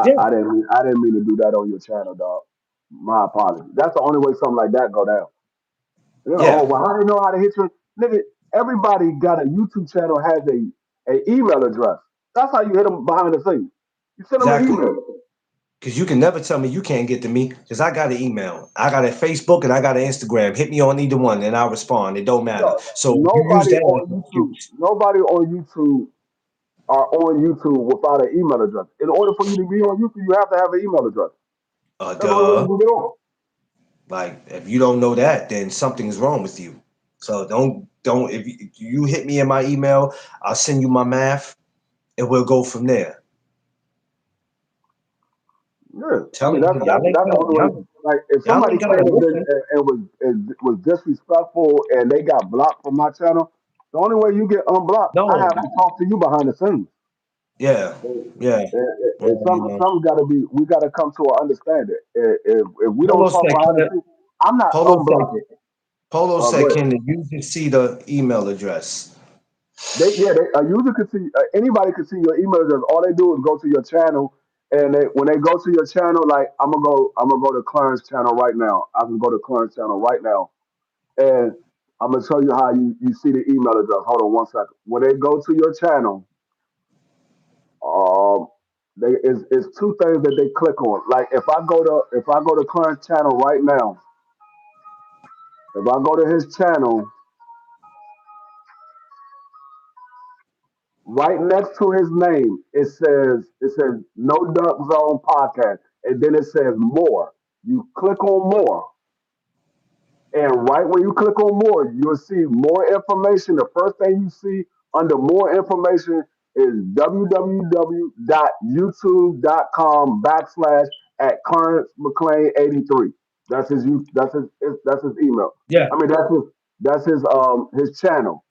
yeah, I didn't mean to do that on your channel, dog. My apology. That's the only way something like that go down. You know, oh yeah, well, how do you know how to hit your nigga? Everybody got a YouTube channel has a email address. That's how you hit them behind the scenes. You send them an exactly. email. Because you can never tell me you can't get to me. Because I got an email, I got a Facebook, and I got an Instagram. Hit me on either one, and I'll respond. It don't matter. No, So you use that as an excuse. Nobody on YouTube are on YouTube without an email address. In order for you to be on YouTube, you have to have an email address. That's the only way Duh. you can get on. Like if you don't know that, then something's wrong with you. So don't if you hit me in my email, I'll send you my math, and we'll go from there. Yeah, I mean Telling you, y'all ain't that's the gotta, only way. Like if y'all somebody ain't gotta came listen. and was disrespectful and they got blocked from my channel, the only way you get unblocked, I No, have to talk to you behind the scenes. yeah, yeah. And Well, some got to be. We got to come to an understanding. If we don't Polo talk said, behind the scenes, I'm not Polo unblocking. said, Polo Go said, ahead. can the user see the email address? A user can see, anybody can see your email address. All they do is go to your channel, and when they go to your channel, like I'm gonna go to Clarence channel right now. I can go to Clarence channel right now, and I'm gonna show you how you see the email address. Hold on 1 second. When they go to your channel, um, they is two things that they click on. Like if I go to Clarence channel right now, if I go to his channel, right next to his name, it says No Duck Zone Podcast, and then it says more. You click on more, and right when you click on more, you'll see more information. The first thing you see under more information is www.youtube.com/ at Clarence McLean 83. That's his email. Yeah. I mean that's his channel.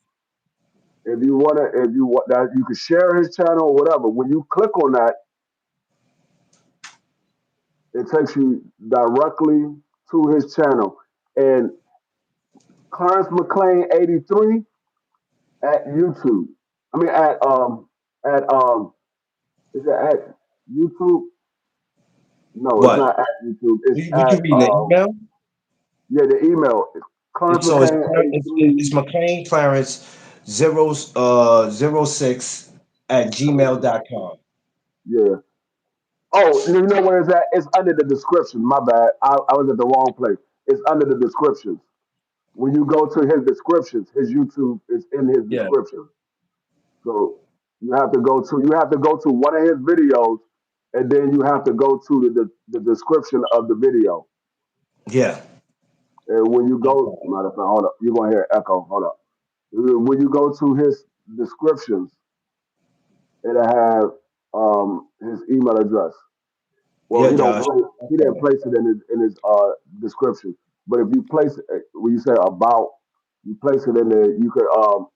If you want that, you can share his channel or whatever. When you click on that, it takes you directly to his channel. And Clarence McLean 83 at YouTube. I mean at is it at YouTube? No, it's What? not at YouTube. It's What you at reading the email? yeah, the email. Clarence So McLean it's 83. McLean Clarence 06 at gmail.com. Yeah. Oh, you know where it's at? It's under the description. My bad. I was at the wrong place. It's under the descriptions. When you go to his descriptions, his YouTube is in his Yeah. description. So you have to go to one of his videos, and then you have to go to the description of the video. Yeah. And when you go, matter of fact, hold up, you're gonna hear echo. Hold up. When you go to his descriptions, it'll have his email address. Well, Yeah, Josh. he didn't place it in his description. But if you place it when you say about, you place it in there. You could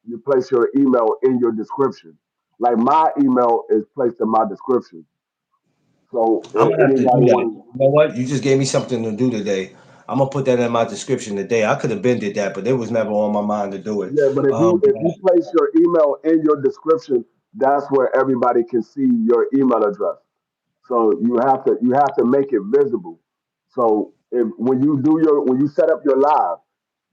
you place your email in your description. Like my email is placed in my description. So I'm if gonna have to do anybody that. wants, You know what? You just gave me something to do today. I'm gonna put that in my description today. I could have been did that, but it was never on my mind to do it. yeah. But if you place your email in your description, that's where everybody can see your email address. So you have to make it visible. So if when you set up your live,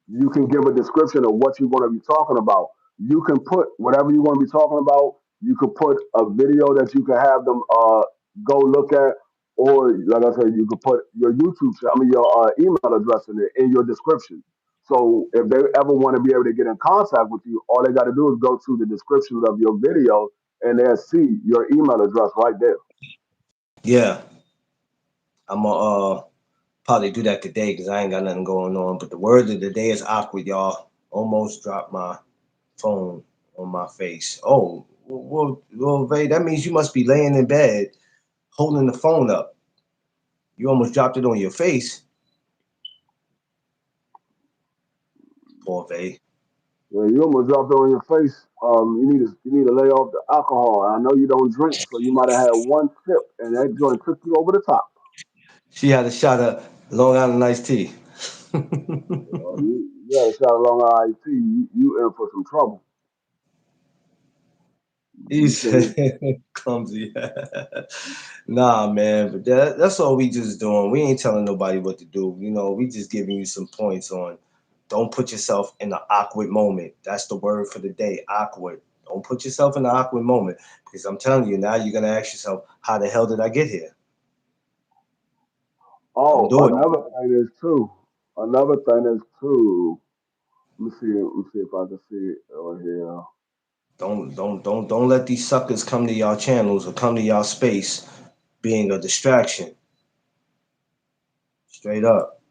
you can give a description of what you're going to be talking about. You can put whatever you want to be talking about. You could put a video that you can have them go look at, or like I said, you could put your your email address in there in your description. So if they ever want to be able to get in contact with you, all they got to do is go to the description of your video, and they'll see your email address right there. Yeah, I'm gonna probably do that today because I ain't got nothing going on. But the word of the day is awkward, y'all. Almost dropped my phone on my face. Oh, well, Vay, that means you must be laying in bed holding the phone up. You almost dropped it on your face, poor Vay. Yeah, you almost dropped it on your face. You need to lay off the alcohol. I know you don't drink, so you might have had one sip, and that joint took you over the top. She had a shot of Long Island iced tea. You had a shot of Long Island tea. You in for some trouble. He You said can't. clumsy. Nah, man, but that's all we just doing. We ain't telling nobody what to do. You know, we just giving you some points on don't put yourself in an awkward moment. That's the word for the day, awkward. Don't put yourself in an awkward moment because I'm telling you now you're gonna ask yourself, how the hell did I get here? Don't Oh, do it. Another thing is too. Let me see if I can see it over here. Don't let these suckers come to y'all channels or come to y'all space being a distraction. Straight up.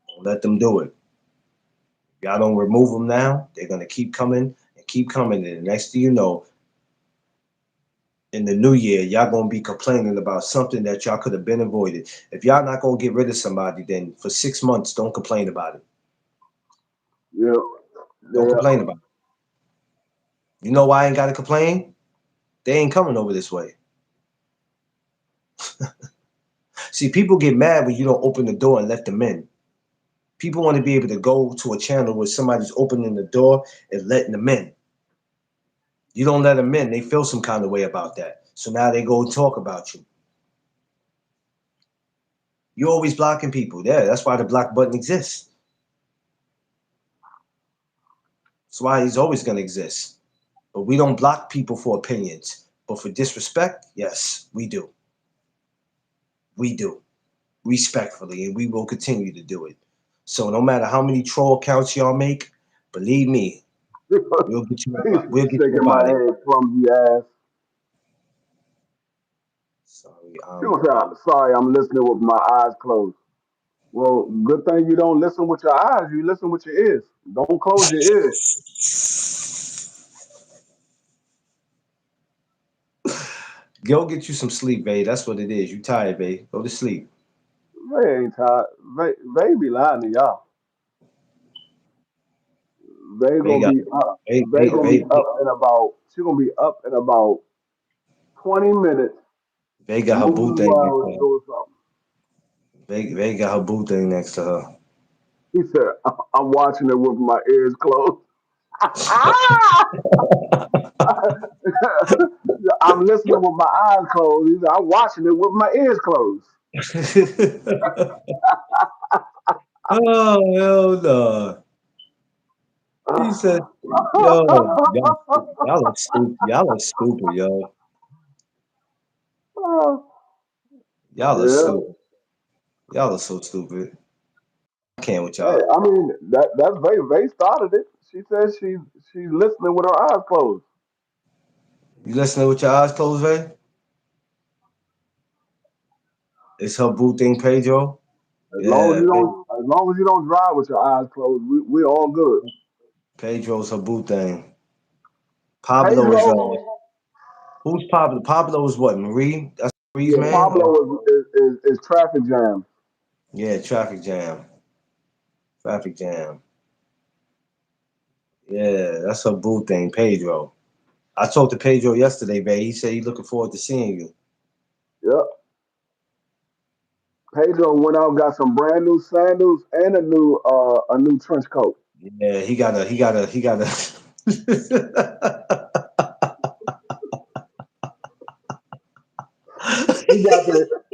Don't let them do it. If y'all don't remove them now, they're gonna keep coming and keep coming. And the next thing you know, in the new year, y'all gonna be complaining about something that y'all could have been avoided. If y'all not gonna get rid of somebody, then for 6 months, don't complain about it. Yeah, Don't yeah. complain about it. You know why I ain't gotta complain? They ain't coming over this way. See, people get mad when you don't open the door and let them in. People want to be able to go to a channel where somebody's opening the door and letting them in. You don't let them in, they feel some kind of way about that. So now they go talk about you. You're always blocking people. Yeah, that's why the block button exists. That's why he's always gonna exist. But we don't block people for opinions. But for disrespect, yes, we do. We do. Respectfully, and we will continue to do it. So no matter how many troll accounts y'all make, believe me, we'll get you up. We'll get you Shaking up my out of here. head from the ass. Sorry, You know what I'm saying? Sorry, I'm listening with my eyes closed. Well, good thing you don't listen with your eyes. You listen with your ears. Don't close your ears. go get you some sleep, babe. That's what it is. You tired, babe. Go to sleep. They ain't tired. They be lying to y'all. They Babe gonna got be up. babe, They babe, gonna be babe, up in about. She gonna be up in about 20 minutes, babe got her boo moving thing next around to and her. doing something. Babe got her boo thing next to her. He said, "I'm watching it with my ears closed." I'm listening with my eyes closed. He said, I'm watching it with my ears closed. Oh hell no. He said, "Yo, y'all are stupid. Y'all are stupid, yo. Y'all are Yeah. stupid. Y'all are so stupid. I can't with Hey, y'all. I mean that's Vay started it. She says she's listening with her eyes closed. You listening with your eyes closed, Ray? It's her boo thing, Pedro. Yeah, As long as you don't drive with your eyes closed, we're all good. Pedro's her boo thing. Pablo is Pedro, who's Pablo? Pablo is what? Marie? That's Marie's yeah, man? Pablo Or is traffic jam. yeah, traffic jam. Traffic jam. Yeah, that's her boo thing, Pedro. I talked to Pedro yesterday, babe. He said he's looking forward to seeing you. Yep. Pedro went out and got some brand new sandals and a new trench coat. Yeah, he got a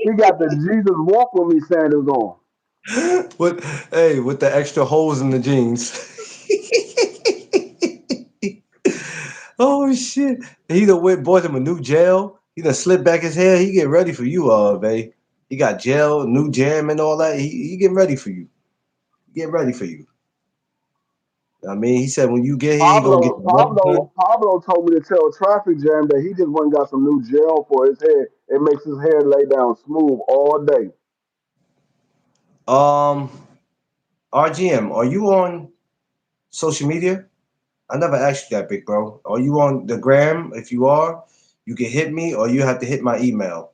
He got the Jesus walk with me sandals on. with with the extra holes in the jeans. Oh shit! He done went bought him a new gel. He done slipped back his hair. He getting ready for you, babe. He got gel, new jam, and all that. He getting ready for you. Getting ready for you. I mean, he said when you get here, he gonna get your nails done. Pablo told me to tell traffic jam that he just went and got some new gel for his hair. It makes his hair lay down smooth all day. Um, RGM, are you on social media? I never asked you that, big bro. Are you on the gram? If you are, you can hit me, or you have to hit my email.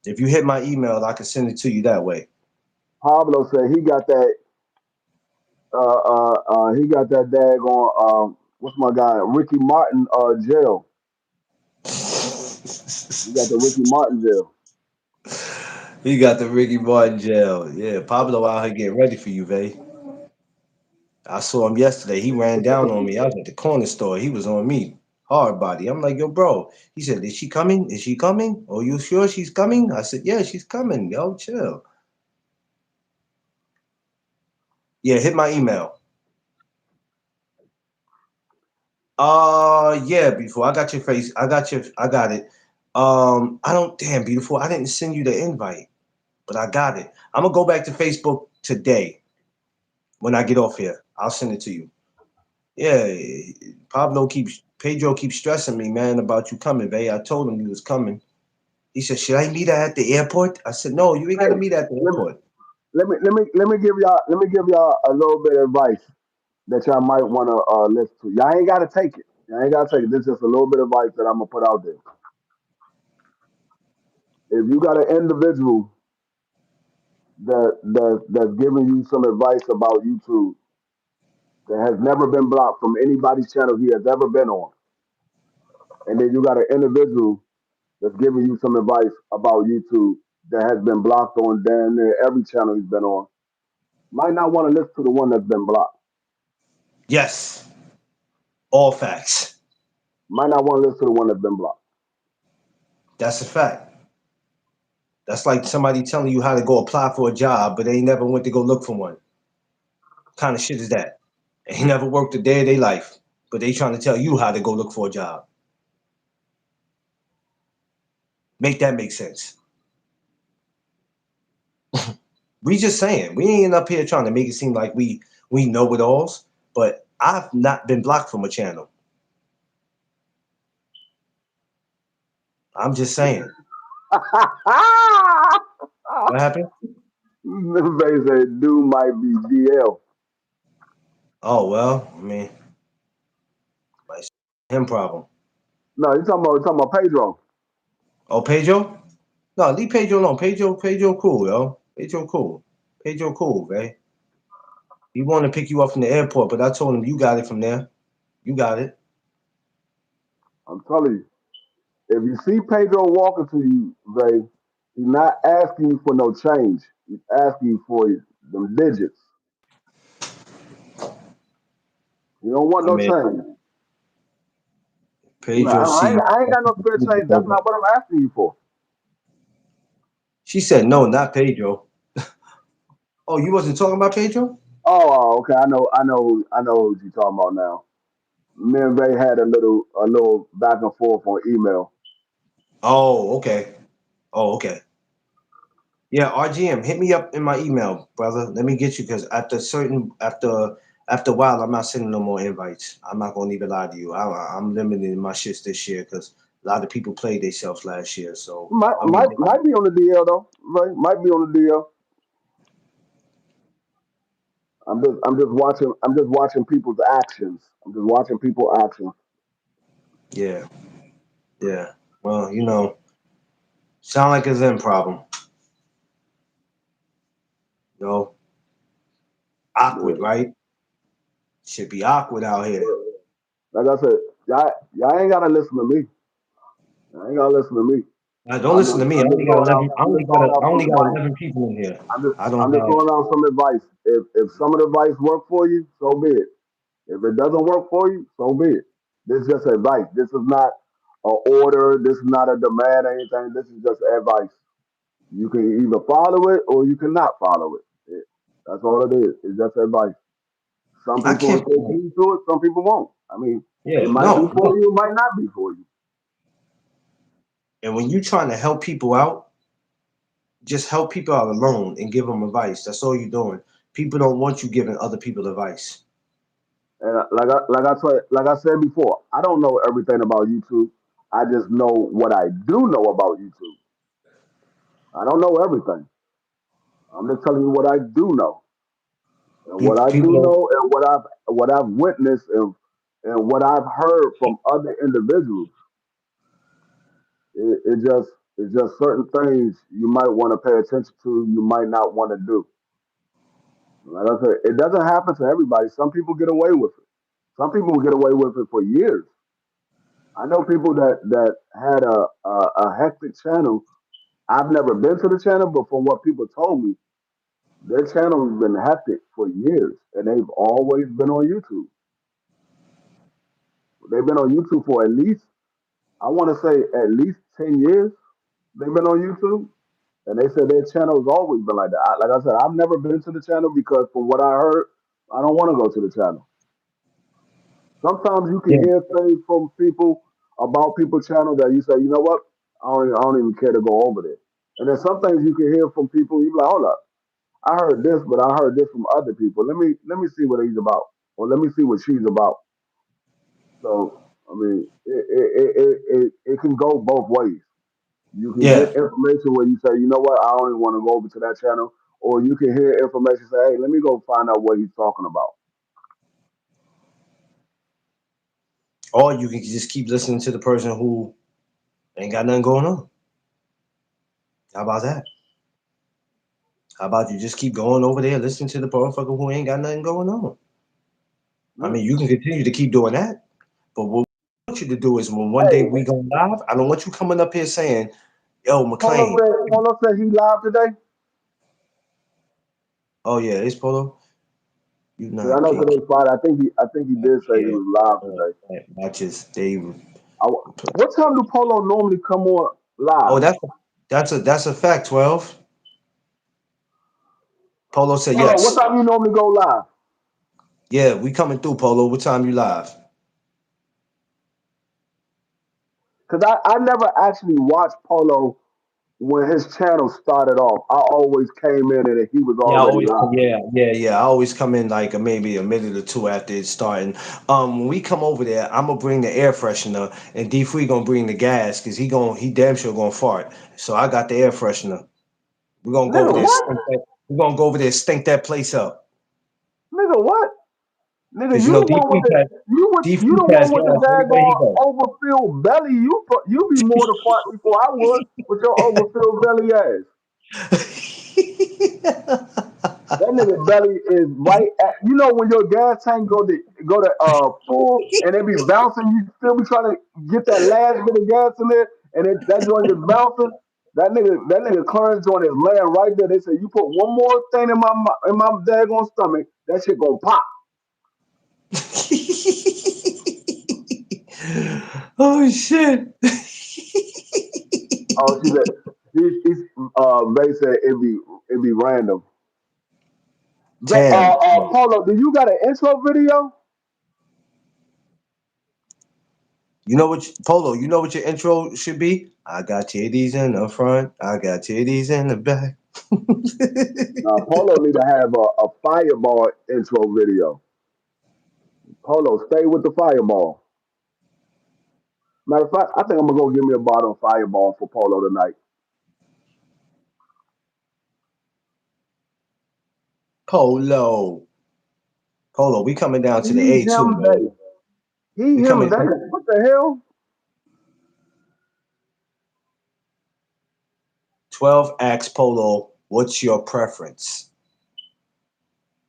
If you hit my email, I can send it to you that way. Pablo said he got that daggone what's my guy Ricky Martin gel. He got the Ricky Martin gel. He got the Ricky Martin gel. Yeah, Pablo out here getting ready for you, Vay. I saw him yesterday. He ran down on me. I was at the corner store. He was on me. Hard body. I'm like, yo, bro. He said, is she coming? Is she coming? Are you sure she's coming? I said, yeah, she's coming. Yo, chill. Yeah, hit my email. Yeah, beautiful. I got your face. I got it. I don't damn beautiful. I didn't send you the invite, but I got it. I'm gonna go back to Facebook today when I get off here. I'll send it to you. Yeah, Pedro keeps stressing me, man, about you coming, babe. I told him you was coming. He said, should I meet her at the airport? I said, no, you ain't Hey, gotta meet her at the let me airport. let me give y'all a little bit of advice that y'all might want to listen to. Y'all ain't got to take it. Y'all ain't got to take it. This is just a little bit of advice that I'm gonna put out there. If you got an individual that's giving you some advice about YouTube that has never been blocked from anybody's channel he has ever been on, and then you got an individual that's giving you some advice about YouTube that has been blocked on damn near every channel he's been on, might not want to listen to the one that's been blocked. Yes, all facts. Might not want to listen to the one that's been blocked. That's a fact. That's like somebody telling you how to go apply for a job, but they never went to go look for one. What kind of shit is that? They never worked a day of their life. but they trying to tell you how to go look for a job. Make that make sense. We just saying, we ain't up here trying to make it seem like we know it alls, but I've not been blocked from a channel. I'm just saying. What happened? They said dude might be DL. Oh well, I mean, like him problem. No, you talking about Pedro. Oh, Pedro? No, leave Pedro alone. Pedro cool, yo. Pedro cool, man. He wanted to pick you up from the airport, but I told him you got it from there. You got it. I'm telling you, if you see Pedro walking to you, Ray, he's not asking you for no change. He's asking you for them digits. You don't want I no mean, change. You like, Pedro see. I ain't got no spare change. That's not what I'm asking you for. She said no, not Pedro. Oh, you wasn't talking about Pedro? Okay. I know what you're talking about now. Me and Ray had a little back and forth on email. Oh, okay. Oh, okay. Yeah, RGM, hit me up in my email, brother. Let me get you because after a while, I'm not sending no more invites. I'm not gonna even lie to you. I'm limiting my shits this year because a lot of people played themselves last year. So Might I'm might might be on the DL though, Ray. Might be on the DL. I'm just watching people's actions. I'm just watching people actions. yeah, yeah. Well, sound like a Zen problem. You know, awkward, Yeah. right? Should be awkward out here. Like I said, y'all ain't gotta listen to me. Y'all ain't gotta listen to me. Don't listen to me. I I'm just only got throwing out 11. I'm just throwing I out some only got advice. 11 people in here. I don't I'm just have. throwing out some advice. If some of the advice work for you, so be it. If it doesn't work for you, so be it. This is just advice. This is not an order. This is not a demand or anything. This is just advice. You can either follow it or you cannot follow it. That's all it is. It's just advice. Some I people will can't. take heed to it. Some people won't. I mean, it Yeah, might be no, for no. you. It might not be for you. And when you trying to help people out, just help people out alone and give them advice. That's all you're doing. People don't want you giving other people advice. And like I said before, I don't know everything about YouTube. I just know what I do know about YouTube. I don't know everything. I'm just telling you what I do know. And what I People do don't. know and what I've witnessed and what I've heard from other individuals, it just it's just certain things you might want to pay attention to, you might not want to do. Like I said, it doesn't happen to everybody. Some people get away with it. Some people will get away with it for years. I know people that had a hectic channel. I've never been to the channel, but from what people told me, their channel has been hectic for years, and they've always been on YouTube. They've been on YouTube for at least, I want to say, at least 10 years. They've been on YouTube, and they said their channel has always been like that. Like I said, I've never been to the channel because, from what I heard, I don't want to go to the channel. Sometimes you can Yeah, hear things from people about people's channel that you say, you know what, I don't even care to go over there. And then some things you can hear from people, you be like, hold up, I heard this, but I heard this from other people. Let me see what he's about, or let me see what she's about. So I mean, it can go both ways. You can get yeah. information where you say, you know what, I don't even want to go over to that channel, or you can hear information say, hey, let me go find out what he's talking about. Or you can just keep listening to the person who ain't got nothing going on. How about that? How about you just keep going over there listening to the motherfucker who ain't got nothing going on? I Yeah. mean, you can continue to keep doing that, but what I want you to do is when one day Hey, we go live, I don't want you coming up here saying, "Yo, McLean." Polo said he live today. Oh yeah, it's Polo. You Yeah, I not know pink. today's Friday. I think he did say he Yeah, was live today. matches. They. What time do Polo normally come on Oh, live? that's a fact. 12. Polo said Polo, what yes. time you normally go live? Yeah, we coming through, Polo. What time you live? because I never actually watched Polo when his channel started off. I always came in and he was Yeah, I already always live. yeah. I always come in like maybe a minute or two after it's starting. When we come over there, I'm gonna bring the air freshener, and D Free gonna bring the gas because he damn sure gonna fart. So I got the air freshener. We're gonna go over Nigga, there, what? we're gonna go over there, stink that place up. Nigga, what? Nigga, Cause you you know the one with the D you Free the has one with the gas everywhere he daggone go. overfilled belly. You be more to fart before I would with your overfilled belly ass. That nigga belly is right at when your gas tank go to full and it be bouncing, you still be trying to get that last bit of gas in there and that joint is bouncing. That nigga Clarence joint is laying right there. They say you put one more thing in my daggone stomach, that shit gonna pop. Oh shit. Oh, she said he's Bay said it be random. Tam. Polo, do you got an intro video? Polo, you know what your intro should be? I got titties in the front, I got titties in the back. Polo need to have a fireball intro video. Polo, stay with the fireball. Matter of fact, I think I'm gonna go give me a bottle of fireball for Polo tonight. Polo. Polo, we coming down to the He A too, him man. day. He We him coming day. What the hell? 12 Axe Polo. What's your preference?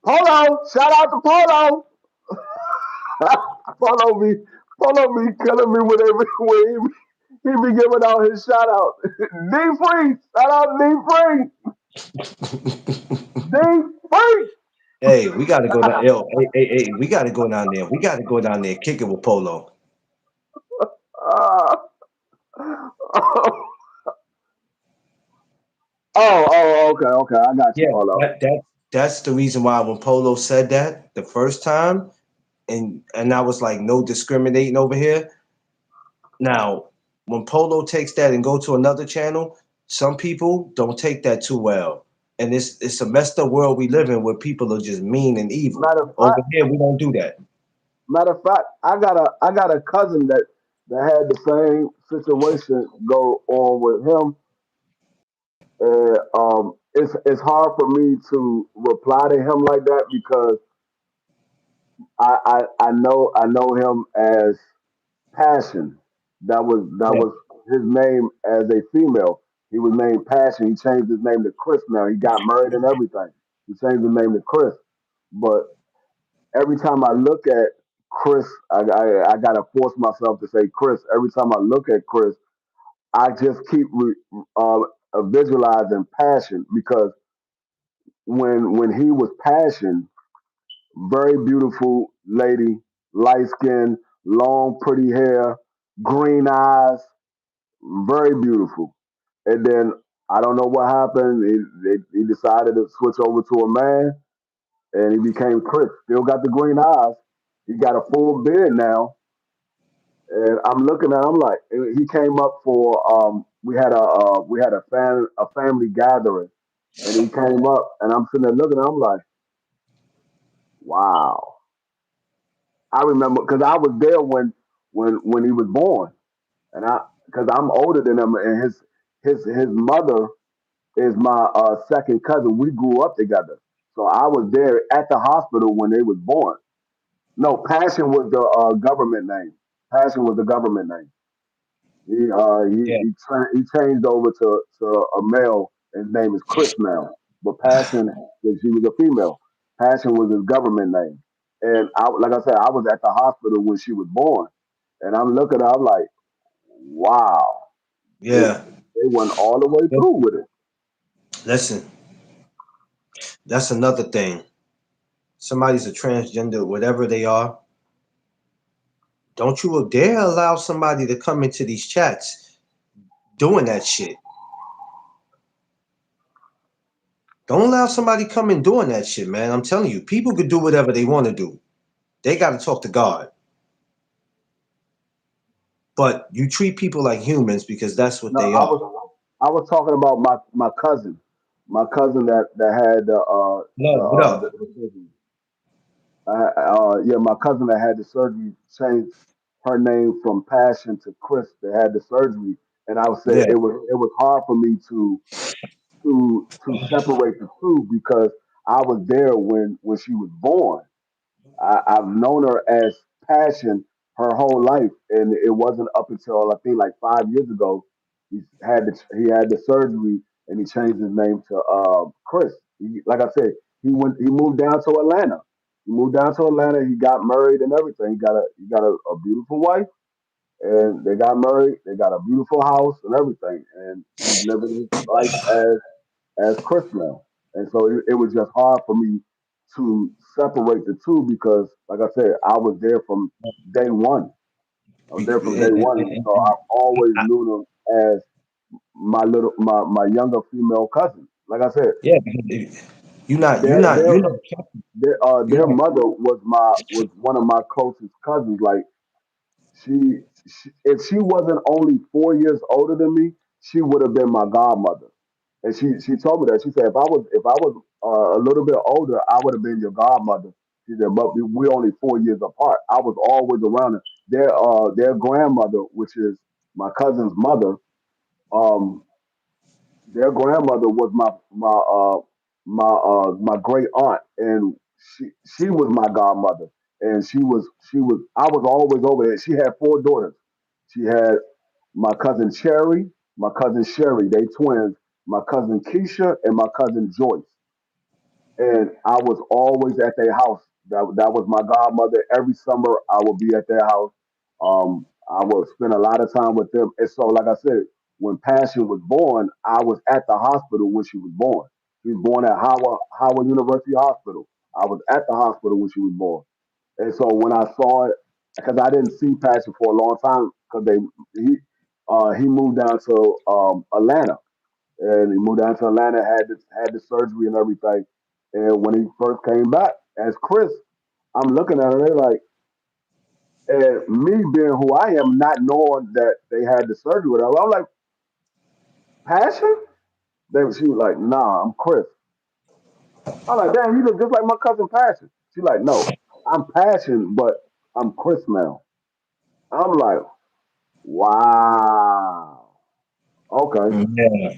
Polo, shout out to Polo. Polo me, Polo me killing me whenever he be giving out his shout out. D free, shout out D free, D free. Hey, we gotta go down. Yo, hey, we gotta go down there. We gotta go down there, kick it with Polo. Uh, okay. I got you, Yeah, Polo. that's the reason why when Polo said that the first time, and I was like, no discriminating over here. Now, when Polo takes that and go to another channel, some people don't take that too well, and it's a messed up world we live in where people are just mean and evil. Matter of Over fact, here, we don't do that. I got a cousin that had the same situation go on with him. And it's hard for me to reply to him like that because I know him as Passion. Yeah, That was his name as a female. He was named Passion. He changed his name to Chris now. He got married and everything. He changed his name to Chris. But every time I look at Chris, I gotta force myself to say Chris. Every time I look at Chris, I just keep visualizing Passion because when he was Passion, very beautiful lady, light skin, long pretty hair, green eyes, very beautiful. And then I don't know what happened. He decided to switch over to a man, and he became Chris. Still got the green eyes. He got a full beard now, and I'm looking at him like he came up for we had a family gathering, and he came up, and I'm sitting there looking at him like, wow. I remember because I was there when he was born, and I because I'm older than him, and his mother is my second cousin. We grew up together, so I was there at the hospital when they was born. No, Passion was the government name. Passion was the government name. He uh he yeah, he, tra- he changed over to a male. His name is Chris now, but Passion, she was a female. Passion was his government name. And like I said, I was at the hospital when she was born, and I'm looking. I'm like, wow, they yeah. they went all the way through with it. Listen, that's another thing. Somebody's a transgender, whatever they are. Don't you dare allow somebody to come into these chats doing that shit. Don't allow somebody come in doing that shit, man. I'm telling you, people could do whatever they want to do. They got to talk to God. but you treat people like humans because that's what No, they are. I was talking about my cousin that had What up? the surgery. Yeah, my cousin that had the surgery changed her name from Passion to Chris. That had the surgery, and I would say Yeah, it was hard for me to separate the two because I was there when she was born. I've known her as Passion her whole life, and it wasn't up until I think like 5 years ago he had the surgery and he changed his name to Chris. Like I said, he moved down to Atlanta. He moved down to Atlanta. He got married and everything. He got a beautiful wife, and they got married. They got a beautiful house and everything, and he's living his life as Chris now. And so it was just hard for me to separate the two because, like I said, I was there from day one. I was there from day one, so I always knew them as my younger female cousin. Like I said, yeah. You're not. You're their not. their You're not. You're their not. mother was one of my closest cousins. Like if she wasn't only 4 years older than me, she would have been my godmother. And she told me that. She said if I was a little bit older, I would have been your godmother. She said, but we're only 4 years apart. I was always around her. Their grandmother, which is my cousin's mother, um, their grandmother was my great aunt, and she was my godmother, and she was I was always over there. She had four daughters. She had my cousin Cherry, my cousin Sherry, they twins, my cousin Keisha, and my cousin Joyce. And I was always at their house. That was my godmother. Every summer I would be at their house. I would spend a lot of time with them. And so, like I said, when Passion was born, I was at the hospital when she was born. She was born at Howard University Hospital. I was at the hospital when she was born. And so when I saw it, because I didn't see Passion for a long time, because he moved down to Atlanta, and he moved down to Atlanta, had the surgery and everything. And when he first came back as Chris, I'm looking at her, they like, and me being who I am, not knowing that they had the surgery with her, I'm like, Passion? She was like, nah, I'm Chris. I'm like, damn, you look just like my cousin Passion. She like, no, I'm Passion, but I'm Chris now. I'm like, wow, okay. Yeah.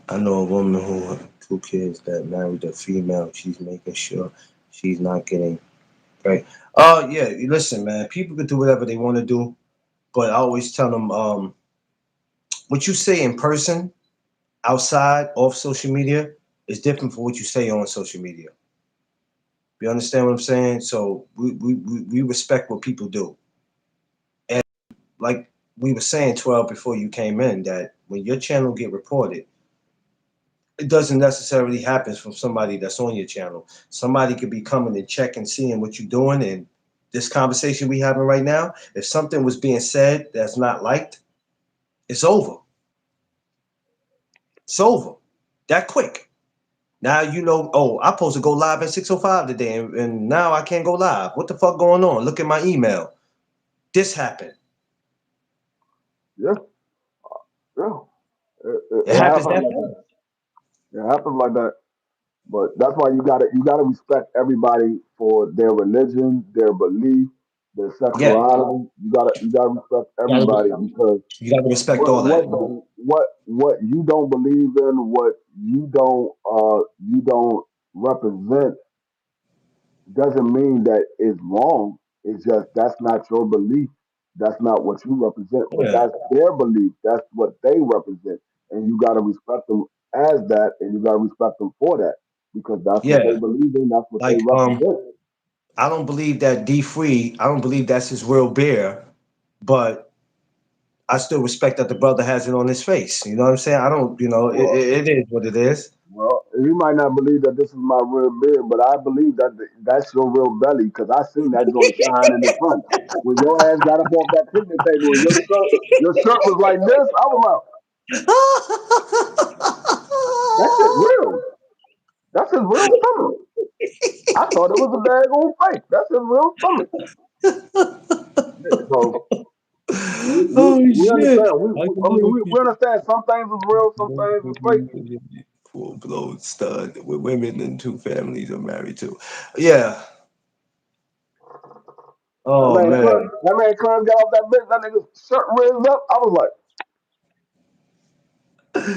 I know a woman who two kids that married a female. She's making sure she's not getting right. Oh yeah. You listen, man. People can do whatever they want to do, but I always tell them, what you say in person, outside, off social media, is different from what you say on social media. You understand what I'm saying? So we respect what people do. And like we were saying 12 before you came in, that when your channel get reported, it doesn't necessarily happen from somebody that's on your channel. Somebody could be coming and checking, seeing what you're doing, and this conversation we having right now, if something was being said that's not liked, it's over. It's over. That quick. Now you know, oh, I'm supposed to go live at 6:05 today, and now I can't go live. What the fuck going on? Look at my email. This happened. Yeah, yeah. It It happens happens that like that. fast. It happens like that. But that's why you gotta respect everybody for their religion, their belief, their Yeah, sexuality. You gotta respect you gotta, everybody because you gotta respect all that. what you don't believe in, what you don't represent doesn't mean that it's wrong. It's just that's not your belief. That's not what you represent, but Yeah, that's their belief. That's what they represent, and you got to respect them as that, and you got to respect them for that because that's what they yeah. believe in. That's what they Like, represent. I don't believe that D Free. I don't believe that's his real beer, but I still respect that the brother has it on his face. You know what I'm saying? I don't. You know, Well, it is what it is. you might not believe that this is my real beard, but I believe that that's your real belly because I seen that joint shine in the front. When your ass got up off that picnic table and your shirt was like this, I was like, that shit real. That's his real stomach. I thought it was a daggone fake. That's his real stomach. Yeah, so Oh we shit! understand. I can I mean, never we be understand. Some things is real, some things is fake. full blown stud with women and two families are married to. Yeah. Oh man. That man Clarence got off that bitch. That nigga shirt raised up. I was like,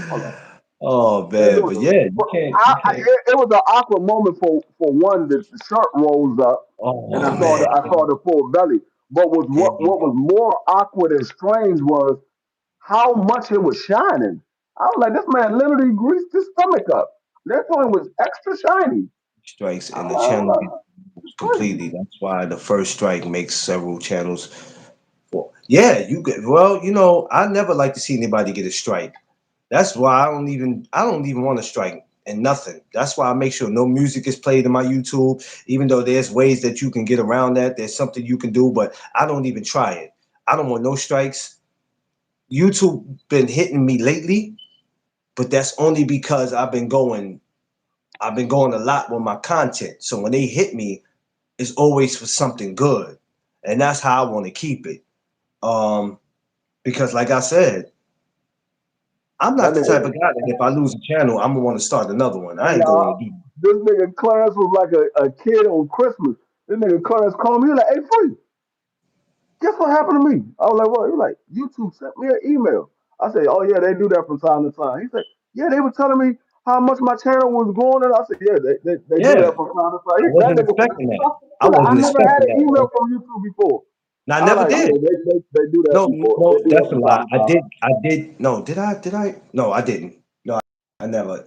hold on. Oh And it man. was, But yeah, you can't. You can't. it was an awkward moment for one. The shirt rolls up, and Oh I man. saw the full belly. But Yeah. what was more awkward and strange was how much it was shining. I was like, this man literally greased his stomach up. That joint was extra shiny. Strikes I and the channel was gets like, it's crazy. completely. That's why the first strike makes several channels. Well, yeah, you get. Well, I never like to see anybody get a strike. That's why I don't even want to strike and nothing. That's why I make sure no music is played in my YouTube. Even though there's ways that you can get around that, there's something you can do, but I don't even try it. I don't want no strikes. YouTube been hitting me lately, but that's only because I've been going a lot with my content. So when they hit me, it's always for something good. And that's how I want to keep it. Um, because like I said, I'm That not the type nigga, of guy that if I lose a channel, I'm gonna want to start another one. I hey ain't gonna y'all, want to do. this nigga Clarence was like a kid on Christmas. This nigga Clarence called me, he like, hey, free. Guess what happened to me? I was like, what? He was like, YouTube sent me an email. I said, oh yeah, they do that from time to time. He said, yeah, they were telling me how much my channel was growing, and I said, yeah, they do that Yeah, from time to time. I That wasn't nigga was expecting that. shocked. I He like, I wasn't never had expecting an that, email man. from YouTube before. No, I I never like, yeah, did. they do that No, before. They no, do that that's a from lie. time to I time. did. I did. No, did I? Did I? No, I didn't. No, I never.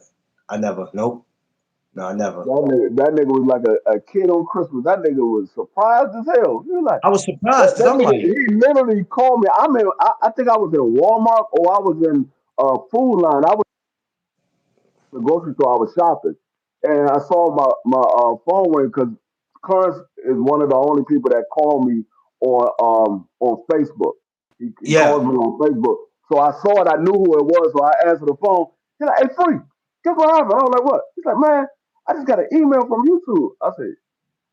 I never. Nope. No, I never. That nigga was like a kid on Christmas. That nigga was surprised as hell. He was like, I was surprised because that I'm nigga, like, he literally called me. I think I was in Walmart or I was in Food Line. I was in the grocery store. I was shopping, and I saw my phone ring because Clarence is one of the only people that call me on Facebook. He yeah, calls me on Facebook. So I saw it. I knew who it was. So I answered the phone. He's like, "Hey, free. Guess what happened?" I was like, "What?" He's like, "Man, I just got an email from YouTube." I said,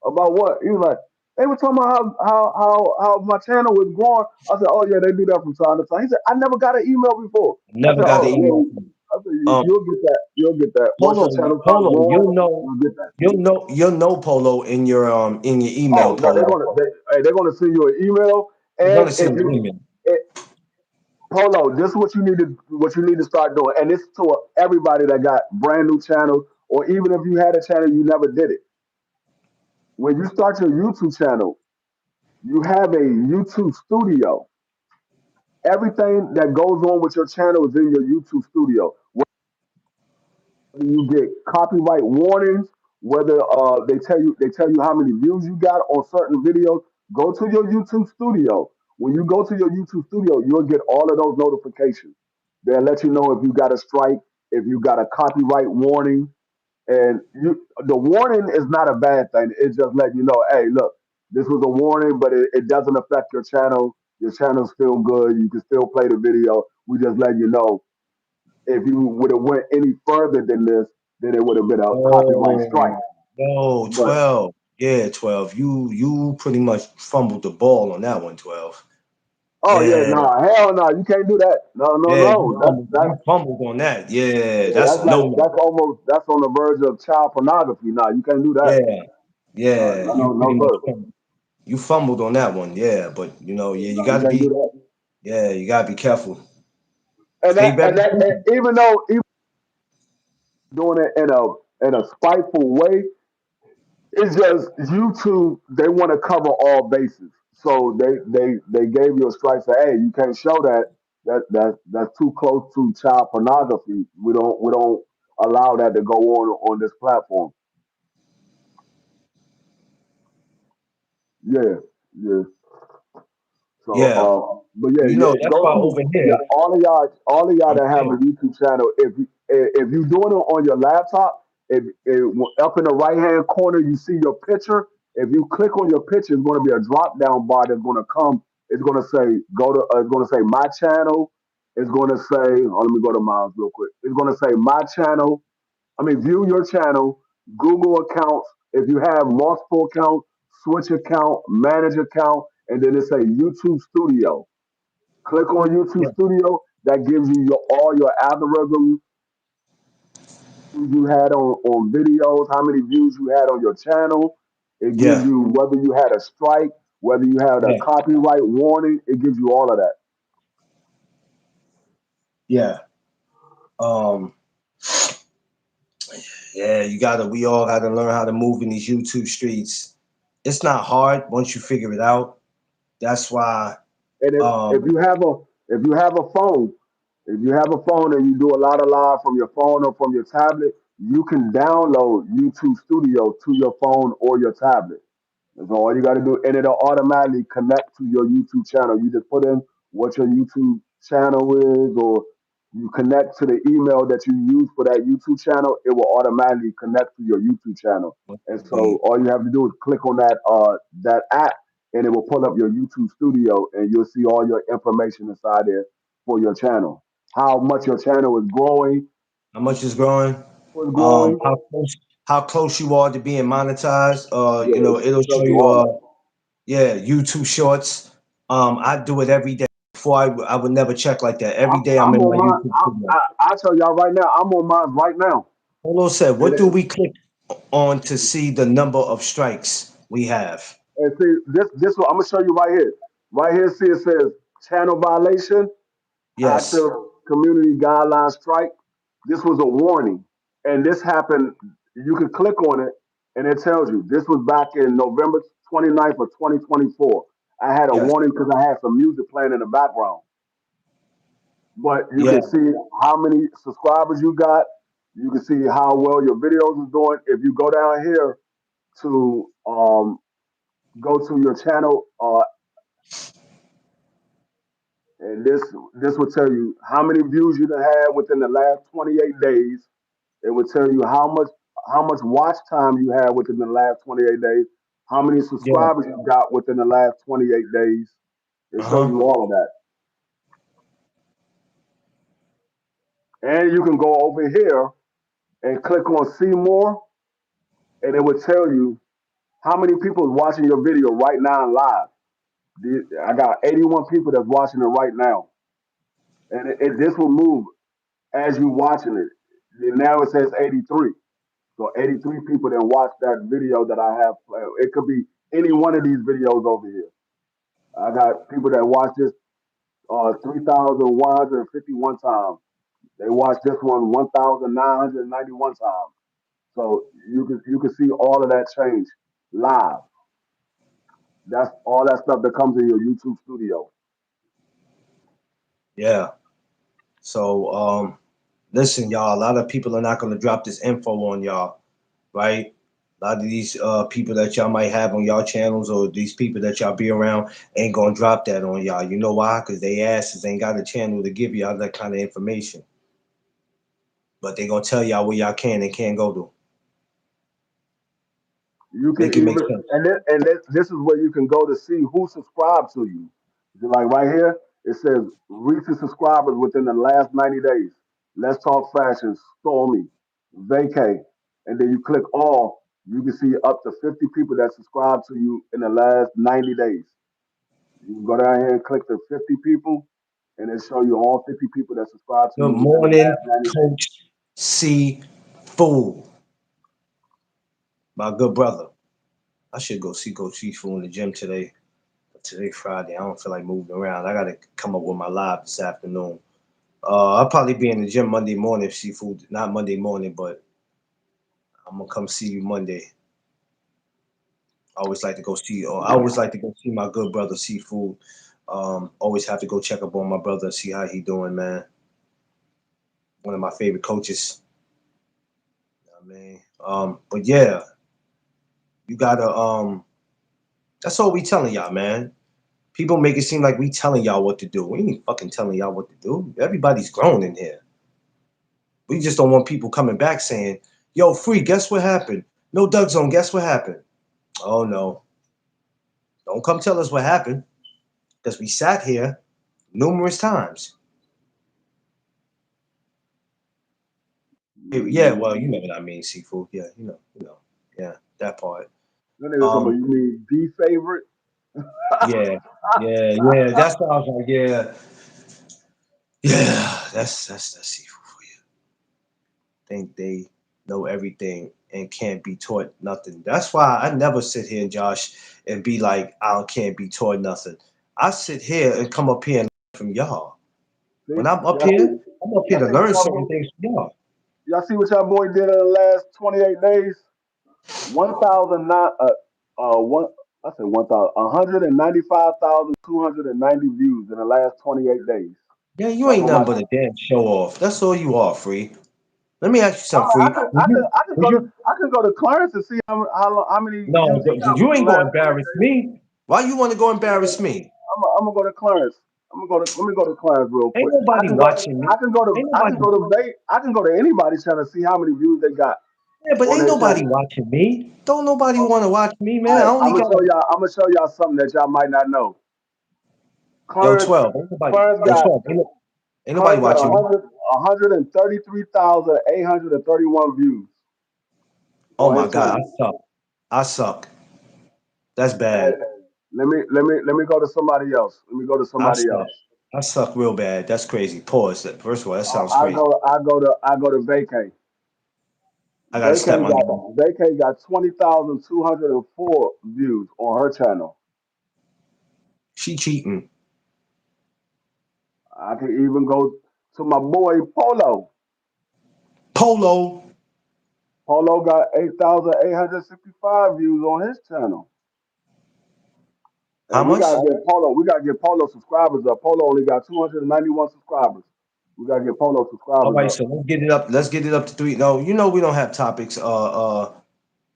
"About what?" He was like, "They were talking about how my channel was growing." I said, "Oh yeah, they do that from time to time." He said, "I never got an email before." I never said, got the "Oh email yeah." from you. I said, Um, You'll get that. You'll get that. Once your Polo, channel starts Polo, growing, you'll get that." you'll know Polo in your email, Oh no, Polo. they're gonna send you an email, They're and gonna if send an you email. eh, Polo, this is what you need to start doing, and this is to everybody that got brand new channels, or even if you had a channel you never did it. When you start your YouTube channel, you have a YouTube studio. Everything that goes on with your channel is in your YouTube studio. Whether you get copyright warnings, whether they tell you how many views you got on certain videos, go to your YouTube studio. When you go to your YouTube studio, you'll get all of those notifications. They'll let you know if you got a strike, if you got a copyright warning, and the warning is not a bad thing. It's just letting you know, hey, look, this was a warning, but it doesn't affect your channel. Your channel's still good. You can still play the video. We just letting you know if you would have went any further than this, then it would have been a copyright strike. Oh, no, But 12. Yeah, 12. You pretty much fumbled the ball on that one, 12. oh yeah, Yeah, nah, hell no, you can't do that. No, no, yeah, you no. That's fumbled. that's You fumbled on that. Yeah, yeah, that's that's a like no no. that's on the verge of child pornography. Nah, you can't do that. Yeah, yeah, No, you no, pretty no, much sir. fumbled. You fumbled on that one. Yeah, but yeah, you No, you got to can't do be. that. Yeah, you got to be careful. And Stay that very and that and careful. even though even doing it in a spiteful way, it's just YouTube. They want to cover all bases, so they gave you a strike. Say, hey, you can't show that. That's too close to child pornography. We don't allow that to go on this platform. Yeah, yeah. So, Yeah, but yeah, yeah. that's Go why to over yeah. here All of y'all I'm that have saying a YouTube channel. If you doing it on your laptop, if up in the right hand corner you see your picture. If you click on your picture, it's going to be a drop down bar that's going to come. It's going to say go to. It's going to say my channel. It's going to say. Oh, let me go to mine real quick. It's going to say my channel. I mean, view your channel, Google accounts. If you have multiple accounts, switch account, manage account, and then it say YouTube Studio. Click on YouTube Yeah. Studio. That gives you all your algorithms you had on videos, how many views you had on your channel. It gives Yeah. you whether you had a strike, whether you had a Yeah. copyright warning. It gives you all of that. Yeah. Um, yeah, we all gotta learn how to move in these YouTube streets. It's not hard once you figure it out. That's why, And if um, you have a if you have a phone, if you have a phone and you do a lot of live from your phone or from your tablet, you can download YouTube Studio to your phone or your tablet. That's all you got to do, and it'll automatically connect to your YouTube channel. You just put in what your YouTube channel is, or you connect to the email that you use for that YouTube channel. It will automatically connect to your YouTube channel. And so we, all you have to do is click on that app, and it will pull up your YouTube Studio, and you'll see all your information inside there for your channel. How much your channel is growing, how much is growing, was growing. how close you are to being monetized. Yeah, it It'll tells show you you. all that. Yeah, YouTube Shorts. I do it every day. Before I would never check like that. Every day I'm I'm in my on mine. YouTube studio. I tell y'all right now, I'm on mine right now. Polo said, And, what do we click on to see the number of strikes we have? and see this one, I'm gonna show you right here. Right here, see it says channel violation, active Yes. community guideline strike. This was a warning, and this happened. You can click on it, and it tells you this was back in November 29th of 2024. I had a Yes. warning because I had some music playing in the background. But you Yeah. can see how many subscribers you got. You can see how well your videos is doing. If you go down here to go to your channel, and this will tell you how many views you done had within the last 28 days. It will tell you how much watch time you had within the last 28 days, how many Yeah. subscribers you got within the last 28 days. It shows Uh-huh. you all of that. And you can go over here and click on see more, and it will tell you how many people is watching your video right now live. I got 81 people that's watching it right now, and this will move as you watching it. Now it says 83, so 83 people that watch that video that I have played. It could be any one of these videos over here. I got people that watch this 3,151 times. They watch this one 1,991 times. So you can see all of that change live. That's all that stuff that comes in your YouTube studio. Yeah. So listen, y'all, a lot of people are not gonna drop this info on y'all, right? A lot of these people that y'all might have on y'all channels or these people that y'all be around ain't gonna drop that on y'all. You know why? Because they asses ain't got a channel to give y'all that kind of information. But they gonna tell y'all where y'all can and can't go to. You can Make it make even sense. this is where you can go to see who subscribed to you. Like right here, it says recent subscribers within the last 90 days. Let's Talk Fashion, Stormy, Vacay, and then you click all. You can see up to 50 people that subscribed to you in the last 90 days. You can go down here and click the 50 people, and it show you all 50 people that subscribed to Good you within the morning, last 90 days. Coach C. Fool, my good brother. I should go see Coach C. Fool in the gym today. But today Friday. I don't feel like moving around. I gotta come up with my live this afternoon. I'll probably be in the gym Monday morning, Seafood. Not Monday morning, but I'm gonna come see you Monday. I always like to go see. I always like to go see my good brother Seafood. Always have to go check up on my brother and see how he doing, man. One of my favorite coaches. I mean, but yeah, you gotta. That's all we telling y'all, man. People make it seem like we telling y'all what to do. We ain't fucking telling y'all what to do. Everybody's grown in here. We just don't want people coming back saying, "Yo, free. Guess what happened? No Doug Zone. Guess what happened?" Oh no! Don't come tell us what happened because we sat here numerous times. Yeah, well, you know what I mean, seafood. Yeah, yeah, that part. Then they was talking Um, about you mean the favorite. yeah, yeah. That's what I was like. Yeah, Yeah, that's Seafood for you. Think they know everything and can't be taught nothing. That's why I never sit here, Josh, and be like, I can't be taught nothing. I sit here and come up here and learn from y'all. See, When I'm up here y'all to see what learn y'all certain boy, things from y'all. y'all see what y'all boy did in the last 28 days? 1,009, one, I said 1,000, 195,290 views in the last 28 days. Yeah, you Off ain't of my, nothing but a damn show off. That's all you are, Free. Let me ask you I, something, Free. Would you I can go to Clarence and see how many no, views he got you for the ain't gonna last 28 embarrass days. me. Why you wanna go embarrass me? I'm gonna go to Clarence. Let me go to Clarence real Ain't quick. nobody watching me. Ain't nobody I can go to anybody's channel to see how many views they got yeah, but on ain't their nobody channel. watching me. Don't nobody Okay. wanna watch me, man. All I right, only got I'm gonna show y'all something that y'all might not know. yo Clarence 12. Ain't nobody Clarence yo got 12. Ain't nobody Clarence got watching me. 133,831 views Oh on my his god, I channel. suck. I suck. That's And bad. let me go to somebody else. Let me go to I somebody suck. else. I suck real bad. That's crazy. Pause. First of all, that sounds crazy. I go to Vacay. I gotta step my game. Vacay got 20,204 views on her channel. She cheating. I can even go to my boy Polo. Polo. Polo got 8,865 views on his channel. How And much? we gotta get Polo subscribers up. Polo only got 291 subscribers. We gotta get Polo All subscribers right, up. so let's get it up. Let's get it up to three. No, you know we don't have topics.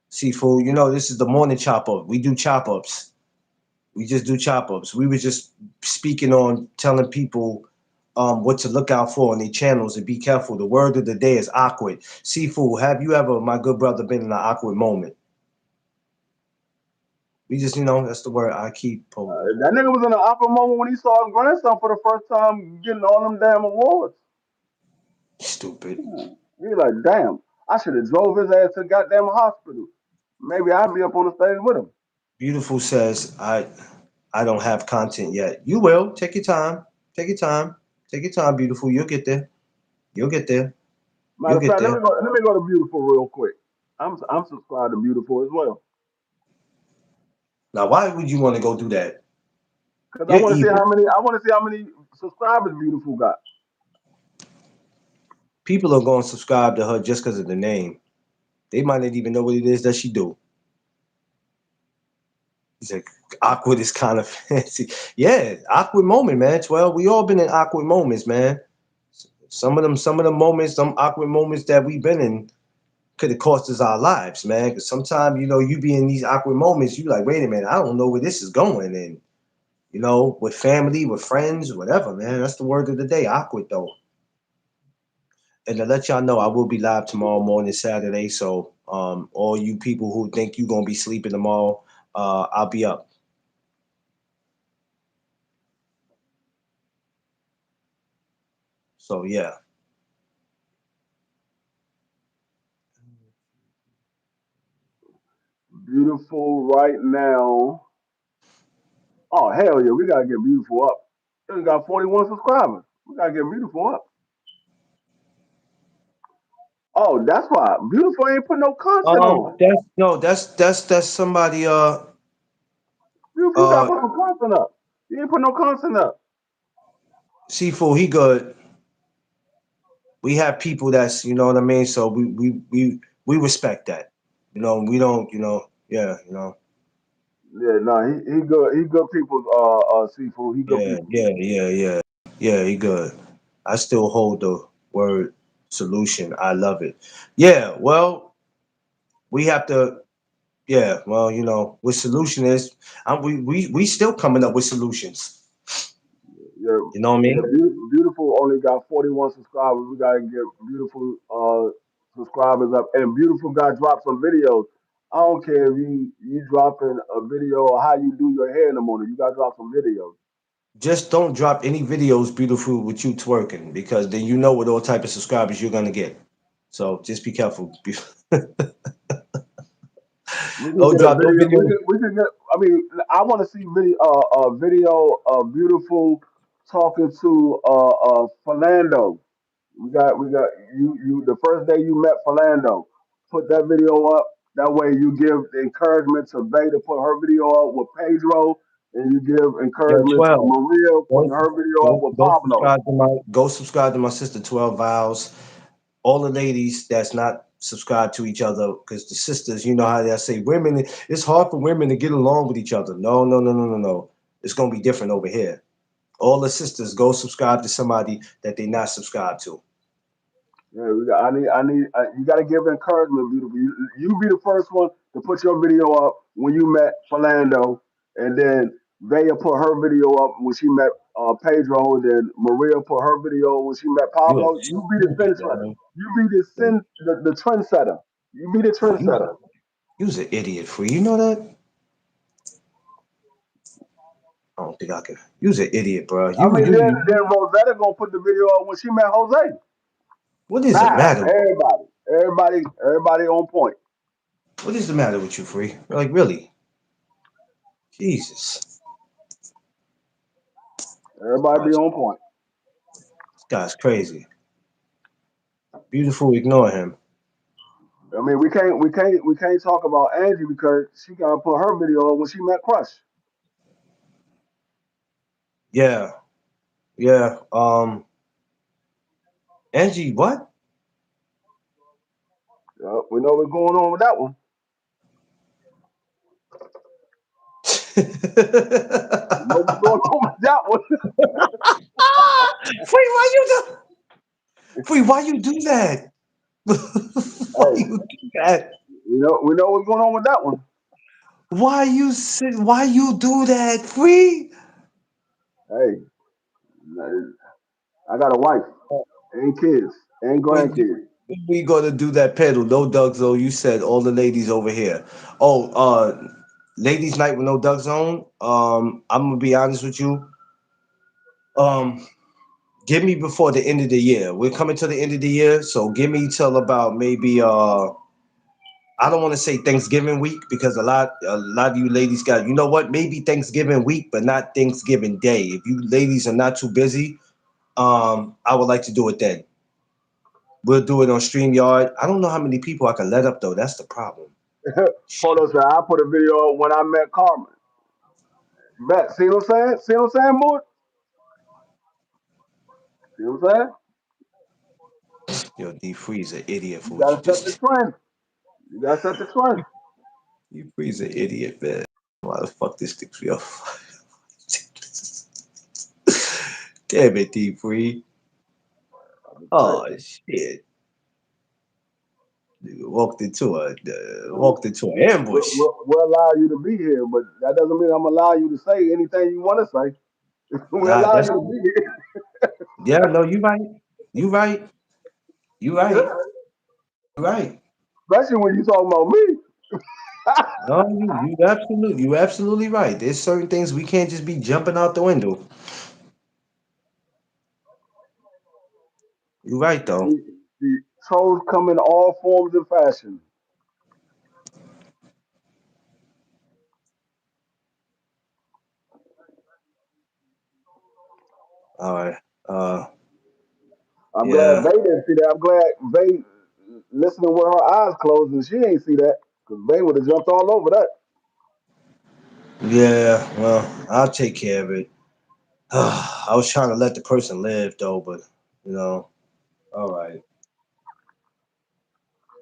Seafood. You know this is the morning chop up. We do chop ups. We just do chop ups. We were just speaking on telling people what to look out for on their channels and be careful. The word of the day is awkward. Seafood. Have you ever, my good brother, been in an awkward moment? We just, that's the word I keep. That nigga was in an awkward moment when he saw his grandson for the first time getting all them damn awards. Stupid. He like, damn, I should have drove his ass to the goddamn hospital. Maybe I'd be up on the stage with him. Beautiful says I don't have content yet. You will. Take your time. Take your time. Take your time, beautiful. You'll get there. You'll get there. Matter You'll of get fact, there. let me go to Beautiful real quick. I'm subscribed to Beautiful as well Now, why would you want to go do that? because You're evil. I want to see how many subscribers Beautiful got. People are going to subscribe to her just because of the name. They might not even know what it is that she do. He's like, awkward is kind of fancy. Yeah, awkward moment, man. 12. We all been in awkward moments, man. Some of the moments, some awkward moments that we've been in could have cost us our lives, man. Because sometimes, you be in these awkward moments, you like, wait a minute, I don't know where this is going. And, with family, with friends, whatever, man. That's the word of the day, awkward, though. And to let y'all know, I will be live tomorrow morning, Saturday. So, all you people who think you're going to be sleeping tomorrow, I'll be up. So, yeah. Beautiful right now. Oh hell yeah, we gotta get Beautiful up. We got 41 subscribers. We gotta get Beautiful up. Oh, that's why Beautiful ain't put no content on. That's no, that's somebody. Beautiful, you gotta Uh, put some content up. You ain't put no content up. Seafood. He good. We have people that's, you know what I mean. So we respect that. We don't. Yeah. Yeah, no, he good. He good people. Seafood. He good Yeah, people. yeah, yeah, yeah, yeah. He good. I still hold the word solution. I love it. Yeah. Well, we have to. Yeah. Well, what solution is? We still coming up with solutions. Yeah, You know what I mean? Beautiful only got 41 subscribers. We gotta get Beautiful subscribers up, and Beautiful got dropped some videos. I don't care if you dropping a video or how you do your hair in the morning. You gotta drop some videos. Just don't drop any videos, beautiful, with you twerking, because then you know what all type of subscribers you're gonna get. So just be careful. We can Don't get a drop no video. video. We can get. I mean, I want to see video. Video. Beautiful. talking to Philando. We got you the first day you met Philando. Put that video up. That way you give the encouragement to Bay to put her video up with Pedro, and you give Yo, encouragement to 12. Maria putting Go, her video up go, with go Pablo. subscribe to my sister 12 Vows. All the ladies that's not subscribed to each other, because the sisters, you know how they say women, it's hard for women to get along with each other. No, no, no, no, no, no. It's gonna be different over here. All the sisters go subscribe to somebody that they not subscribed to. Yeah, you got to give encouragement, beautiful. You be the first one to put your video up when you met Philando, and then Vaya put her video up when she met Pedro, and then Maria put her video when she met You are Pablo. You be the stupid, center. man. You be the trendsetter. You be the You, trendsetter. you's an idiot, free. You know that? I don't think I could. You's an idiot, bro. I You, mean, you, then you. Rosetta gonna put the video up when she met Jose. What is the Bam, matter? everybody on point. What is the matter with you, free? Like, really? Jesus. Everybody be This on point. guy's crazy. Beautiful, ignore him. I mean, we can't talk about Angie because she gotta put her video up when she met Crush. Yeah, yeah. Angie, what? We know what's going on with that one. We know what's going on with that one. Free, why you do? Free, why you do that? Why Hey, you do that? we know what's going on with that one. Why you do that? Free? Hey, I got a wife and kids and When grandkids. we gonna do that pedal? No Doug Zone. You said all the ladies over here. Oh, ladies' night with no Doug Zone. I'm gonna be honest with you. Um, give me before the end of the year. We're coming to the end of the year, so give me till about maybe I don't want to say Thanksgiving week because a lot of you ladies got, you know what, maybe Thanksgiving week, but not Thanksgiving Day. If you ladies are not too busy, I would like to do it then. We'll do it on StreamYard. I don't know how many people I can let up though. That's the problem. Photo said I put a video up when I met Carmen. Bet. See what I'm saying? See what I'm saying, boy? See what I'm saying? Yo, D Freeze an idiot You for what you gotta set the just trend. You gotta set the trend. D Freeze an idiot, man. Why the fuck this thing's real? Damn it, D Free. Oh shit. Nigga walked into an ambush. We'll allow you to be here, but that doesn't mean I'm gonna allow you to say anything you want to say. We Nah, allow that's you to be yeah, no, you right. You right. You right. here, You right. especially when you talking about me. No, you absolutely right. There's certain things we can't just be jumping out the window. You right though. The trolls come in all forms and fashion. All right. Uh I'm glad yeah. Vay didn't see that. I'm glad Vay listening with her eyes closed and she ain't see that because Vay would have jumped all over that. Yeah, well, I'll take care of it. I was trying to let the person live though, but you know, all right.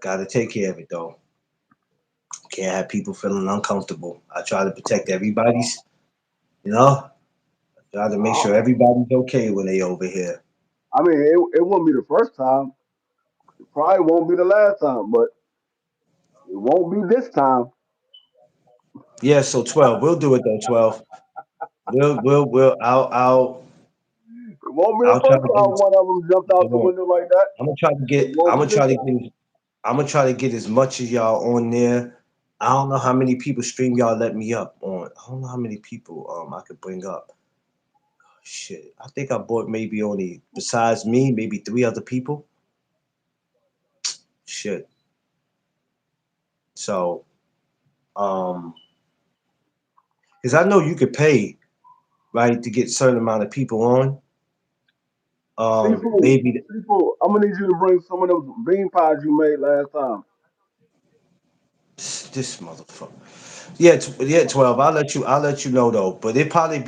Gotta take care of it though. Can't have people feeling uncomfortable. I try to protect everybody's, you know, try to make sure Uh, everybody's okay when they over here. I mean, it won't be the first time. It probably won't be the last time, but it won't be this time. Yeah, so 12. We'll do it though, 12. We'll It won't be the I'll try first to time get one of them jumped out the window like that. I'm gonna try to It get won't be this time. I'm gonna try to get as much of y'all on there. I don't know how many people stream y'all let me up on. I don't know how many people I could bring up. Shit. I think I bought maybe only besides me, maybe three other people. Shit. So because I know you could pay. right, to get certain amount of people on. Seafood, Maybe seafood. I'm gonna need you to bring some of those bean pies you made last time. this motherfucker. Yeah, yeah, 12. I'll let you know though. But it'll probably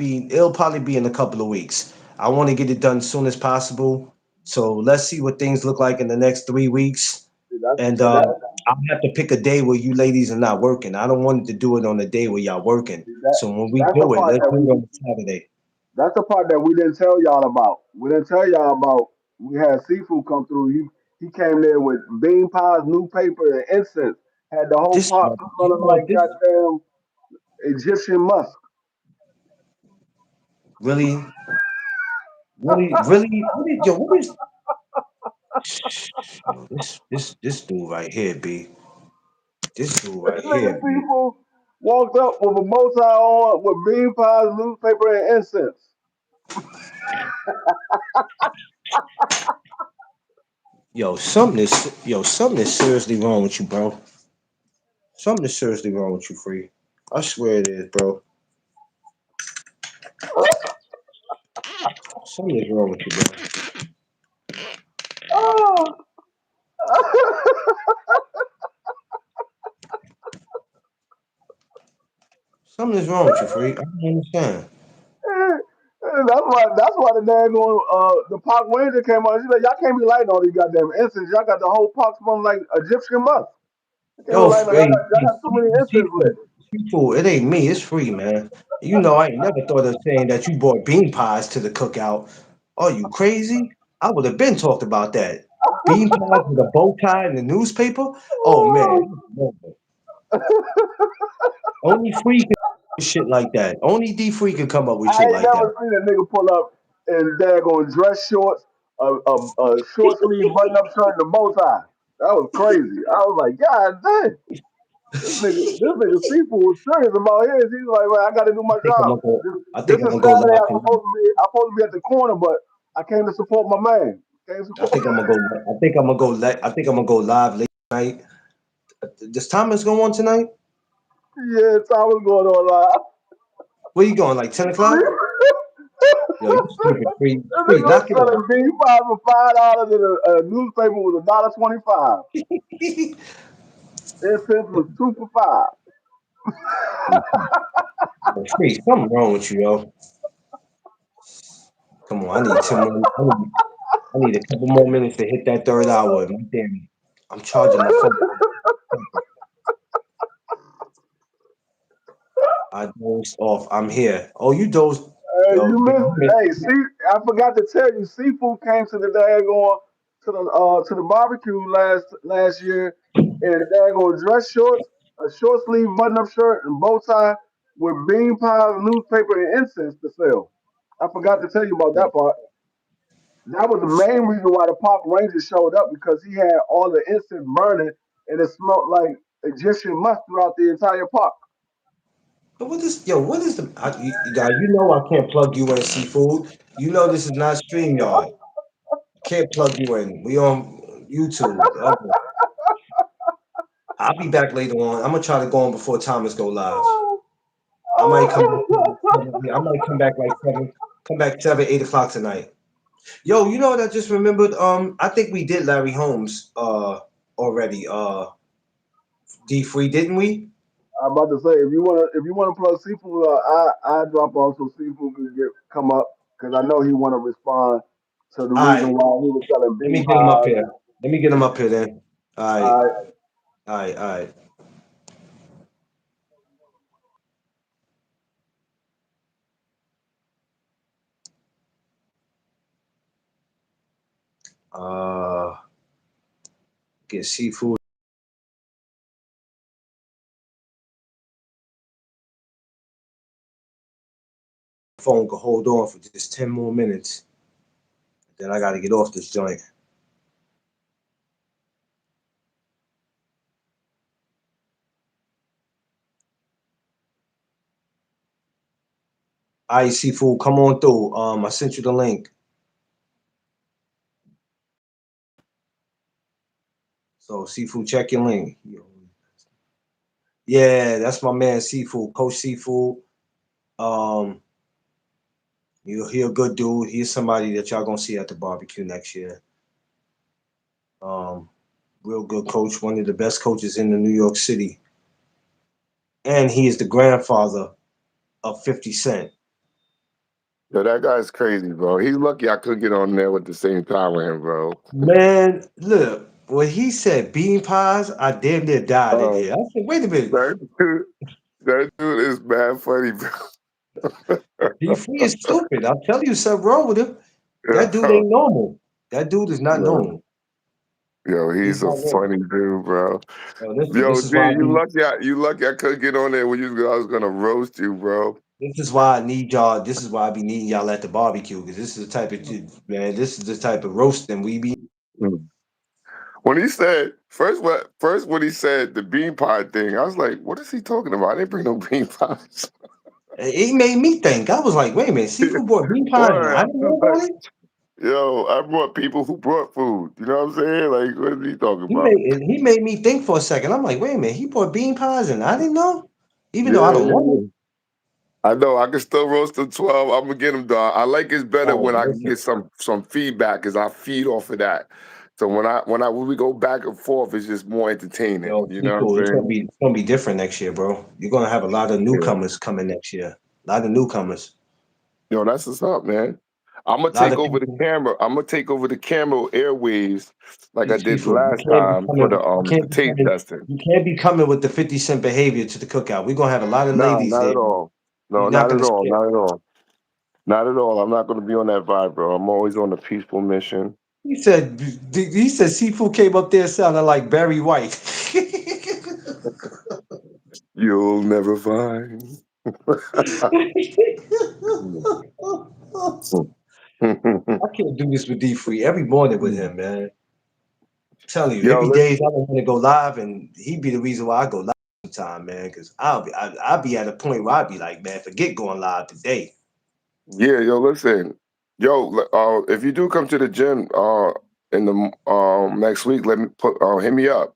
be in a couple of weeks. I want to get it done as soon as possible. So let's see what things look like in the next 3 weeks. See, That's And see, that I'll have to pick a day where you ladies are not working. I don't want to do it on the day where y'all working. see, that So when we that's the do it, part let's that do it we on Saturday. that's the part that we didn't tell y'all about. We didn't tell y'all about. We had seafood come through. He came there with bean pies, new paper, and incense. Had the whole This pot mother, you smelling know, like this goddamn Egyptian musk. really, really, yo, what is yo, this dude right here, B. This dude This right nigga here, B. seafood walked up with a bow tie on, with bean pies, newspaper, and incense. Something is seriously wrong with you, bro. Something is seriously wrong with you, Free. I swear it is, bro. Something is wrong with you, bro. Oh. Something is wrong with you, Free. I don't understand. That's why the daggone the park ranger came on. She's like, y'all can't be lighting all these goddamn incense. Y'all got the whole park smelling like Egyptian musk. You can't be Yo, lighting. hey, Y'all got too many incense lit. seafood, it ain't me. It's Free, man. You know, I ain't never thought of saying that you brought bean pies to the cookout. Are you crazy? I would have been talked about that. Bean pies with a bow tie in the newspaper? Oh, man. Only Free can do shit like that. Only D Free can come up with I shit ain't like that. never seen a nigga pull up in daggone dress shorts, a short sleeve button up shirt, and a bow tie. That was crazy. I was like, God damn, this nigga seafood was serious about his. He's like, man, I got to do I my think I'm job. gonna go. This, I this think I'm is gonna go Saturday. live tonight. I'm supposed to be at the corner, but I came to support my man. Came to I support. think I'm gonna go. I think I'm gonna go. I think I'm gonna go live late tonight. Does Thomas go on tonight? Yeah, Thomas going on live. Where you going? Like 10 o'clock? Yo, you stupid Free. This Free, nigga was knock it off. selling bean pies for $5 and a newspaper was $1.25. Incense was 2 for $5. Free, something wrong with you, yo. Come on, I need 10 more. I need a couple more minutes to hit that third hour. My damn, I'm charging my phone. I dozed off. I'm here. Oh, you dozed. Yo, You B, missed. you missed. Hey, see, I forgot to tell you, seafood came to the daggone to the barbecue last year in daggone dress shorts, a short sleeve button up shirt, and bow tie with bean pies, newspaper, and incense to sell. I forgot to tell you about that part. That was the main reason why the park ranger showed up because he had all the incense burning and it smelled like Egyptian musk throughout the entire park. But what is yo? What is the? Now you know I can't plug you in seafood. You know this is not StreamYard. Can't plug you in. We on YouTube. I'll be back later on. I'm gonna try to go on before Thomas go live. I might come back. I might come back like seven. Come back 7, 8 o'clock tonight. Yo, you know what I just remembered? I think we did Larry Holmes already. D free, didn't we? I'm about to say if you wanna plug seafood, I drop off so seafood can come up because I know he wanna respond to the All reason right. why he was selling Let bean me get him up pies. here. Let me get him up here then. All right. Uh, All right. All right. Uh, get seafood. Phone can hold on for just 10 more minutes. Then I got to get off this joint. All right, seafood, come on through. I sent you the link. So seafood, check your link. Yeah, that's my man, seafood, Coach Seafood. Um, He a good dude. He's somebody that y'all gonna see at the barbecue next year. Um, Real good coach, one of the best coaches in the New York City, and he is the grandfather of 50 Cent. Yo, that guy's crazy, bro. He's lucky I could get on there with the same time with him, bro. Man, look, when he said bean pies, I damn near died in Oh, here. I said, wait a minute, that dude is mad funny, bro. D Free is stupid. I'm telling you something wrong with him. That dude ain't normal. That dude is not Yo, normal. yo, He's he's a not normal. funny dude, bro. So this Yo, is D, why I you need lucky I couldn't get on there when I was gonna roast you, bro. this is why I need y'all. This is why I be needing y'all at the barbecue because this is the type of man. This is the type of roasting we be. Mm. When he said first when he said the bean pie thing, I was like, what is he talking about? I didn't bring no bean pies. It made me think. I was like, wait a minute, seafood brought bean pies, and Why? I I didn't know was like, about it. yo, I brought people who brought food. You know what I'm saying? Like, what is he talking about? He made me think for a second. I'm like, wait a minute, he brought bean pies, and I didn't know, even though I Yeah, don't yeah, want yeah. I know I can still roast the 12. I'm gonna get them done. I like it's it. better Oh, when I can listen, get some feedback because I feed off of that. So when we go back and forth, it's just more entertaining. yo, You know what I'm seafood, saying? it's gonna be different next year, bro. You're gonna have a lot of Yeah. newcomers coming next year. A lot of newcomers. Yo, that's what's up, man. I'm gonna A lot take of over the people. camera. I'm gonna take over the camera airwaves like I did Seafood. last time for You the can't be taste coming. testing. You can't be coming with the 50 Cent behavior to the cookout. We're gonna have a lot of No, ladies not there. at all. No, You're not not at gonna all. scare. Not at all. Not at all. I'm not gonna be on that vibe, bro. I'm always on a peaceful mission. He said seafood came up there sounding like Barry White. You'll never find. I can't do this with D Free every morning with him, man. I'm telling you, there Yo, be listen. days I don't want to go live, and he be the reason why I go live sometime, man. Because I'll be at a point where I'll be like, man, forget going live today. Yeah, yo, listen. Yo, if you do come to the gym in the next week, let me hit me up.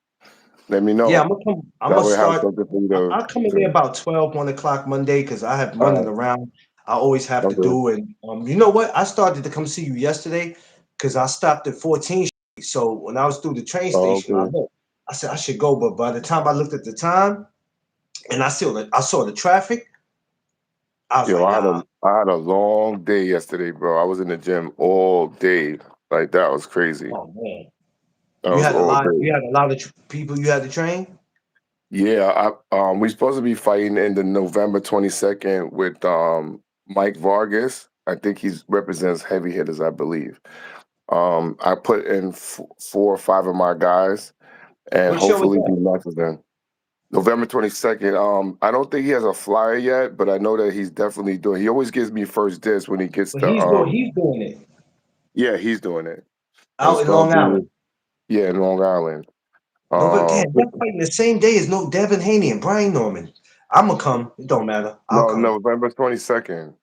Let me Yeah, know. I'm gonna come. I'm That gonna way I have start. something for you I'll come in there to about 12, 1 o'clock Monday because I have running uh around. I always have to okay. do. And you know what? I started to come see you yesterday because I stopped at 14th Street. So when I was through the train Oh, station, I okay. looked. I said I should go, but by the time I looked at the time and I saw the traffic, I was Yo, like, nah. I had a long day yesterday, bro. I was in the gym all day. Like that was crazy. Oh man, That was all day. You had a lot of people you had to train. Yeah, we supposed to be fighting in the November 22nd with Mike Vargas. I think he represents heavy hitters, I believe. I put in 4 or 5 of my guys and What show is hopefully that? be enough of them. November 22nd. I don't think he has a flyer yet, but I know that he's definitely doing. He always gives me first dibs when he gets But the he's doing it yeah, he's doing it. And out it's in gonna Long Island. be yeah, in Long Island. November, Um damn, they're fighting the same day as no Devin Haney and Brian Norman. I'm gonna come. It don't matter. I'll no, come. November 22nd.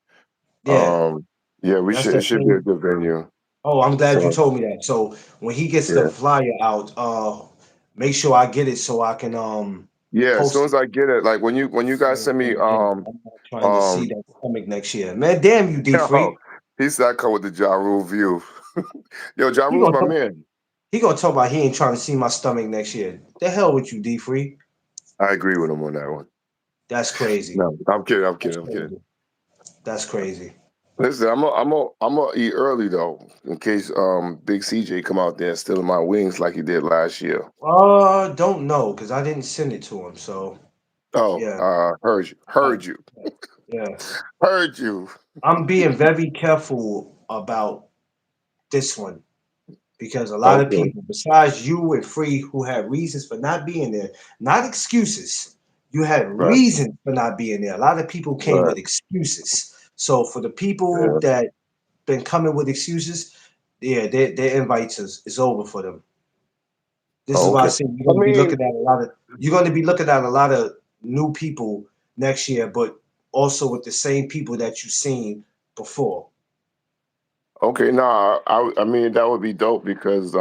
Yeah, Um yeah, that's it that should be a same. good venue. Oh, I'm glad you So told me that. So when he gets the yeah. flyer out, make sure I get it so I can Yeah, as soon post as it. I get it, like when you guys send me I'm not trying to see um that stomach next year. Man, damn you, D yo, Free. he said I come with the Ja Rule view. Yo, Ja He Rule's gonna my talk. man. He gonna talk about he ain't trying to see my stomach next year. The hell with you, D Free. I agree with him on that one. That's crazy. No, I'm kidding, I'm That's kidding, I'm kidding. crazy. That's crazy. Listen, I'm gonna eat early though, in case Big CJ come out there stealing my wings like he did last year. Don't know because I didn't send it to him. So Oh, yeah, heard you, yeah. heard you. I'm being very careful about this one because a lot of Okay, people, besides you and Free, who had reasons for not being there, not excuses. You had right, reasons for not being there. A lot of people came right, with excuses. So for the people yeah. that been coming with excuses, yeah, their invites is over for them. This is Oh, why I okay. say I mean, you're going to be looking at a lot of new people next year, but also with the same people that you've seen before. okay, nah, I mean that would be dope because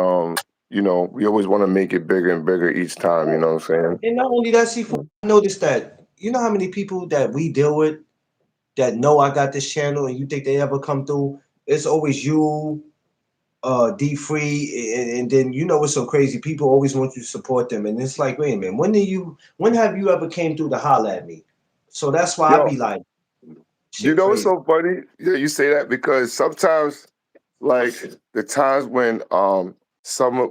we always want to make it bigger and bigger each time. You know what I'm saying? And not only that, C4, I noticed that you know how many people that we deal with. that know I got this channel and you think they ever come through, it's always you, D Free, and then you know what's so crazy? People always want you to support them, and it's like, wait a minute, when have you ever came through to holler at me? So that's why I Yo, be like, you shit, know what's crazy. so funny? Yeah, you say that because sometimes, like the times when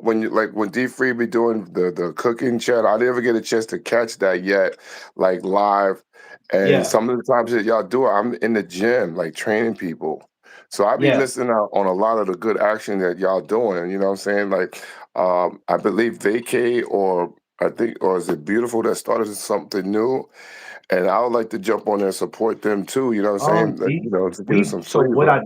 when you like when D Free be doing the cooking channel, I didn't ever get a chance to catch that yet, like live. And Yeah, some of the times that y'all do it, I'm in the gym, like training people. So I be yeah. listening out on a lot of the good action that y'all doing. You know what I'm saying? Like, I believe Vacay or I think, or is it Beautiful that started something new? And I would like to jump on there and support them too. You know what I'm saying? Like, See, you know, to give it we some so what flavor. I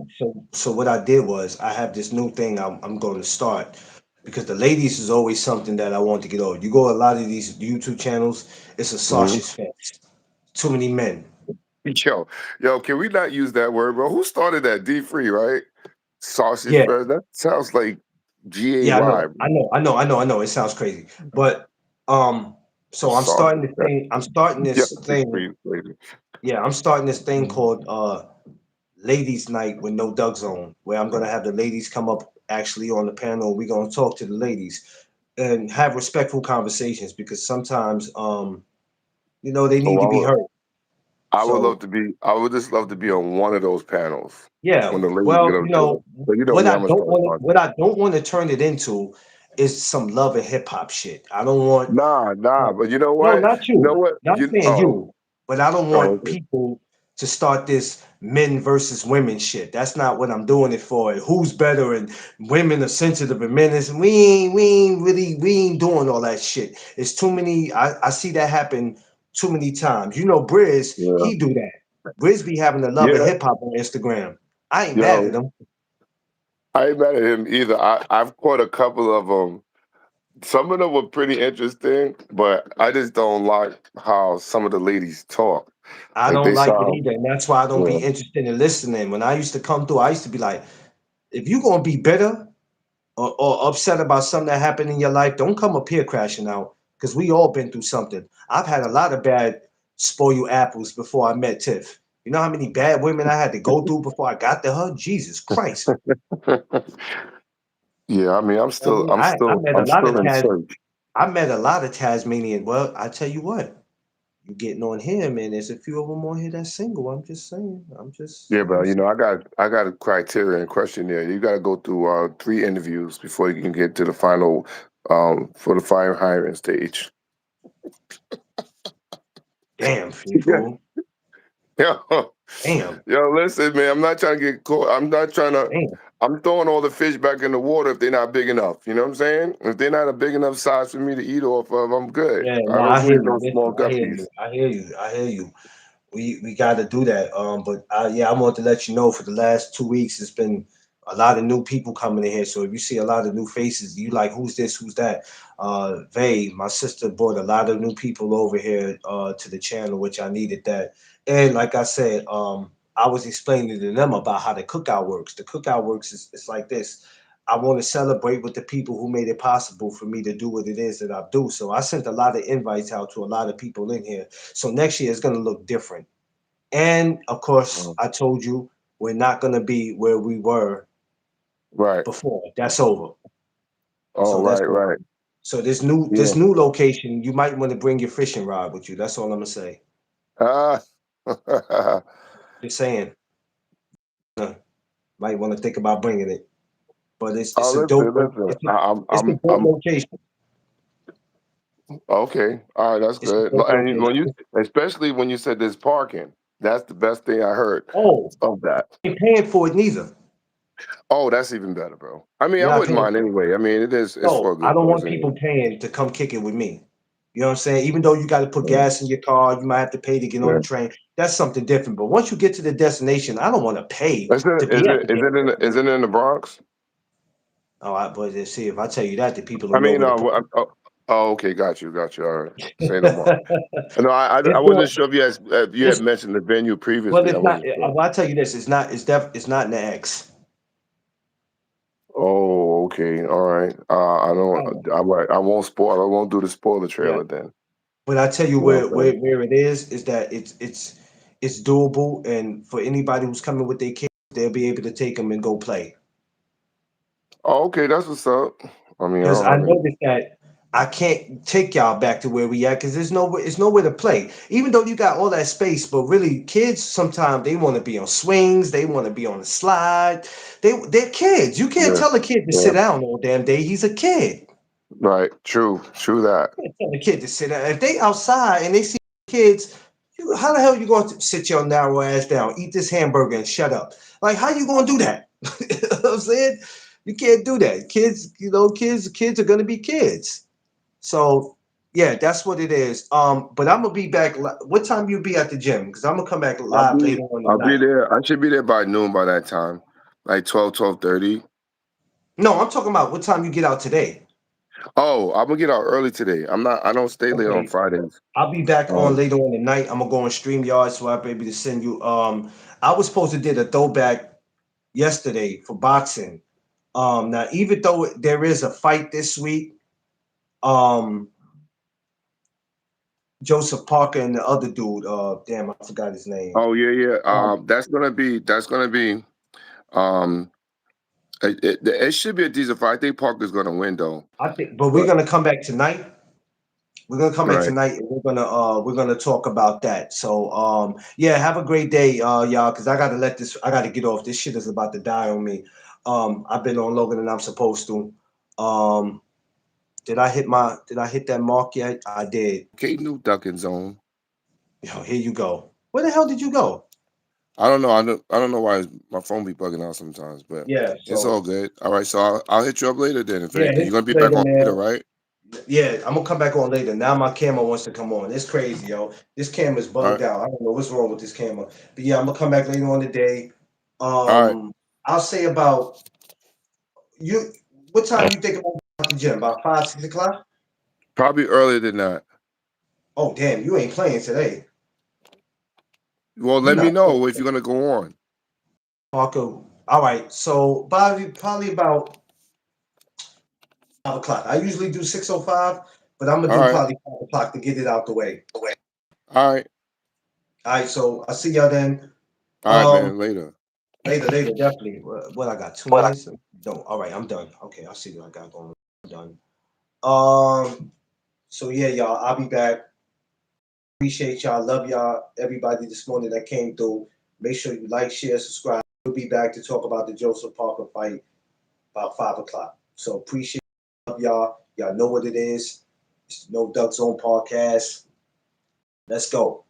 so what I did was I have this new thing I'm going to start because the ladies is always something that I want to get over. You go a lot of these YouTube channels, it's a Mhm. sausage fest. Too many men. Yo, yo, can we not use that word, bro? Who started that? D Free, right? Sausage Yeah, fest. That sounds like yeah, I GAY. know, I know, I know, I know, I know. It sounds crazy, but um, so I'm starting Sausage this fest. thing. I'm starting Yeah, this D thing. Free, lady. Yeah, I'm starting this thing called Ladies Night with No Doug Zone, where I'm gonna have the ladies come up actually on the panel. We're gonna talk to the ladies and have respectful conversations because sometimes they Oh, need to be heard. I would love So to be. I would just love to be on one of those panels yeah, when the ladies get well, up there. But you know what me, I I'm a don't star want to what content. I don't want to turn it into is some love and hip hop shit. I don't want Nah, nah. uh, But you know no, what? not You know you, what? not You saying you, but I don't want okay. people to start this men versus women shit. That's not what I'm doing it for. Who's better and women are sensitive and men is we ain't doing all that shit. It's too many. I see that happen too many times. You know, Briz, Yeah, he do that. Briz be having the love of yeah. hip hop on Instagram. I ain't mad at Yo, him. I ain't mad at him either. I've caught a couple of them. Some of them were pretty interesting, but I just don't like how some of the ladies talk. I Like don't they like it sound, either, and that's why I don't be yeah. interested in listening. When I used to come through, I used to be like, if you gonna be bitter or upset about something that happened in your life, don't come up here crashing out because we all been through something. I've had a lot of bad spoiled apples before I met Tiff. You know how many bad women I had to go through before I got to her? Jesus Christ. Yeah, I mean, I mean, I'm still in search. I met a lot of Tasmanian. Well, I tell you what, you getting on him, and there's a few of them on here that's single. I'm just saying. I'm just Yeah, but saying. you know, I got a criteria and questionnaire. You got to go through 3 interviews before you can get to the final for the final hiring stage. Damn, Yeah, people. yeah. Damn, Yo, listen, man. I'm not trying to get caught. I'm not trying to. damn. I'm throwing all the fish back in the water if they're not big enough. You know what I'm saying? If they're not a big enough size for me to eat off of, I'm good. Yeah, I no, don't I hear need you. no small Listen, I hear guppies. you. I hear you. I hear you. We got to do that. But yeah, I want to let you know for the last 2 weeks, it's been a lot of new people coming in here. So if you see a lot of new faces, you like who's this, who's that? Vay, my sister brought a lot of new people over here to the channel, which I needed that. And like I said, I was explaining to them about how the cookout works. The cookout works is it's like this. I want to celebrate with the people who made it possible for me to do what it is that I do. So I sent a lot of invites out to a lot of people in here. So next year is going to look different. And of course, Oh, I told you we're not going to be where we were right. before. That's over. Oh, So that's right, over. right. So this Yeah. new location, you might want to bring your fishing rod with you. That's all I'm gonna say. Ah. Just saying, might want to think about bringing it. But Oh, listen, listen. it's a dope location. Okay. All right, that's It's a good. dope And when you, location. especially when you said there's parking, that's the best thing I heard Oh, of that. you ain't paying for it neither. Oh, that's even better, bro. I mean, I You're not wouldn't paying mind for it. anyway. I mean, it's for No, a I good don't cause want anyway. people paying to come kick it with me. You know what I'm saying? Even though you got to put Yeah. gas in your car, you might have to pay to get on the Yeah. train. That's something different. But once you get to the destination, I don't want to pay to be at the damn Is it destination. in the Bronx? Oh, but see, if I tell you that, the people I don't know mean, where to put. oh, okay, got you. All right, say no more. No, I It's wasn't doing. sure if you had It's mentioned the venue well, previously. I it's not. wasn't sure. Well, I tell you this, it's not. It's not in the X. Oh, okay, all right. I Oh, don't. I won't spoil. I won't do the spoiler yeah. trailer then. But I tell you You know what I'm saying? where it is that it's it's doable, and for anybody who's coming with their kids, they'll be able to take them and go play. Oh, okay, that's what's up. I mean, I Because don't I have any. noticed that I can't take y'all back to where we at because it's nowhere to play. Even though you got all that space, but really, kids sometimes they want to be on swings, they want to be on the slide. They're kids. You can't Yeah, tell a kid to yeah. sit down all damn day. He's a kid. Right. True that. You can't tell a kid to sit down. If they outside and they see kids, how the hell you going to sit your narrow ass down, eat this hamburger, and shut up? Like, how you going to do that? You know what I'm saying? You can't do that. Kids, kids are gonna be kids. So yeah, that's what it is. But I'm gonna be back. What time you be at the gym? Because I'm gonna come back I'll live be later on I'll be tonight. there. I should be there by noon by that time. Like 12:30. No, I'm talking about what time you get out today. Oh, I'm gonna get out early today. I don't stay late on Okay, Fridays. I'll be back on Um, later on tonight. I'm gonna go on StreamYard so I'll be able to send you. I was supposed to did a throwback yesterday for boxing. Now even though there is a fight this week, um, Joseph Parker and the other dude, damn, I forgot his name. oh yeah. Um, That's gonna be um it should be a decent fight. I think Parker's gonna win though. I think, but we're But gonna come back tonight. We're gonna come back right. tonight and we're gonna talk about that. So yeah, have a great day, y'all, because I gotta get off. This shit is about to die on me. I've been on longer than I'm supposed to. Um did I hit that mark yet? I did. Kate New ducking zone. Yo, here you go. Where the hell did you go? I don't know why my phone be bugging out sometimes, but Yeah, it's so all good. All right, so I'll hit you up later then if yeah, anything. hit You're gonna be me back later, on later, man. right? Yeah, I'm gonna come back on later. Now my camera wants to come on. It's crazy, yo. This camera's All bugged right. out. I don't know what's wrong with this camera. But yeah, I'm gonna come back later on today. All right. I'll say about you. What time you think about the gym? About 5, 6 o'clock? Probably earlier than that. Oh damn, you ain't playing today. Well, You let me not playing know if today. you're gonna go on. Parker. All right, so probably about 5 o'clock. I usually do 6:05, but I'm gonna All do right. probably 5 o'clock to get it out the way. All right. All right, so I'll see y'all then. All right, Um, man. Later. later, definitely. What I got? 2 minutes? No. All right, I'm done. Okay, I'll see what I got going. I'm done. So yeah, y'all, I'll be back. Appreciate y'all. Love y'all. Everybody this morning that came through. Make sure you like, share, subscribe. We'll be back to talk about the Joseph Parker fight about 5 o'clock. So appreciate love y'all. Y'all know what it is. It's the No Duck Zone podcast. Let's go.